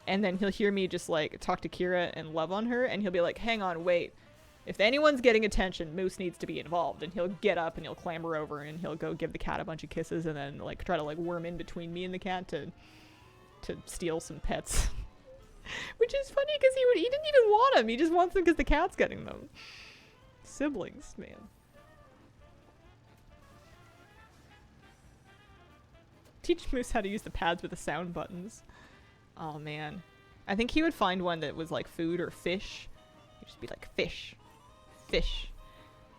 Speaker 1: And then he'll hear me just, like, talk to Kira and love on her. And he'll be like, hang on, wait. If anyone's getting attention, Moose needs to be involved. And he'll get up and he'll clamber over and he'll go give the cat a bunch of kisses and then, like, try to, like, worm in between me and the cat to steal some pets. Which is funny because he didn't even want them. He just wants them because the cat's getting them. Siblings, man. Teach Moose how to use the pads with the sound buttons. Oh man. I think he would find one that was like food or fish. He'd just be like, fish. Fish.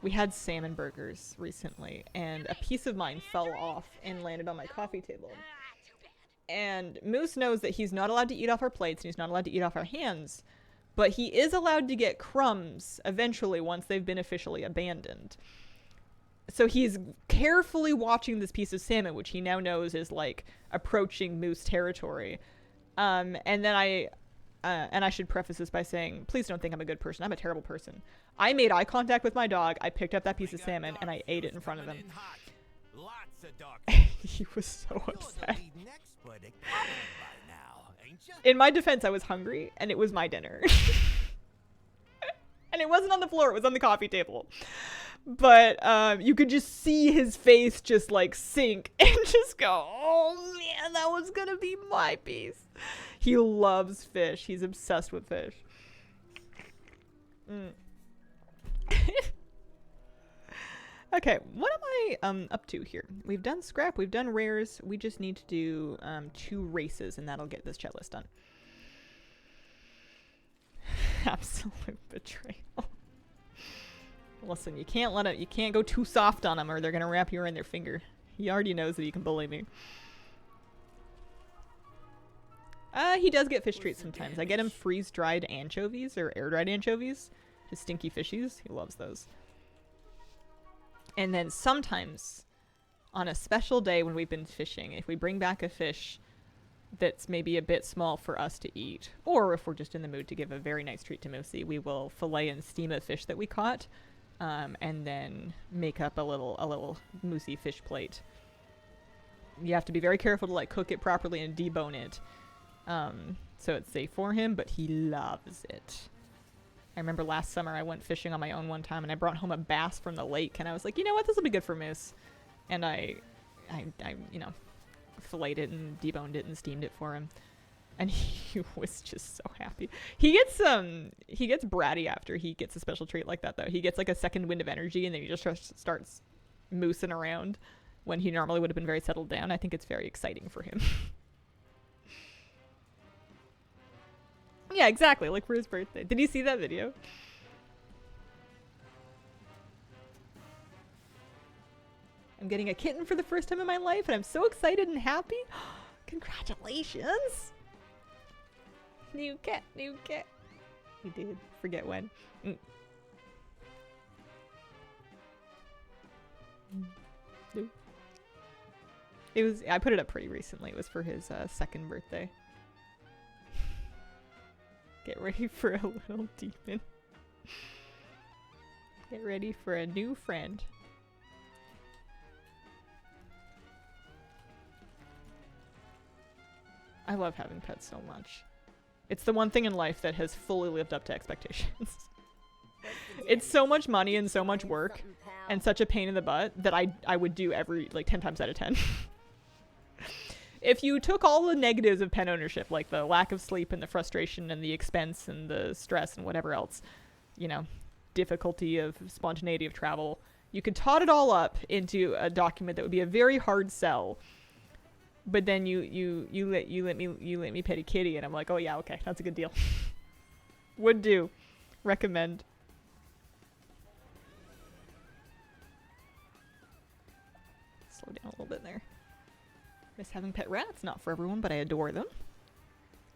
Speaker 1: We had salmon burgers recently and a piece of mine fell off and landed on my coffee table. And Moose knows that he's not allowed to eat off our plates and he's not allowed to eat off our hands. But he is allowed to get crumbs eventually once they've been officially abandoned. So he's carefully watching this piece of salmon, which he now knows is like approaching Moose territory. And then and I should preface this by saying, please don't think I'm a good person. I'm a terrible person. I made eye contact with my dog. I picked up that piece of salmon and I ate it in front of him. He was so upset. In my defense, I was hungry and it was my dinner. And it wasn't on the floor. It was on the coffee table. But you could just see his face just like sink and just go, oh man, that was gonna be my piece. He loves fish. He's obsessed with fish. Okay, what am I up to here? We've done scrap, we've done rares. We just need to do 2 races and that'll get this chat list done. Absolute betrayal. Listen, you can't go too soft on him or they're gonna wrap you around their finger. He already knows that he can bully me. He does get fish treats sometimes. I get him freeze-dried anchovies or air-dried anchovies. His stinky fishies. He loves those. And then sometimes, on a special day when we've been fishing, if we bring back a fish that's maybe a bit small for us to eat, or if we're just in the mood to give a very nice treat to Moosey, we will fillet and steam a fish that we caught, and then make up a little Moosey fish plate. You have to be very careful to like cook it properly and debone it, so it's safe for him, but he loves it. I remember last summer I went fishing on my own one time and I brought home a bass from the lake and I was like, you know what, this will be good for Moose. And I you know, filleted it and deboned it and steamed it for him. And he was just so happy. He gets bratty after he gets a special treat like that though. He gets like a second wind of energy and then he just starts moosing around when he normally would have been very settled down. I think it's very exciting for him. Yeah, exactly. Like for his birthday. Did you see that video? I'm getting a kitten for the first time in my life and I'm so excited and happy. Congratulations. New cat, new cat. He did. Forget when. It was, I put it up pretty recently. It was for his second birthday. Get ready for a little demon. Get ready for a new friend. I love having pets so much. It's the one thing in life that has fully lived up to expectations. It's so much money and so much work and such a pain in the butt that I would do every, like 10 times out of 10. If you took all the negatives of pet ownership, like the lack of sleep and the frustration and the expense and the stress and whatever else, you know, difficulty of spontaneity of travel, you could tot it all up into a document that would be a very hard sell. But then you let me pet a kitty and I'm like, oh yeah, okay, that's a good deal. Would do. Recommend. Slow down a little bit there. Miss having pet rats. Not for everyone, but I adore them.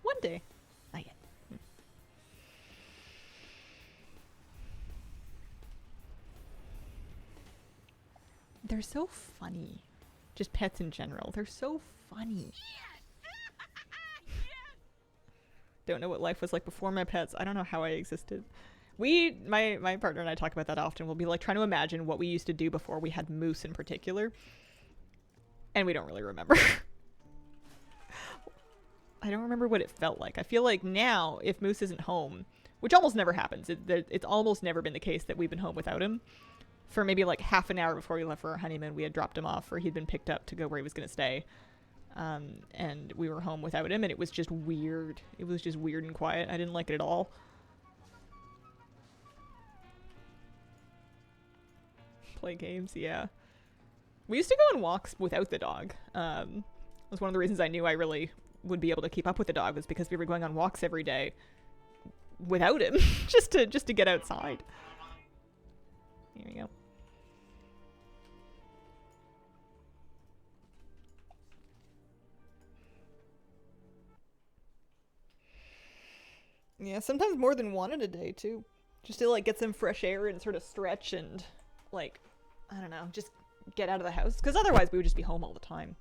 Speaker 1: One day. Not yet. They're so funny. Just pets in general. They're so funny. Don't know what life was like before my pets. I don't know how I existed. My partner and I talk about that often. We'll be like trying to imagine what we used to do before we had Moose in particular. And we don't really remember. I don't remember what it felt like. I feel like now, if Moose isn't home, which almost never happens, it's almost never been the case that we've been home without him. For maybe like half an hour before we left for our honeymoon, we had dropped him off, or he'd been picked up to go where he was going to stay. And we were home without him, and it was just weird. It was just weird and quiet. I didn't like it at all. Play games, yeah. We used to go on walks without the dog. It was one of the reasons I knew I really would be able to keep up with the dog, was because we were going on walks every day without him, just to get outside. Here we go. Yeah, sometimes more than one in a day too. Just to like get some fresh air and sort of stretch and like, I don't know, just get out of the house. Because otherwise we would just be home all the time.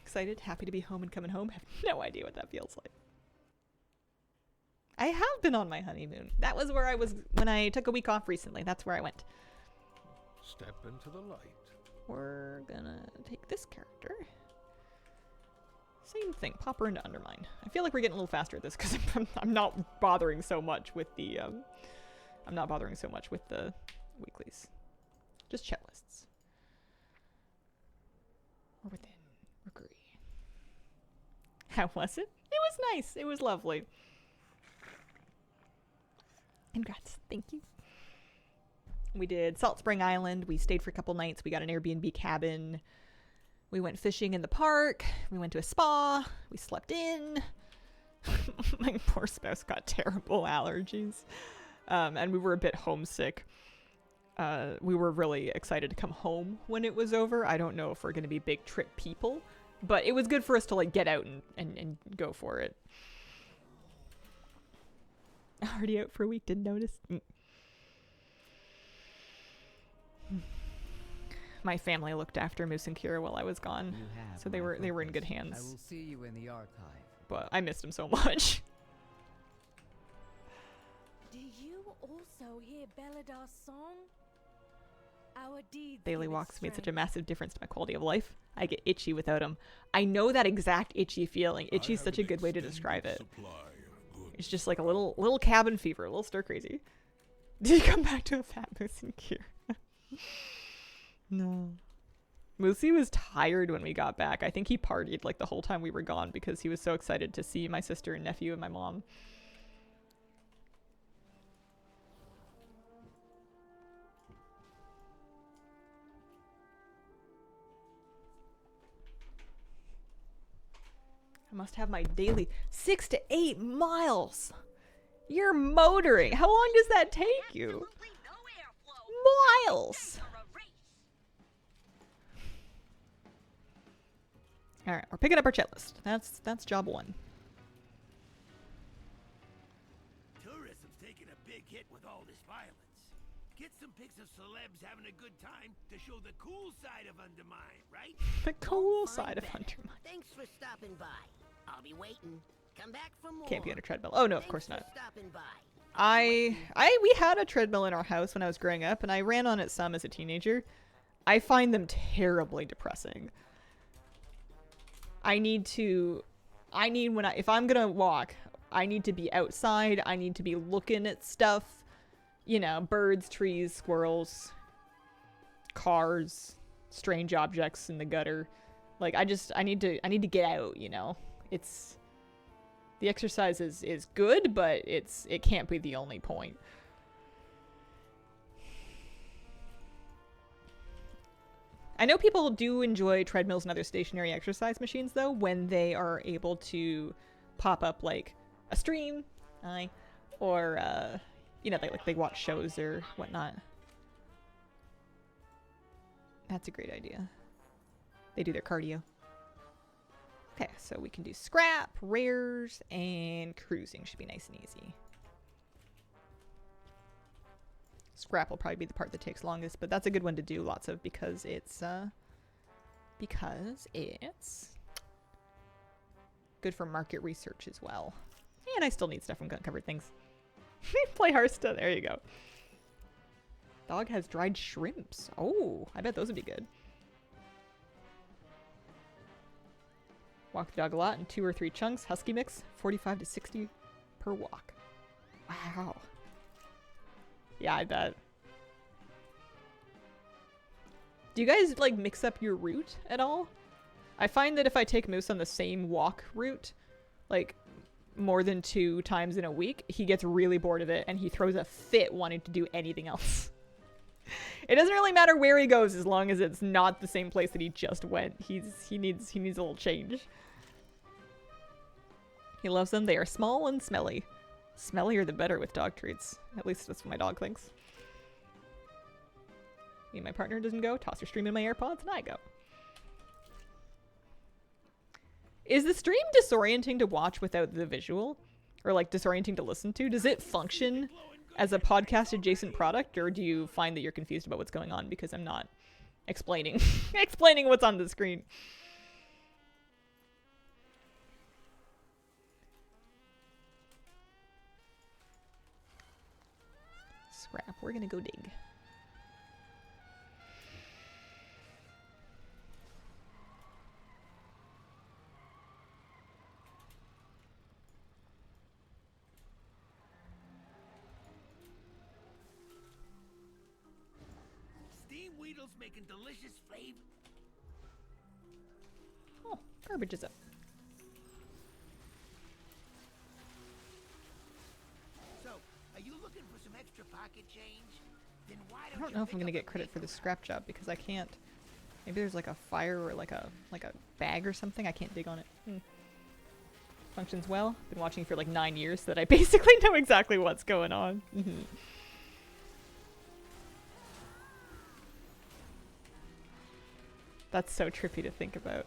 Speaker 1: Excited, happy to be home and coming home. Have no idea what that feels like. I have been on my honeymoon. That was where I was when I took a week off recently. That's where I went.
Speaker 7: Step into the light.
Speaker 1: We're gonna take this character. Same thing. Pop her into Undermine. I feel like we're getting a little faster at this because I'm not bothering so much with the weeklies. Just chat lists. Or within. Agree. How was it? It was nice. It was lovely. Congrats. Thank you. We did Salt Spring Island. We stayed for a couple nights. We got an Airbnb cabin. We went fishing in the park. We went to a spa. We slept in. My poor spouse got terrible allergies. And we were a bit homesick. We were really excited to come home when it was over. I don't know if we're going to be big trip people, but it was good for us to like get out and go for it. Already out for a week, didn't notice. My family looked after Moose and Kira while I was gone, so they were in good hands.
Speaker 8: I will see you in the archive.
Speaker 1: But I missed them so much.
Speaker 6: Do you also hear Beladar's song? Our deeds
Speaker 1: Daily
Speaker 6: give it
Speaker 1: walks made such a
Speaker 6: strength.
Speaker 1: massive difference to my quality of life. I get itchy without them. I know that exact itchy feeling. Itchy is such a good way to describe it. It's just like a little cabin fever, a little stir crazy. Did you come back to a fat Moose and Kira? No. Moosey was tired when we got back. I think he partied like the whole time we were gone because he was so excited to see my sister and nephew and my mom. I must have my daily 6 to 8 miles. You're motoring. How long does that take you? Miles. All right, we're picking up our chat list. That's job one.
Speaker 2: Tourism's taking a big hit with all this violence. Get some pics of celebs having a good time to show the cool side of Undermine, right?
Speaker 1: The cool
Speaker 3: Fine
Speaker 1: side of
Speaker 3: better.
Speaker 1: Undermine.
Speaker 3: Thanks for stopping by. I'll be waiting. Come back for more.
Speaker 1: Can't be on a treadmill. Oh no, of
Speaker 3: Thanks
Speaker 1: course
Speaker 3: for
Speaker 1: not.
Speaker 3: stopping by.
Speaker 1: We had a treadmill in our house when I was growing up, and I ran on it some as a teenager. I find them terribly depressing. If I'm gonna walk, I need to be outside. I need to be looking at stuff, you know, birds, trees, squirrels, cars, strange objects in the gutter. Like I need to get out, you know. The exercise is good, but it can't be the only point. I know people do enjoy treadmills and other stationary exercise machines though when they are able to pop up like a stream, Or, you know, they watch shows or whatnot. That's a great idea. They do their cardio. Okay, so we can do scrap, rares, and cruising should be nice and easy. Scrap will probably be the part that takes longest, but that's a good one to do lots of because it's good for market research as well. And I still need stuff from gun-covered things. Play Hearthstone. There you go. Dog has dried shrimps. Oh, I bet those would be good. Walk the dog a lot in 2 or 3 chunks. Husky mix, 45 to 60 per walk. Wow. Yeah, I bet. Do you guys, like, mix up your route at all? I find that if I take Moose on the same walk route, like, more than 2 times in a week, he gets really bored of it and he throws a fit wanting to do anything else. It doesn't really matter where he goes as long as it's not the same place that he just went. He needs a little change. He loves them. They are small and smelly. Smellier the better with dog treats. At least that's what my dog thinks. Me and my partner doesn't go. Toss your stream in my AirPods and I go. Is the stream disorienting to watch without the visual? Or like disorienting to listen to? Does it function as a podcast adjacent product, or do you find that you're confused about what's going on because I'm not explaining explaining what's on the screen? Scrap, we're gonna go dig.
Speaker 2: Making delicious flavor.
Speaker 1: Oh, garbage is up.
Speaker 2: So, are you looking for some extra pocket change? Then why
Speaker 1: I don't know if I'm gonna get credit for the scrap job because I can't. Maybe there's like a fire or like a bag or something. I can't dig on it. Functions well. Been watching for like 9 years so that I basically know exactly what's going on. That's so trippy to think about.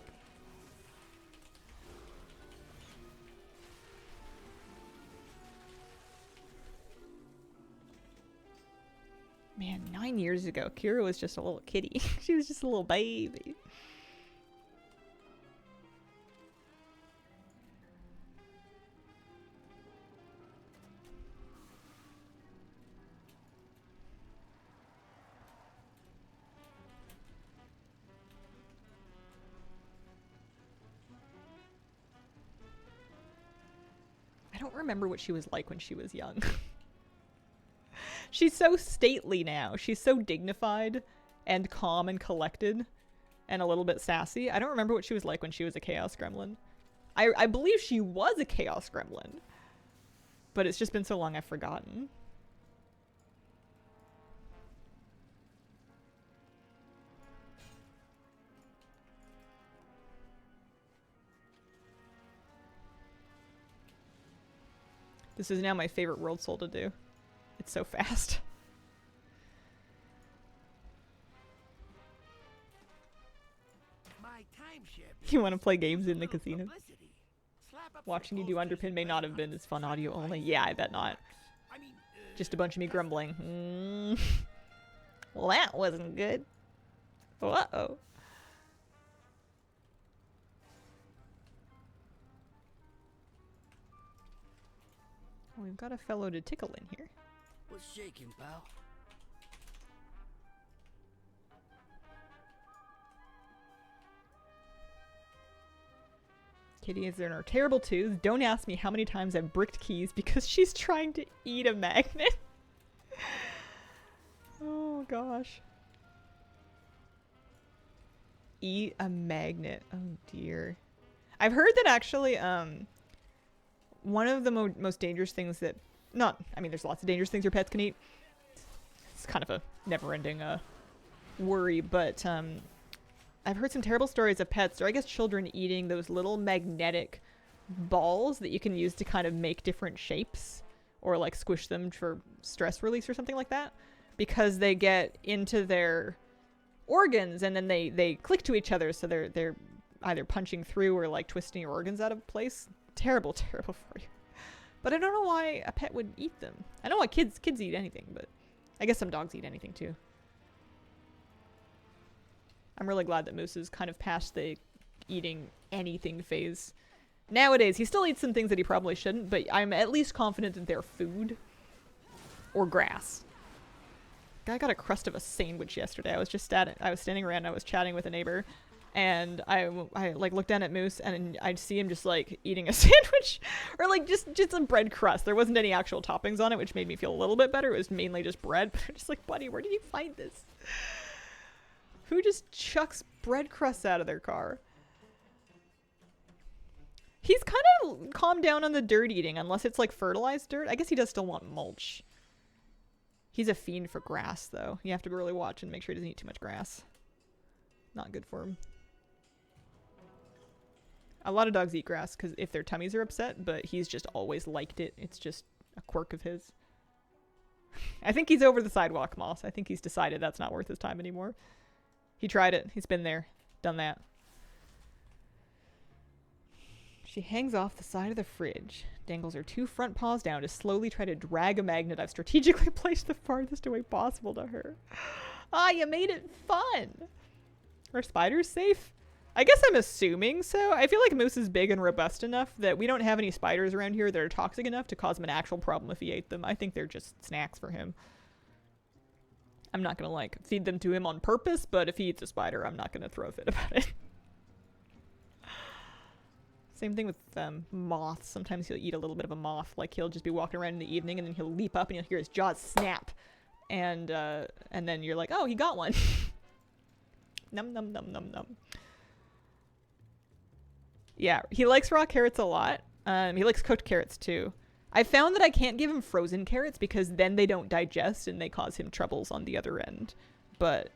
Speaker 1: Man, 9 years ago, Kira was just a little kitty. She was just a little baby. I don't remember what she was like when she was young. She's so stately now. She's so dignified and calm and collected and a little bit sassy. I don't remember what she was like when she was a chaos gremlin. I believe she was a chaos gremlin, but it's just been so long I've forgotten. This is now my favorite world soul to do. It's so fast. You want to play games in the casino? Watching you do underpin may not have been as fun audio only. Yeah, I bet not. Just a bunch of me grumbling. Well, that wasn't good. Uh-oh. We've got a fellow to tickle in here.
Speaker 9: What's shaking, pal?
Speaker 1: Kitty is in her terrible twos. Don't ask me how many times I've bricked keys because she's trying to eat a magnet. Oh gosh. Eat a magnet. Oh dear. I've heard that actually, one of the most dangerous things that, I mean, there's lots of dangerous things your pets can eat. It's kind of a never-ending worry, but I've heard some terrible stories of pets, or I guess children, eating those little magnetic balls that you can use to kind of make different shapes or like squish them for stress release or something like that, because they get into their organs and then they click to each other, so they're either punching through or like twisting your organs out of place. Terrible, terrible for you. But I don't know why a pet would eat them. I know why kids eat anything, but I guess some dogs eat anything too. I'm really glad that Moose is kind of past the eating anything phase. Nowadays, he still eats some things that he probably shouldn't, but I'm at least confident that they're food or grass. Guy got a crust of a sandwich yesterday. I was standing around, I was chatting with a neighbor, and I like looked down at Moose and I'd see him just like eating a sandwich or like just some bread crust. There wasn't any actual toppings on it, which made me feel a little bit better. It was mainly just bread. But I'm just like, buddy, where did you find this? Who just chucks bread crusts out of their car? He's kind of calmed down on the dirt eating, unless it's like fertilized dirt. I guess he does still want mulch. He's a fiend for grass, though. You have to really watch and make sure he doesn't eat too much grass. Not good for him. A lot of dogs eat grass because if their tummies are upset, but he's just always liked it. It's just a quirk of his. I think he's over the sidewalk moss. I think he's decided that's not worth his time anymore. He tried it. He's been there. Done that. She hangs off the side of the fridge, dangles her 2 front paws down to slowly try to drag a magnet I've strategically placed the farthest away possible to her. Ah, you made it fun! Are spiders safe? I guess I'm assuming so. I feel like Moose is big and robust enough that we don't have any spiders around here that are toxic enough to cause him an actual problem if he ate them. I think they're just snacks for him. I'm not gonna like feed them to him on purpose, but if he eats a spider, I'm not gonna throw a fit about it. Same thing with moths. Sometimes he'll eat a little bit of a moth. Like he'll just be walking around in the evening and then he'll leap up and you'll hear his jaws snap. And then you're like, oh, he got one. Num num num num num. Yeah, he likes raw carrots a lot. He likes cooked carrots too. I found that I can't give him frozen carrots because then they don't digest and they cause him troubles on the other end. But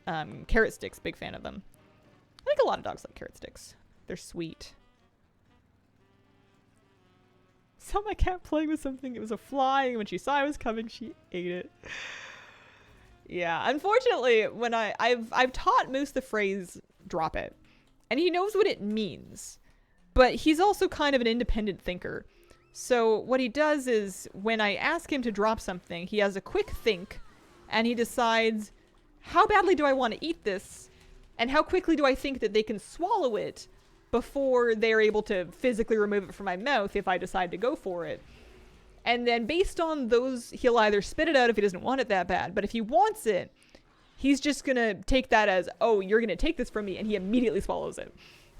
Speaker 1: carrot sticks, big fan of them. I think a lot of dogs like carrot sticks. They're sweet. Saw my cat playing with something. It was a fly, and when she saw I was coming, she ate it. Yeah, unfortunately, when I've taught Moose the phrase "drop it," and he knows what it means, but he's also kind of an independent thinker. So what he does is, when I ask him to drop something, he has a quick think, and he decides, how badly do I want to eat this, and how quickly do I think that they can swallow it before they're able to physically remove it from my mouth if I decide to go for it. And then based on those, he'll either spit it out if he doesn't want it that bad, but if he wants it, he's just gonna take that as, oh, you're gonna take this from me, and he immediately swallows it.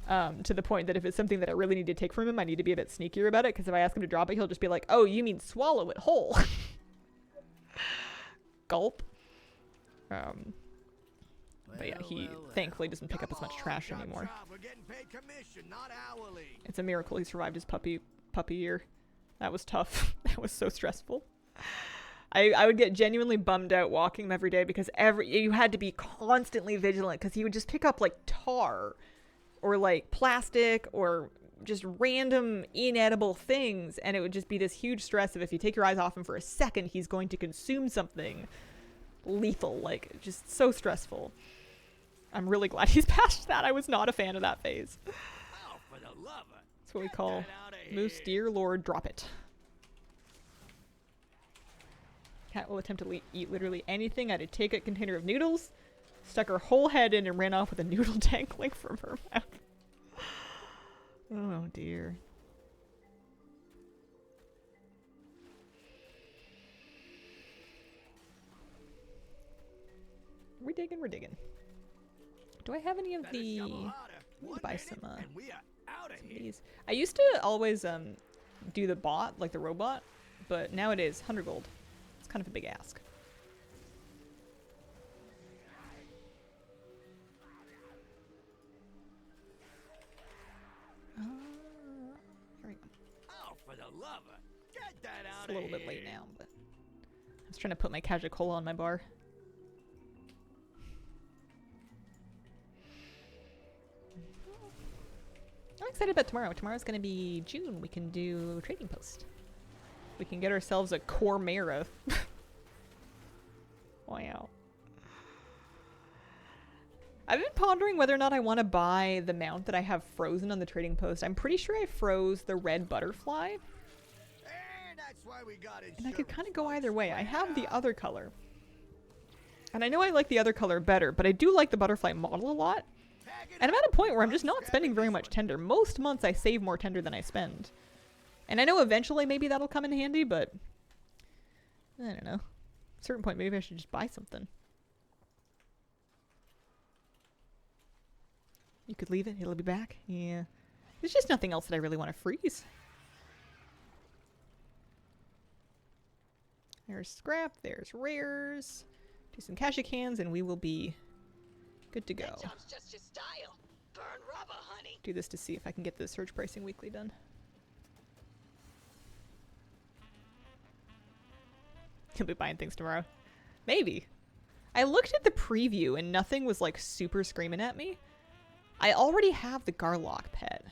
Speaker 1: To the point that if it's something that I really need to take from him, I need to be a bit sneakier about it, because if I ask him to drop it, he'll just be like, oh, you mean swallow it whole. Gulp. But yeah, he thankfully doesn't pick up as much trash anymore. It's a miracle he survived his puppy year. That was tough. That was so stressful. I would get genuinely bummed out walking him every day because you had to be constantly vigilant because he would just pick up like tar or like plastic or just random inedible things, and it would just be this huge stress of if you take your eyes off him for a second, he's going to consume something lethal. Like, just so stressful. I'm really glad he's past that. I was not a fan of that phase.
Speaker 9: Oh, for the lover.
Speaker 1: That's what we call Moose, dear Lord, drop it. Cat will attempt to eat literally anything. I had to take a container of noodles, stuck her whole head in, and ran off with a noodle dangling from her mouth. Oh dear. We're digging, we're digging. Do I have any of the... I need to buy some of these. I used to always do the bot, like the robot, but nowadays 100 gold. It's kind of a big ask. Here we go.
Speaker 9: Oh, for the lover. Get that out
Speaker 1: It's a little bit late now, but I was trying to put my Caja Cola on my bar. I'm excited about tomorrow. Tomorrow's going to be June. We can do Trading Post. We can get ourselves a Cormera. Wow. I've been pondering whether or not I want to buy the mount that I have frozen on the trading post. I'm pretty sure I froze the red butterfly.
Speaker 9: And that's why we got
Speaker 1: And I could kind of go either way. I have the other color. And I know I like the other color better, but I do like the butterfly model a lot. And I'm at a point where I'm just not spending very much tender. Most months I save more tender than I spend. And I know eventually maybe that'll come in handy, but I don't know. At a certain point maybe I should just buy something. You could leave it, it'll be back. Yeah. There's just nothing else that I really want to freeze. There's scrap, there's rares. Do some cashew cans and we will be good to go.
Speaker 4: That job's just your style. Burn rubber, honey.
Speaker 1: Do this to see if I can get the surge pricing weekly done. He'll be buying things tomorrow. Maybe. I looked at the preview and nothing was like super screaming at me. I already have the Garlock pet.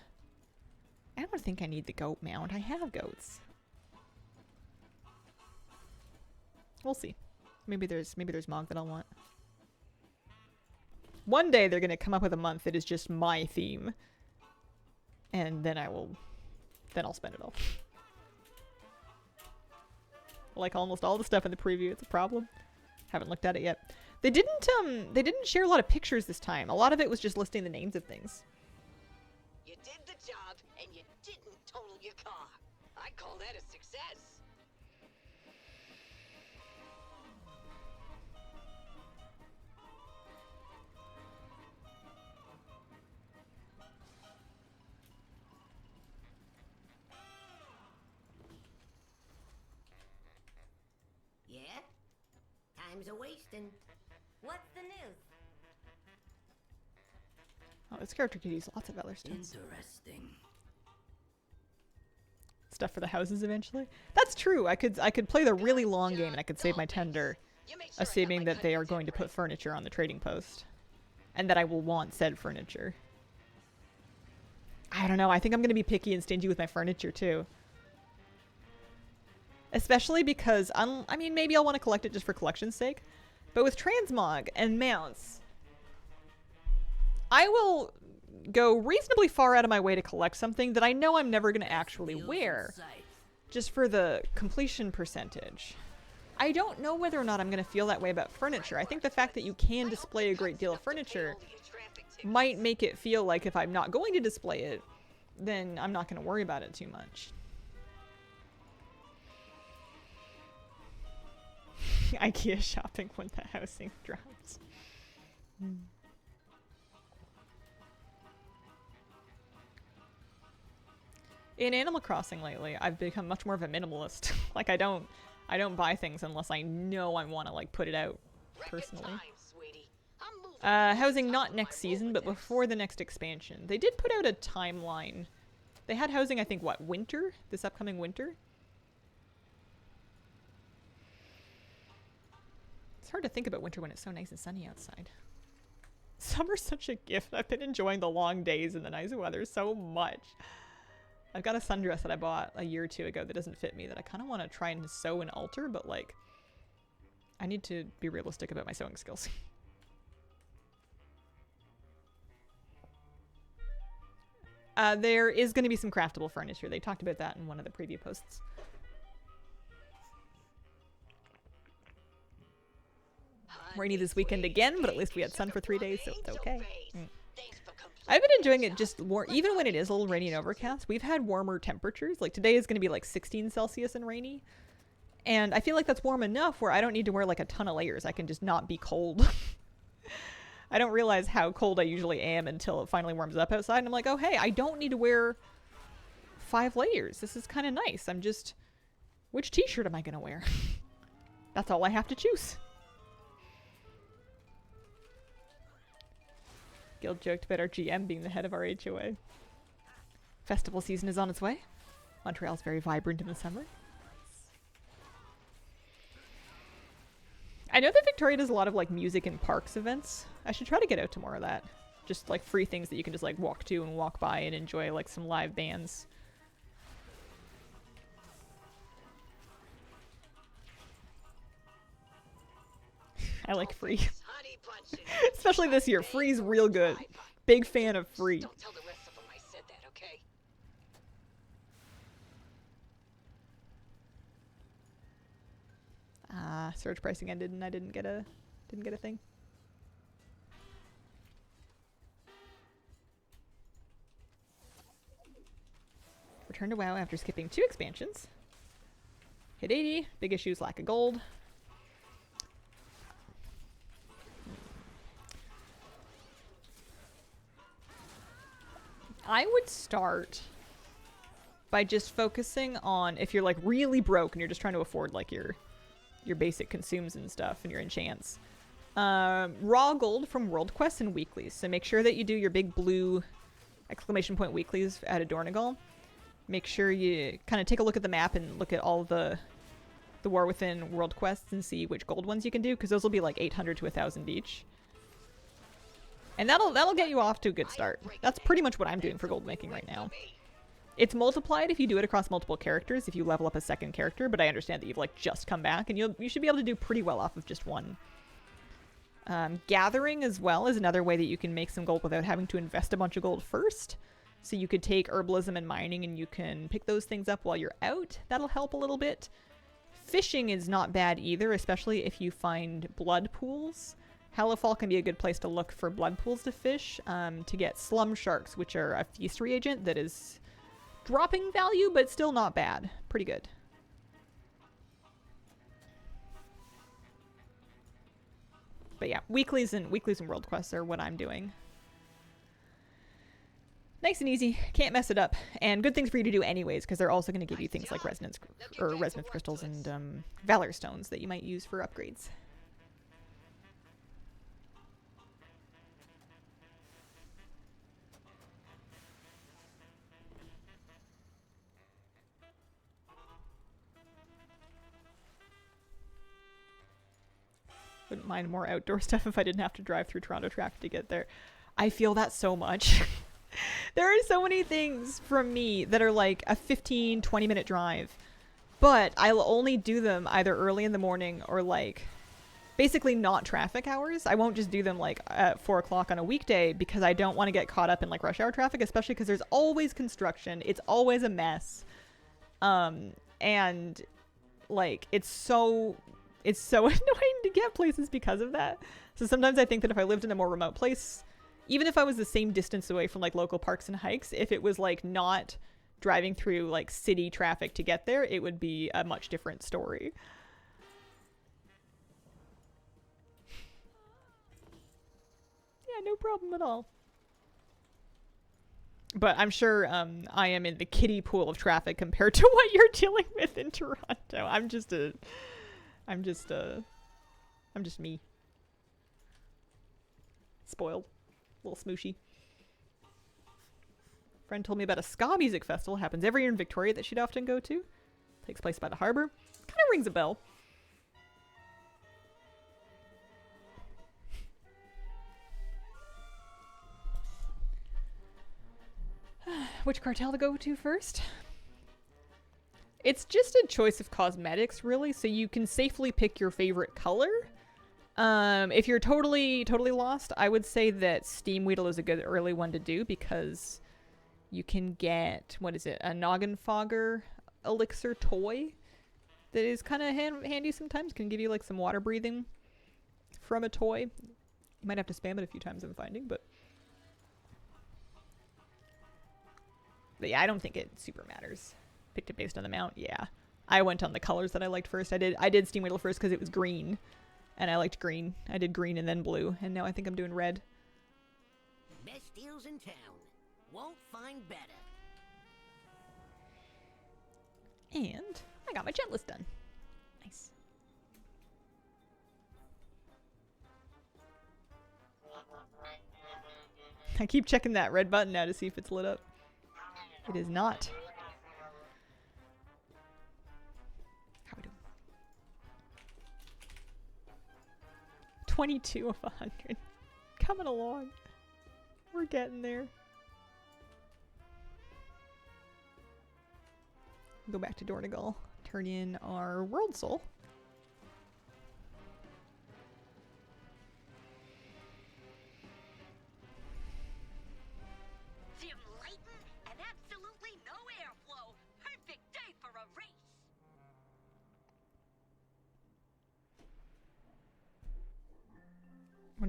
Speaker 1: I don't think I need the goat mount. I have goats. We'll see. Maybe there's Mog that I'll want. One day they're gonna come up with a month that is just my theme. And then I'll spend it all. Like almost all the stuff in the preview, it's a problem. Haven't looked at it yet. They didn't share a lot of pictures this time. A lot of it was just listing the names of things.
Speaker 4: You did the job and you didn't total your car. I call that a success.
Speaker 3: Yeah? Time's a wasting. What's the news?
Speaker 1: Oh, this character could use lots of other stuff.
Speaker 3: Interesting.
Speaker 1: Stuff for the houses eventually. That's true. I could play the really long game and I could save my tender, assuming that they are going to put furniture on the trading post, and that I will want said furniture. I don't know. I think I'm going to be picky and stingy with my furniture too. Especially because I mean, maybe I'll want to collect it just for collection's sake, but with transmog and mounts, I will go reasonably far out of my way to collect something that I know I'm never going to actually wear, just for the completion percentage. I don't know whether or not I'm going to feel that way about furniture. I think the fact that you can display a great deal of furniture might make it feel like if I'm not going to display it, then I'm not going to worry about it too much. IKEA shopping when the housing drops. In Animal Crossing lately, I've become much more of a minimalist. Like I don't buy things unless I know I want to like put it out personally. Housing not next season, but before the next expansion. They did put out a timeline. They had housing, I think, what, winter? This upcoming winter? It's hard to think about winter when it's so nice and sunny outside. Summer's such a gift. I've been enjoying the long days and the nice weather so much. I've got a sundress that I bought a year or two ago that doesn't fit me that I kind of want to try and sew and alter, but like, I need to be realistic about my sewing skills. There is going to be some craftable furniture. They talked about that in one of the preview posts. Rainy this weekend again, but at least we had sun for 3 days, so it's okay. I've been enjoying it just more, even when it is a little rainy and overcast. We've had warmer temperatures. Like today is going to be like 16 Celsius and rainy. And I feel like that's warm enough where I don't need to wear like a ton of layers. I can just not be cold. I don't realize how cold I usually am until it finally warms up outside. And I'm like, oh, hey, I don't need to wear 5 layers. This is kind of nice. I'm just, which t-shirt am I going to wear? That's all I have to choose. Guild joked about our GM being the head of our HOA. Festival season is on its way. Montreal's very vibrant in the summer. I know that Victoria does a lot of like music and parks events. I should try to get out to more of that. Just like free things that you can just like walk to and walk by and enjoy like some live bands. I like free.
Speaker 4: Honey punches.
Speaker 1: Especially this year. Free's real good. Big fan of free.
Speaker 4: Don't tell the rest of them I said that, okay?
Speaker 1: Surge pricing ended and I didn't get a thing. Return to WoW after skipping 2 expansions. Hit 80. Big issues, lack of gold. I would start by just focusing on, if you're like really broke and you're just trying to afford like your basic consumes and stuff and your enchants. Raw gold from world quests and weeklies. So make sure that you do your big blue exclamation point weeklies at Adornigal. Make sure you kind of take a look at the map and look at all the War Within world quests and see which gold ones you can do, because those will be like 800 to 1,000 each. And that'll get you off to a good start. That's pretty much what I'm doing for gold making right now. It's multiplied if you do it across multiple characters, if you level up a second character, but I understand that you've like just come back and you should be able to do pretty well off of just one. Gathering as well is another way that you can make some gold without having to invest a bunch of gold first. So you could take herbalism and mining and you can pick those things up while you're out. That'll help a little bit. Fishing is not bad either, especially if you find blood pools. Hellafall can be a good place to look for blood pools to fish, to get slum sharks, which are a feast reagent that is dropping value, but still not bad. Pretty good. But yeah, weeklies and world quests are what I'm doing. Nice and easy. Can't mess it up. And good things for you to do anyways, because they're also going to give you things like resonance crystals and valor stones that you might use for upgrades. Wouldn't mind more outdoor stuff if I didn't have to drive through Toronto traffic to get there. I feel that so much. There are so many things from me that are like a 15-20 minute drive, but I'll only do them either early in the morning or like basically not traffic hours. I won't just do them like at 4 o'clock on a weekday because I don't want to get caught up in like rush hour traffic, especially because there's always construction. It's always a mess. And like it's so annoying to get places because of that. So sometimes I think that if I lived in a more remote place, even if I was the same distance away from like local parks and hikes, if it was like not driving through like city traffic to get there, it would be a much different story. Yeah, no problem at all. But I'm sure I am in the kiddie pool of traffic compared to what you're dealing with in Toronto. I'm just me. Spoiled. A little smooshy. Friend told me about a ska music festival. Happens every year in Victoria that she'd often go to. Takes place by the harbor. Kind of rings a bell. Which cartel to go to first? It's just a choice of cosmetics, really, so you can safely pick your favorite color. If you're totally lost, I would say that Steam Weedle is a good early one to do because you can get, what is it, a Noggin Fogger elixir toy that is kind of handy sometimes. Can give you like some water breathing from a toy. You might have to spam it a few times, I'm finding, but yeah, I don't think it super matters. Picked it based on the mount, yeah. I went on the colors that I liked first. I did Steam Weedle first because it was green. And I liked green. I did green and then blue. And now I think I'm doing red.
Speaker 3: Best deals in town. Won't find better.
Speaker 1: And I got my checklist done. Nice. I keep checking that red button now to see if it's lit up. It is not. 22 of 100. Coming along. We're getting there. Go back to Dornigal. Turn in our World Soul.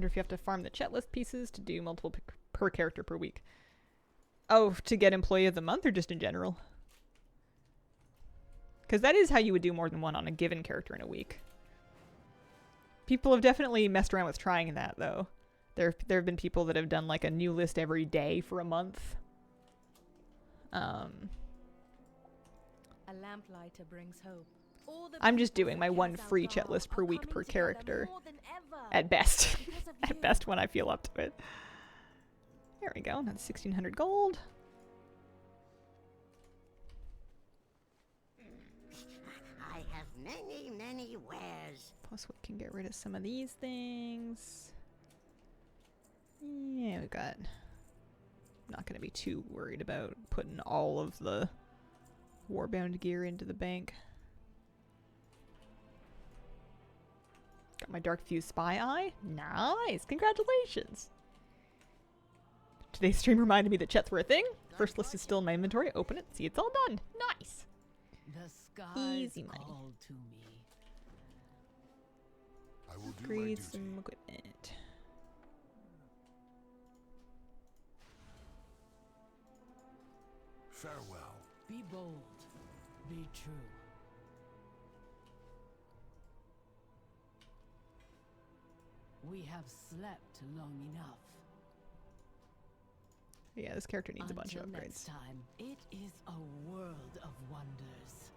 Speaker 1: wonder if you have to farm the chet list pieces to do multiple per character per week. Oh, to get employee of the month or just in general? Because that is how you would do more than one on a given character in a week. People have definitely messed around with trying that, though. There have been people that have done like a new list every day for a month.
Speaker 6: A lamplighter brings hope.
Speaker 1: I'm just doing my one free chet list per week per character. At best. At best when I feel up to it. There we go. That's 1,600 gold.
Speaker 3: I have many, many wares.
Speaker 1: Plus we can get rid of some of these things. Yeah, we got... Not going to be too worried about putting all of the warbound gear into the bank. Got my Dark Fuse Spy Eye. Nice! Congratulations! Today's stream reminded me that chets were a thing. First list is still in my inventory. Open it. See, it's all done. Nice!
Speaker 5: The skies
Speaker 1: Easy money.
Speaker 5: call to me.
Speaker 7: I will do my
Speaker 1: Upgrade
Speaker 7: duty.
Speaker 1: some equipment.
Speaker 7: Farewell.
Speaker 5: Be bold. Be true. We have slept long enough.
Speaker 1: Yeah, this character needs a bunch of
Speaker 5: Until
Speaker 1: upgrades.
Speaker 5: next time, it is a world of wonders.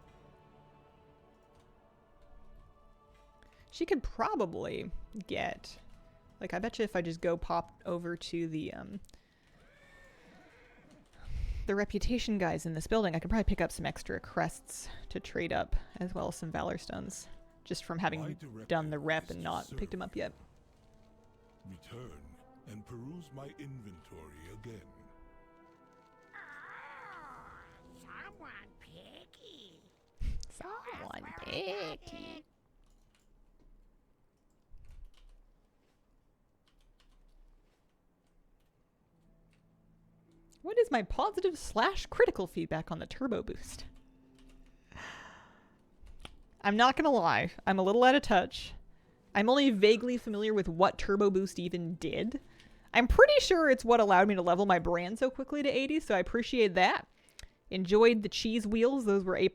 Speaker 1: She could probably get... Like, I bet you if I just go pop over to the reputation guys in this building, I could probably pick up some extra crests to trade up, as well as some valor stones, just from having done the rep and not picked them up yet.
Speaker 7: Return and peruse my inventory again.
Speaker 3: Someone picky.
Speaker 1: Someone picky. What is my positive / critical feedback on the turbo boost? I'm not gonna lie, I'm a little out of touch. I'm only vaguely familiar with what turbo boost even did. I'm pretty sure it's what allowed me to level my brand so quickly to 80, so I appreciate that. Enjoyed the cheese wheels, those were A+.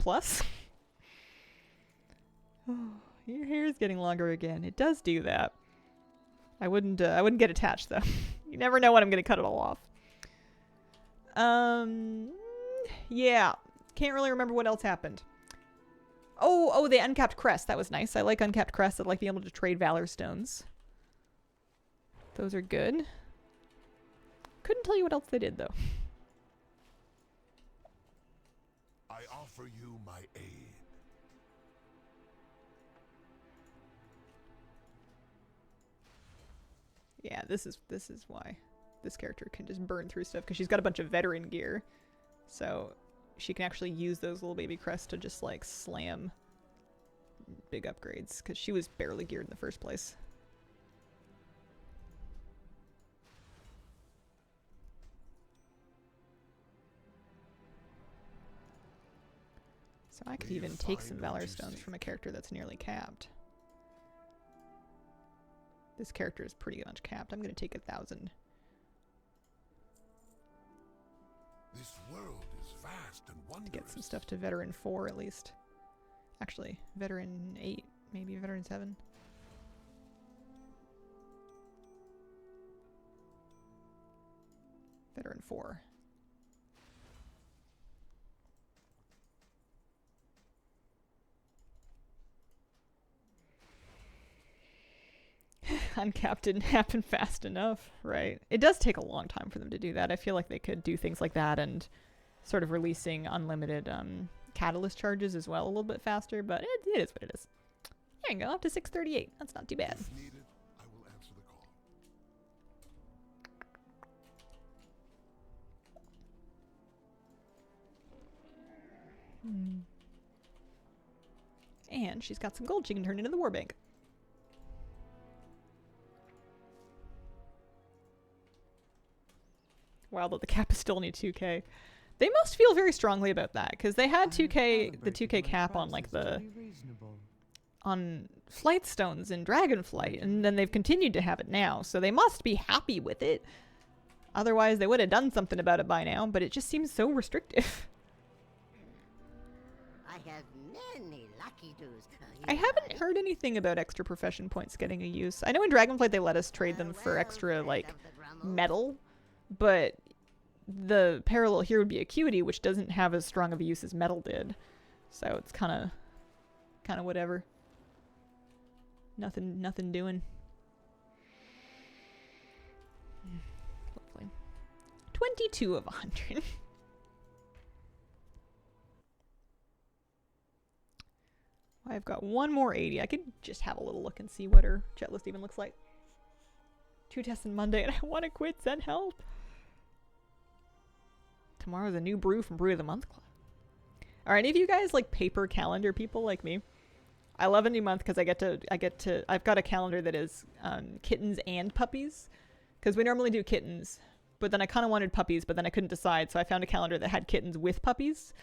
Speaker 1: Oh, your hair is getting longer again. It does do that. I wouldn't get attached though. You never know when I'm gonna cut it all off. Yeah. Can't really remember what else happened. Oh, the uncapped crest. That was nice. I like uncapped crests. I like being able to trade valor stones. Those are good. Couldn't tell you what else they did, though.
Speaker 7: I offer you my aid.
Speaker 1: Yeah, this is why this character can just burn through stuff, because she's got a bunch of veteran gear. So she can actually use those little baby crests to just like slam big upgrades, because she was barely geared in the first place. So I could even take some valor stones from a character that's nearly capped. This character is pretty much capped. I'm going to take 1,000.
Speaker 7: This world is vast and wondrous.
Speaker 1: To get some stuff to veteran 4 at least. Actually, veteran 8, maybe veteran 7. Veteran 4. Uncapped didn't happen fast enough, right? It does take a long time for them to do that. I feel like they could do things like that and sort of releasing unlimited catalyst charges as well a little bit faster, but it is what it is. There you go, up to 638. That's not too bad.
Speaker 7: If needed, I will answer the call.
Speaker 1: And she's got some gold she can turn into the war bank. Wow, but the cap is still only 2k. They must feel very strongly about that, because they had 2k, the 2k cap on like the flight stones in Dragonflight, and then they've continued to have it now, so they must be happy with it. Otherwise, they would have done something about it by now, but it just seems so restrictive.
Speaker 3: I have many lucky doos.
Speaker 1: I haven't heard anything about extra profession points getting a use. I know in Dragonflight they let us trade them for extra, like, metal, but the parallel here would be Acuity, which doesn't have as strong of a use as metal did. So it's kind of whatever. Nothing doing. Lovely. 22 of 100. I've got one more 80. I could just have a little look and see what her chet list even looks like. 2 tests on Monday, and I want to quit. Send help. Tomorrow's a new brew from Brew of the Month Club. Are any of you guys like paper calendar people like me? I love a new month because I've got a calendar that is kittens and puppies. Because we normally do kittens, but then I kind of wanted puppies, but then I couldn't decide, so I found a calendar that had kittens with puppies.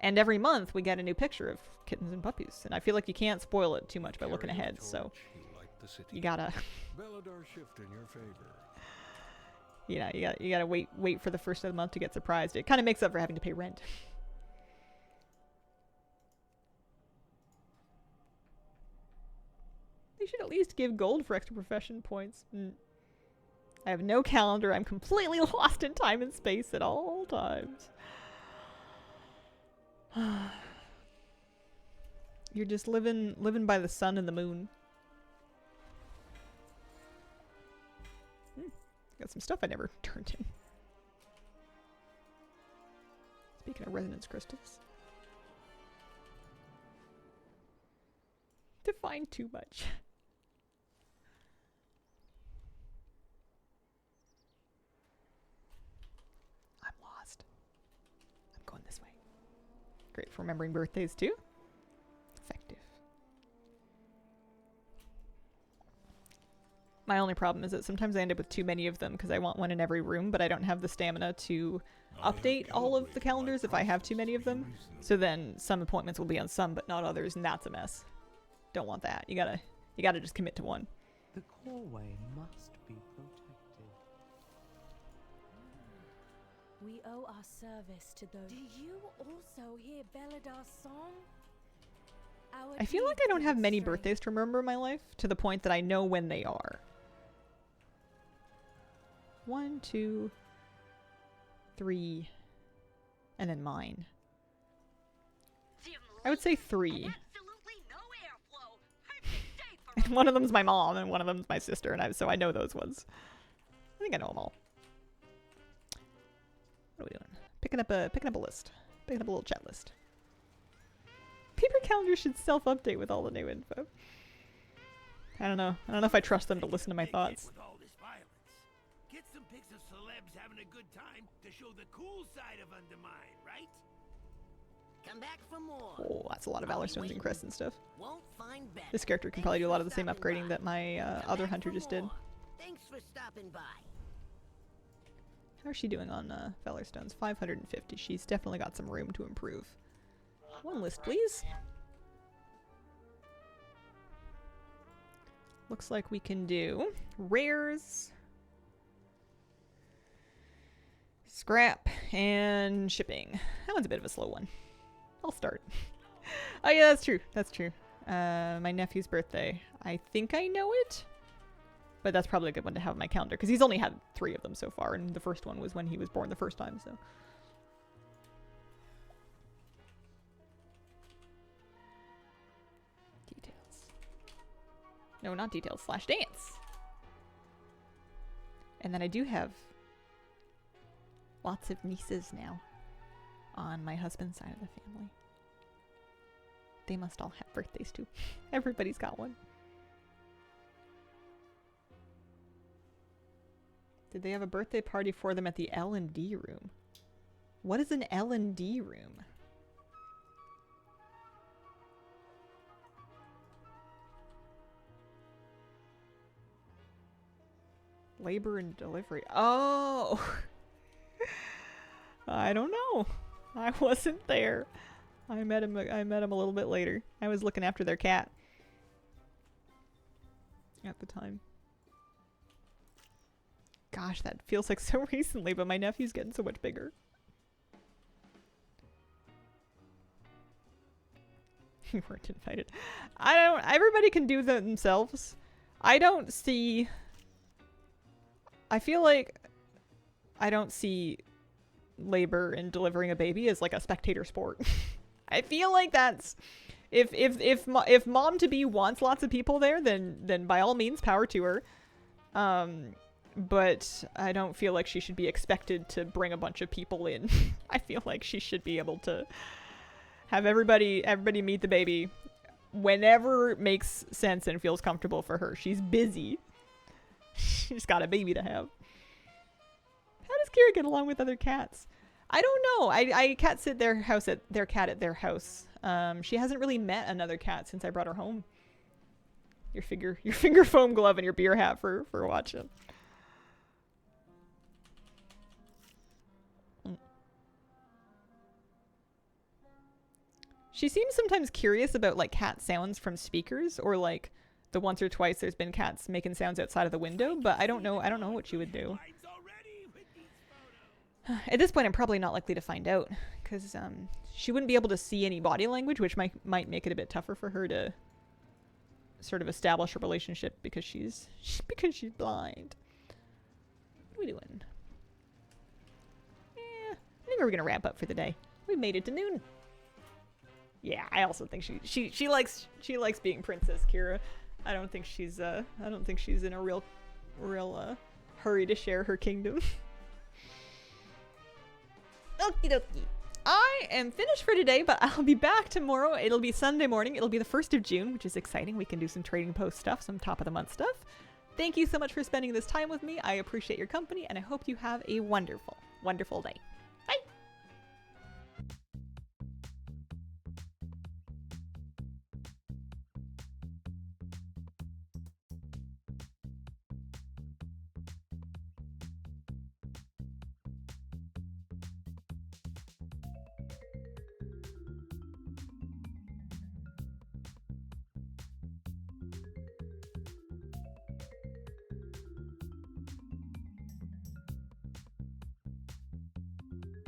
Speaker 1: And every month we get a new picture of kittens and puppies. And I feel like you can't spoil it too much by looking ahead, so you gotta... Yeah, you gotta wait for the first of the month to get surprised. It kind of makes up for having to pay rent. They should at least give gold for extra profession points. I have no calendar. I'm completely lost in time and space at all times. You're just living by the sun and the moon. Got some stuff I never turned in. Speaking of resonance crystals. To find too much. I'm lost. I'm going this way. Great for remembering birthdays too. Effective. My only problem is that sometimes I end up with too many of them because I want one in every room, but I don't have the stamina to update all of the calendars if I have too many of them. So then some appointments will be on some, but not others, and that's a mess. Don't want that. You gotta just commit to one.
Speaker 8: The coreway must be protected.
Speaker 6: We owe our service to those. Do you also hear Beladar's song?
Speaker 1: I feel like I don't have many birthdays to remember in my life, to the point that I know when they are. 1, 2, 3, and then mine. I would say 3. And one of them's my mom, and one of them's my sister, and so I know those ones. I think I know them all. What are we doing? Picking up a list. Picking up a little chat list. Paper calendars should self-update with all the new info. I don't know if I trust them to listen to my thoughts.
Speaker 2: Get some pics of celebs having a good time to show the cool side of Undermine, right?
Speaker 3: Come back for more.
Speaker 1: Oh, that's a lot of Valor Stones and crests and stuff.
Speaker 3: Won't find better.
Speaker 1: This character can probably do a lot of the same upgrading that my other hunter just did.
Speaker 3: Thanks for stopping by.
Speaker 1: How's she doing on Valor Stones? 550. She's definitely got some room to improve. One list, please. Looks like we can do rares, scrap, and shipping. That one's a bit of a slow one. I'll start. Oh yeah, that's true. That's true. My nephew's birthday. I think I know it. But that's probably a good one to have on my calendar, because he's only had 3 of them so far, and the first one was when he was born the first time, so. Details. No, not details, slash dance. And then I do have lots of nieces now on my husband's side of the family. They must all have birthdays too. Everybody's got one. Did they have a birthday party for them at the L&D room? What is an L&D room? Labor and delivery. Oh! I don't know. I wasn't there. I met him a little bit later. I was looking after their cat. at the time. Gosh, that feels like so recently, but my nephew's getting so much bigger. You weren't invited. Everybody can do that themselves. I feel like I don't see labor and delivering a baby as like a spectator sport. I feel like that's if mom to be wants lots of people there, then by all means, power to her. But I don't feel like she should be expected to bring a bunch of people in. I feel like she should be able to have everybody meet the baby whenever it makes sense and feels comfortable for her. She's busy. She's got a baby to have. How does Kira get along with other cats? I don't know. I cat sit their cat at their house. She hasn't really met another cat since I brought her home. Your finger foam glove and your beer hat for watching. She seems sometimes curious about like cat sounds from speakers, or like the once or twice there's been cats making sounds outside of the window, but I don't know what she would do. At this point, I'm probably not likely to find out, because she wouldn't be able to see any body language, which might make it a bit tougher for her to sort of establish a relationship because she's blind. What are we doing? I think we're gonna wrap up for the day. We made it to noon. Yeah, I also think she likes being Princess Kira. I don't think she's in a real hurry to share her kingdom. Okie dokie. I am finished for today, but I'll be back tomorrow. It'll be Sunday morning. It'll be the 1st of June, which is exciting. We can do some trading post stuff, some top of the month stuff. Thank you so much for spending this time with me. I appreciate your company, and I hope you have a wonderful, wonderful day.